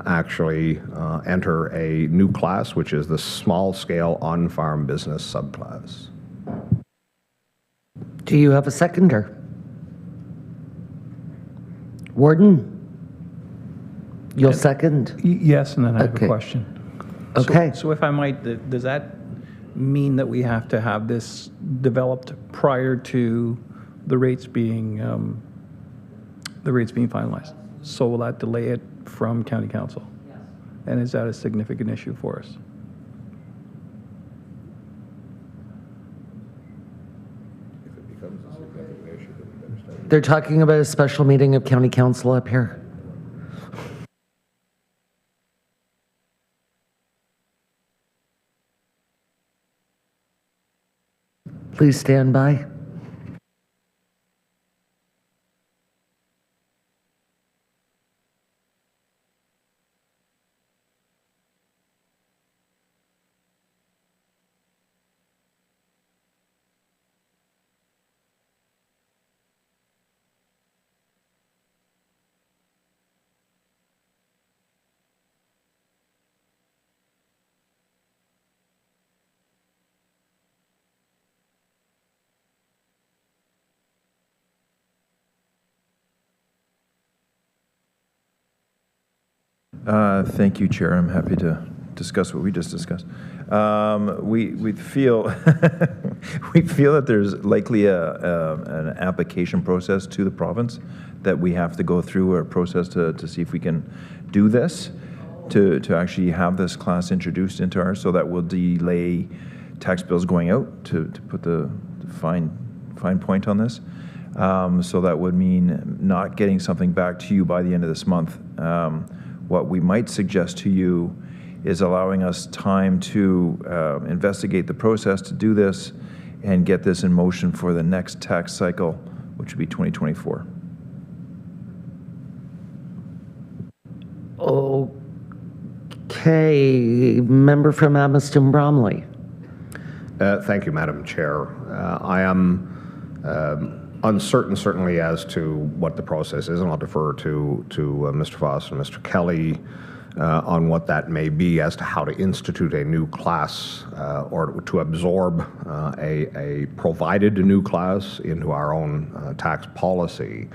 actually enter a new class, which is the small-scale on-farm business subclass. Do you have a seconder? Warden? You'll second? Yes, and then I have Okay. a question. Okay. So if I might, does that mean that we have to have this developed prior to the rates being finalized? So will that delay it from county council? Yes. And is that a significant issue for us? They're talking about a special meeting of county council up here. Please stand by. Thank you, Chair. I'm happy to discuss what we just discussed. We feel we feel that there's likely an application process to the province that we have to go through, a process to see if we can do this, to actually have this class introduced into ours, so that will delay tax bills going out, to put the fine point on this. So that would mean not getting something back to you by the end of this month. What we might suggest to you is allowing us time to investigate the process to do this and get this in motion for the next tax cycle, which would be 2024. Okay, member from Amherst and Bromley. Thank you, Madam Chair. I am uncertain, certainly, as to what the process is, and I'll defer to Mr. Foss and Mr. Kelly on what that may be as to how to institute a new class or to absorb a provided new class into our own tax policy.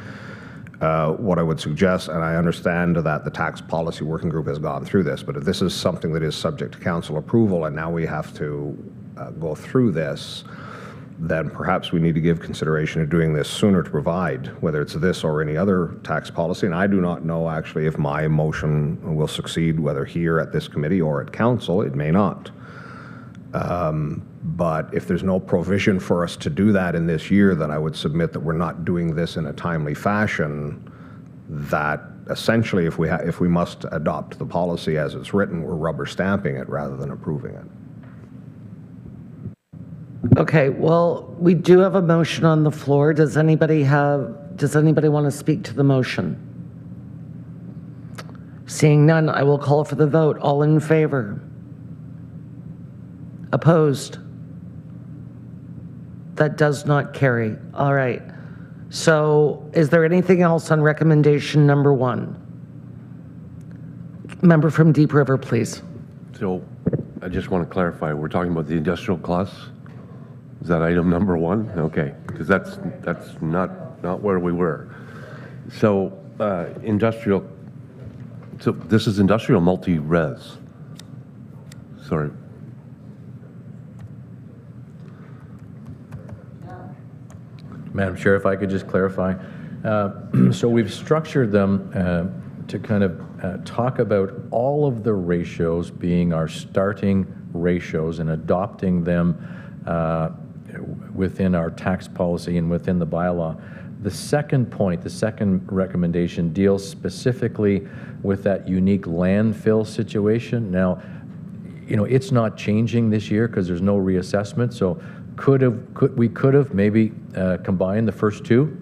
What I would suggest, and I understand that the tax policy working group has gone through this, but if this is something that is subject to council approval and now we have to go through this, then perhaps we need to give consideration to doing this sooner to provide, whether it's this or any other tax policy. And I do not know actually if my motion will succeed, whether here at this committee or at council. It may not. But if there's no provision for us to do that in this year, then I would submit that we're not doing this in a timely fashion, that essentially if we must adopt the policy as it's written, we're rubber stamping it rather than approving it. Okay, well, we do have a motion on the floor. Does anybody want to speak to the motion? Seeing none, I will call for the vote. All in favor? Opposed? That does not carry. All right. So is there anything else on recommendation number 1? Member from Deep River, please. So I just want to clarify, we're talking about the industrial class? Is that item number 1? Okay, because that's not where we were. So industrial, so this is industrial multi-res. Sorry. Madam Chair, if I could just clarify. So we've structured them to kind of talk about all of the ratios being our starting ratios and adopting them within our tax policy and within the bylaw. The second point, the second recommendation deals specifically with that unique landfill situation. Now, you know, it's not changing this year because there's no reassessment, so we could have maybe combined the first two,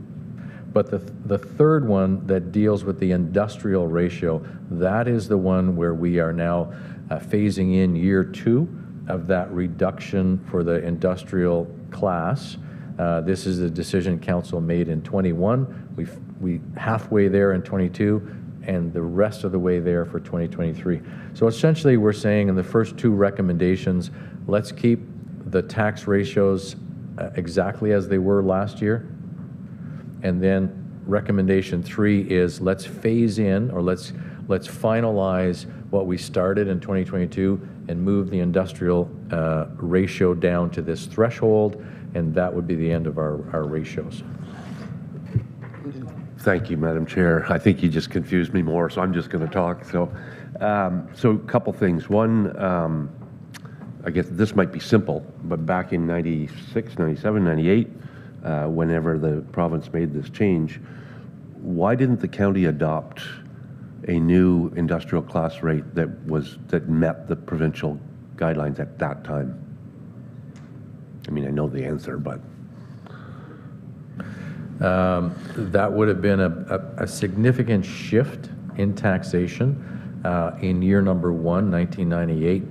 but the third one that deals with the industrial ratio, that is the one where we are now phasing in year 2 of that reduction for the industrial class. This is a decision council made in 21. We halfway there in 22, and the rest of the way there for 2023. So essentially, we're saying in the first 2 recommendations, let's keep the tax ratios exactly as they were last year. And then recommendation 3 is let's phase in, or let's finalize what we started in 2022 and move the industrial ratio down to this threshold, and that would be the end of our ratios. Thank you, Madam Chair. I think you just confused me more, so I'm just going to talk. So a couple things. One, I guess this might be simple, but back in 96, 97, 98, whenever the province made this change, why didn't the county adopt a new industrial class rate that met the provincial guidelines at that time? I mean, I know the answer, but that would have been a significant shift in taxation in year number 1, 1998,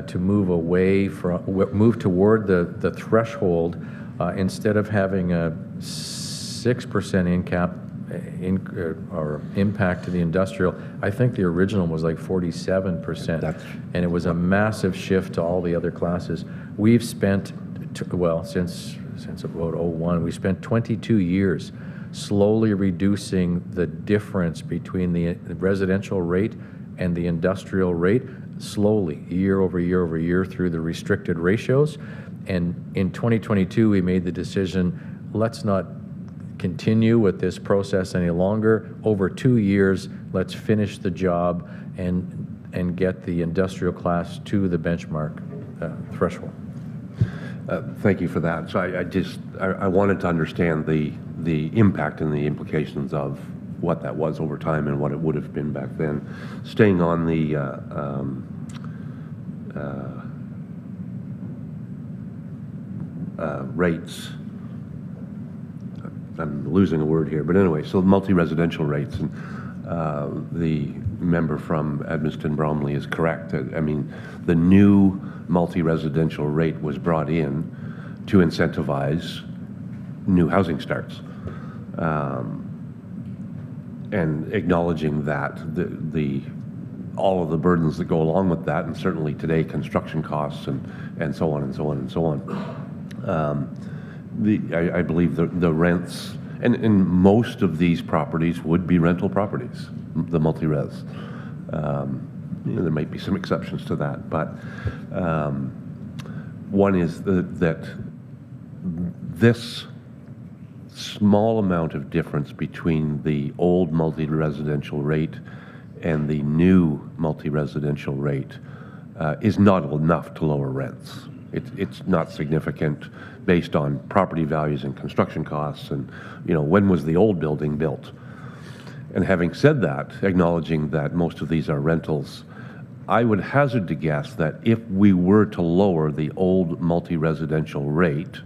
to move toward the threshold instead of having a 6% or impact to the industrial. I think the original was like 47%, and it was a massive shift to all the other classes. We've spent, since about 01, we spent 22 years slowly reducing the difference between the residential rate and the industrial rate, slowly, year over year over year, through the restricted ratios. And in 2022, we made the decision, let's not continue with this process any longer. Over 2 years, let's finish the job and get the industrial class to the benchmark threshold. Thank you for that. So I wanted to understand the impact and the implications of what that was over time and what it would have been back then. Staying on the rates, I'm losing a word here, but anyway, so multi-residential rates. And the member from Edmundston Bromley is correct. I mean, the new multi-residential rate was brought in to incentivize new housing starts. And acknowledging that all of the burdens that go along with that, and certainly today construction costs and so on and so on and so on. I believe the rents, and most of these properties would be rental properties, the multi-res. There might be some exceptions to that, but one is that this small amount of difference between the old multi-residential rate and the new multi-residential rate is not enough to lower rents. It's not significant based on property values and construction costs and, when was the old building built? And having said that, acknowledging that most of these are rentals, I would hazard to guess that if we were to lower the old multi-residential rate,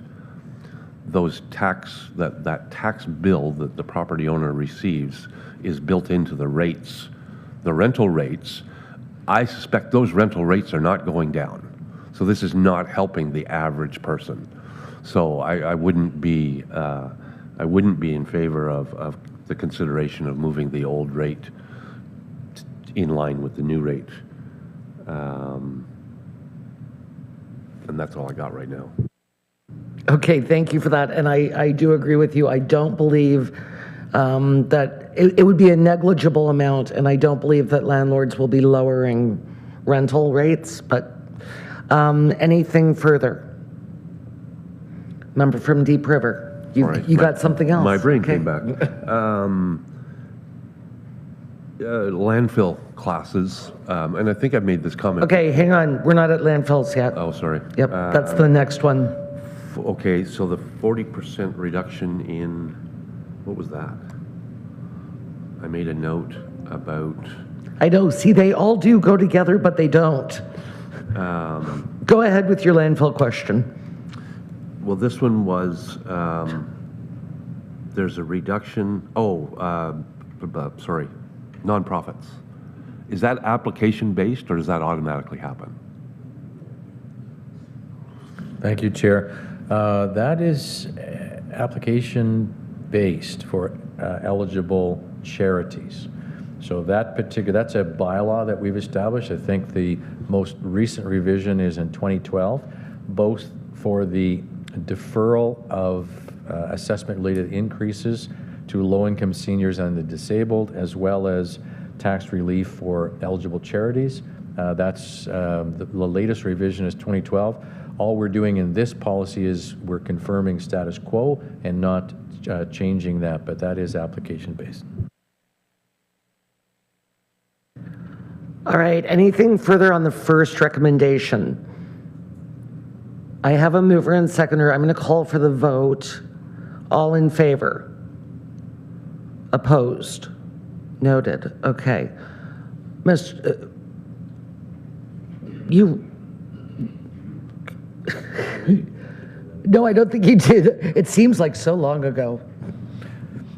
that tax bill that the property owner receives is built into the rates, the rental rates. I suspect those rental rates are not going down. So this is not helping the average person. So I wouldn't be in favor of the consideration of moving the old rate in line with the new rate. And that's all I got right now. Okay, thank you for that. And I do agree with you. I don't believe that it would be a negligible amount, and I don't believe that landlords will be lowering rental rates. But anything further? Member from Deep River, you got something else? My brain came back. Landfill classes, and I think I've made this comment. Okay, hang on. We're not at landfills yet. Oh, sorry. Yep, that's the next one. Okay, so the 40% reduction in, what was that? I made a note about... I know, see, they all do go together, but they don't. Go ahead with your landfill question. Well, this one was, there's a reduction, sorry, nonprofits. Is that application-based, or does that automatically happen? Thank you, Chair. That is application-based for eligible charities. So that's a bylaw that we've established. I think the most recent revision is in 2012, both for the deferral of assessment-related increases to low-income seniors and the disabled, as well as tax relief for eligible charities. That's the latest revision is 2012. All we're doing in this policy is we're confirming status quo and not changing that, but that is application-based. All right, anything further on the first recommendation? I have a mover and seconder. I'm going to call for the vote. All in favor? Opposed? Noted. Okay. No, I don't think you did. It seems like so long ago.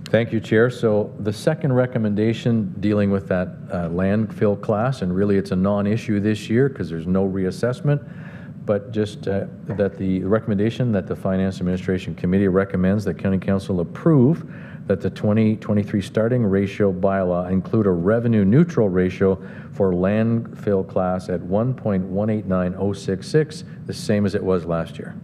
Thank you, Chair. So the second recommendation dealing with that landfill class, and really it's a non-issue this year because there's no reassessment, but just that the recommendation that the Finance Administration Committee recommends that County Council approve that the 2023 starting ratio bylaw include a revenue neutral ratio for landfill class at 1.189066, the same as it was last year.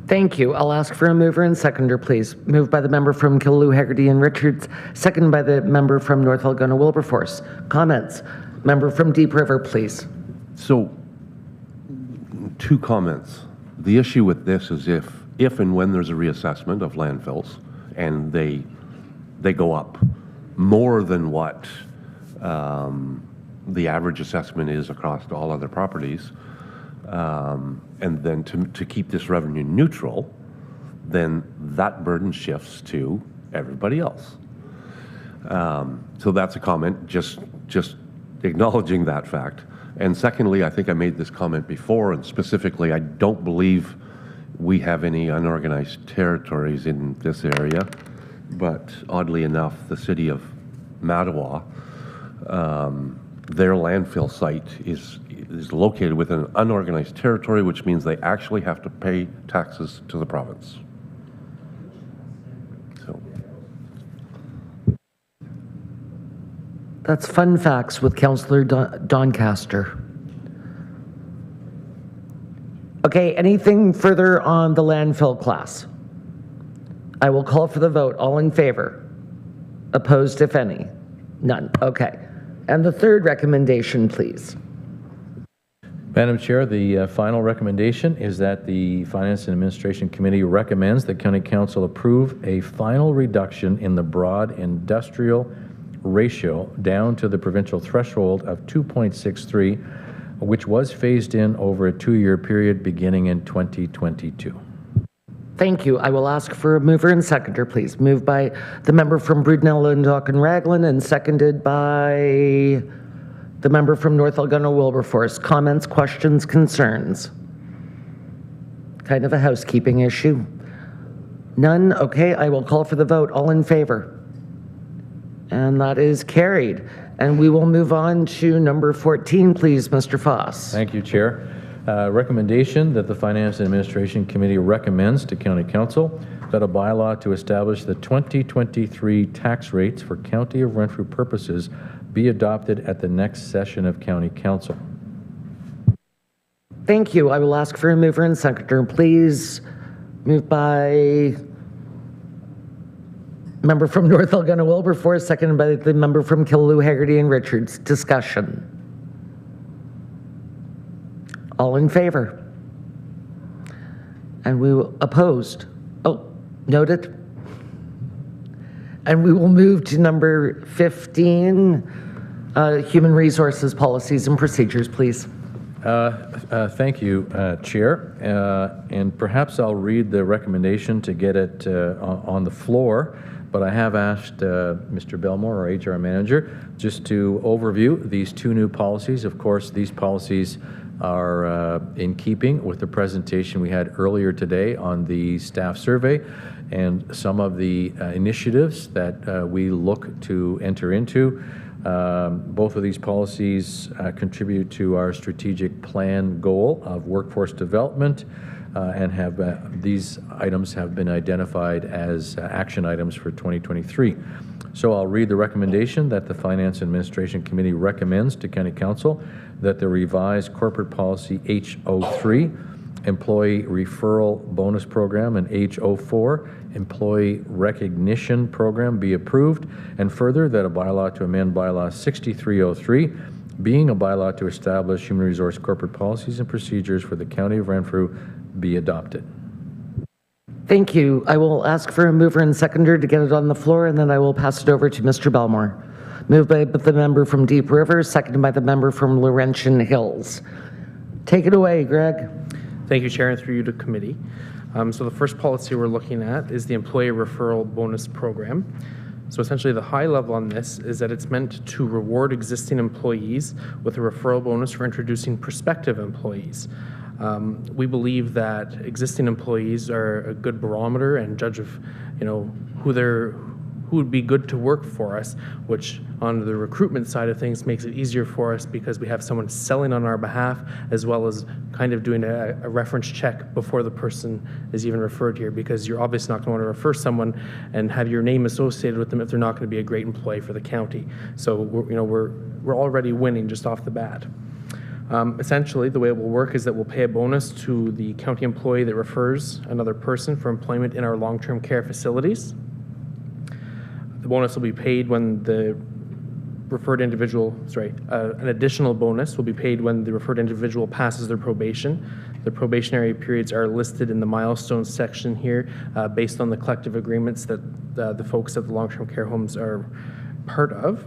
Thank you. I'll ask for a mover and seconder, please. Moved by the member from Killaloe, Haggerty and Richards, seconded by the member from North Algona, Wilberforce. Comments? Member from Deep River, please. So, two comments. The issue with this is if and when there's a reassessment of landfills and they go up more than what the average assessment is across all other properties, and then to keep this revenue neutral, then that burden shifts to everybody else. So that's a comment, just acknowledging that fact. And secondly, I think I made this comment before, and specifically, I don't believe we have any unorganized territories in this area, but oddly enough, the city of Mattawa, their landfill site is located within an unorganized territory, which means they actually have to pay taxes to the province. So, That's fun facts with Councillor Doncaster. Okay, anything further on the landfill class? I will call for the vote. All in favor? Opposed, if any? None. Okay. And the third recommendation, please. Madam Chair, the final recommendation is that the Finance and Administration Committee recommends that County Council approve a final reduction in the broad industrial ratio down to the provincial threshold of 2.63, which was phased in over a 2-year period beginning in 2022. Thank you. I will ask for a mover and seconder, please. Moved by the member from Brudenell, Dundalk and Raglan, and seconded by the member from North Algonquin Wilberforce. Comments, questions, concerns? Kind of a housekeeping issue. None? Okay, I will call for the vote. All in favor? And that is carried. And we will move on to number 14, please, Mr. Foss. Thank you, Chair. Recommendation that the Finance and Administration Committee recommends to County Council that a bylaw to establish the 2023 tax rates for County of Renfrew purposes be adopted at the next session of County Council. Thank you. I will ask for a mover and seconder, please. Moved by member from North Algonquin Wilberforce, seconded by the member from Killaloe, Haggerty and Richards. Discussion. All in favor? And we will opposed? Oh, noted. And we will move to number 15, Human Resources Policies and Procedures, please. Thank you, Chair. And perhaps I'll read the recommendation to get it on the floor, but I have asked Mr. Belmore, our HR manager, just to overview these two new policies. Of course, these policies are in keeping with the presentation we had earlier today on the staff survey and some of the initiatives that we look to enter into. Both of these policies contribute to our strategic plan goal of workforce development and have these items have been identified as action items for 2023. So I'll read the recommendation that the Finance and Administration Committee recommends to County Council that the revised corporate policy H03, Employee Referral Bonus Program, and H04, Employee Recognition Program be approved, and further that a bylaw to amend bylaw 6303, being a bylaw to establish human resource corporate policies and procedures for the County of Renfrew, be adopted. Thank you. I will ask for a mover and seconder to get it on the floor, and then I will pass it over to Mr. Belmore. Moved by the member from Deep River, seconded by the member from Laurentian Hills. Take it away, Greg. Thank you, Chair, and through you to committee. So the first policy we're looking at is the Employee Referral Bonus Program. So essentially the high level on this is that it's meant to reward existing employees with a referral bonus for introducing prospective employees. We believe that existing employees are a good barometer and judge of, who would be good to work for us, which on the recruitment side of things makes it easier for us because we have someone selling on our behalf as well as kind of doing a reference check before the person is even referred here, because you're obviously not going to want to refer someone and have your name associated with them if they're not going to be a great employee for the county. So we're already winning just off the bat. Essentially, the way it will work is that we'll pay a bonus to the county employee that refers another person for employment in our long-term care facilities. The bonus will be paid when the referred individual, an additional bonus will be paid when the referred individual passes their probation. The probationary periods are listed in the milestones section here based on the collective agreements that the folks at the long-term care homes are part of.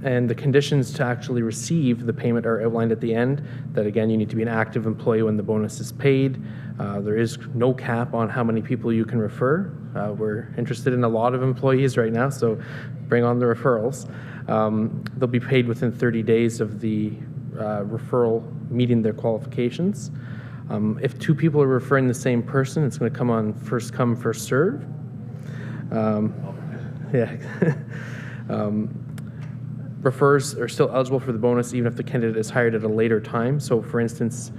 And the conditions to actually receive the payment are outlined at the end, that again, you need to be an active employee when the bonus is paid. There is no cap on how many people you can refer. We're interested in a lot of employees right now, so bring on the referrals. They'll be paid within 30 days of the referral meeting their qualifications. If two people are referring the same person, it's going to come on first come, first serve. Yeah. Refers are still eligible for the bonus even if the candidate is hired at a later time. So for instance,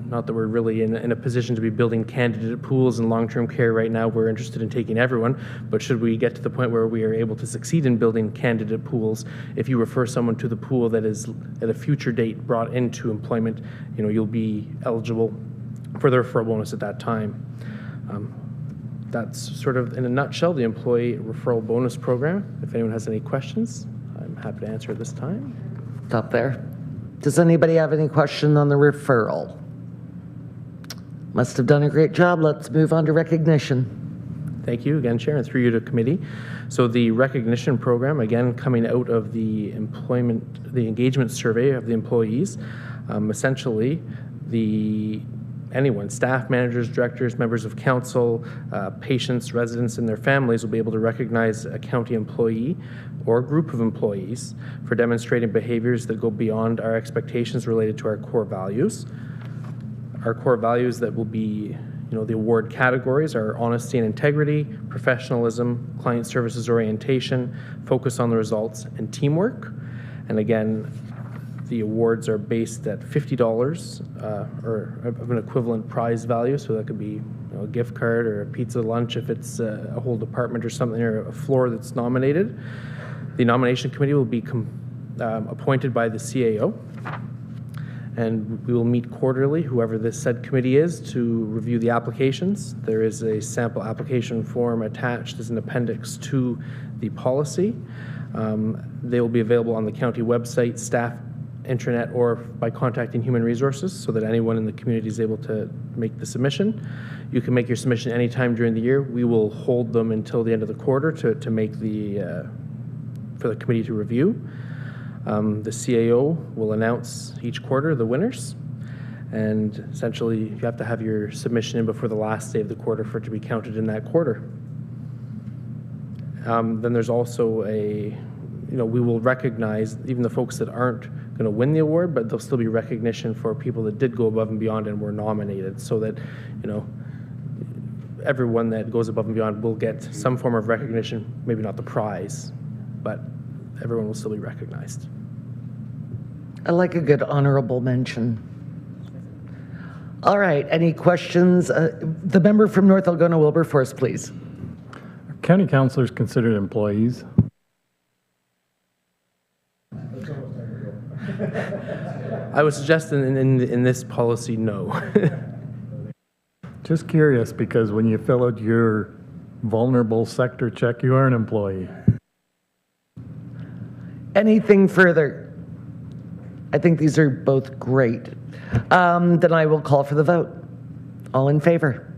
not that we're really in a position to be building candidate pools in long-term care right now. We're interested in taking everyone, but should we get to the point where we are able to succeed in building candidate pools, if you refer someone to the pool that is at a future date brought into employment, you'll be eligible for the referral bonus at that time. That's sort of, in a nutshell, the employee referral bonus program. If anyone has any questions, I'm happy to answer at this time. Stop there. Does anybody have any question on the referral? Must have done a great job. Let's move on to recognition. Thank you again, Chair, and through you to committee. So the recognition program, again, coming out of the engagement survey of the employees, essentially anyone, staff, managers, directors, members of council, patients, residents, and their families will be able to recognize a county employee or a group of employees for demonstrating behaviors that go beyond our expectations related to our core values. Our core values that will be, the award categories are honesty and integrity, professionalism, client services orientation, focus on the results, and teamwork. And again, the awards are based at $50 or of an equivalent prize value. So that could be a gift card or a pizza lunch if it's a whole department or something, or a floor that's nominated. The nomination committee will be appointed by the CAO. And we will meet quarterly, whoever this said committee is, to review the applications. There is a sample application form attached as an appendix to the policy. They will be available on the county website, staff intranet, or by contacting Human Resources, so that anyone in the community is able to make the submission. You can make your submission anytime during the year. We will hold them until the end of the quarter to make for the committee to review. The CAO will announce each quarter the winners, and essentially you have to have your submission in before the last day of the quarter for it to be counted in that quarter. Then there's also we will recognize even the folks that aren't going to win the award, but there'll still be recognition for people that did go above and beyond and were nominated, so that everyone that goes above and beyond will get some form of recognition, maybe not the prize, but everyone will still be recognized. I like a good honorable mention. All right, any questions? The member from North Algona Wilberforce, please. Are county councillors considered employees? I would suggest in this policy, no. Just curious, because when you fill out your vulnerable sector check, you are an employee. Anything further? I think these are both great. Then I will call for the vote. All in favor?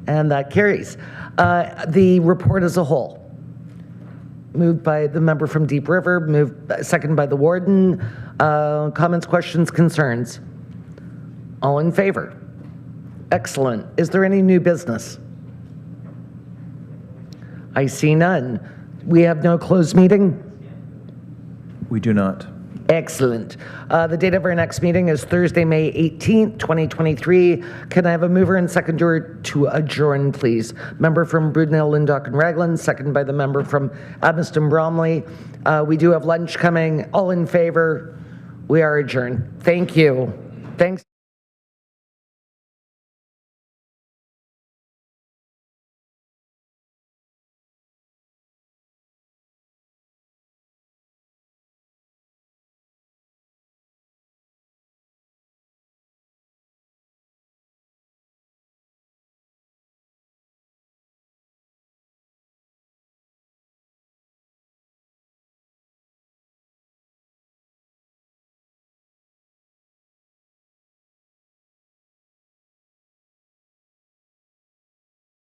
And that carries. The report as a whole. Moved by the member from Deep River, second by the warden. Comments, questions, concerns? All in favor? Excellent. Is there any new business? I see none. We have no closed meeting? We do not. Excellent. The date of our next meeting is Thursday, May 18th, 2023. Can I have a mover and seconder to adjourn, please? Member from Brudenell, Lindock, and Raglan, second by the member from Admiston Bromley. We do have lunch coming. All in favor? We are adjourned. Thank you. Thanks.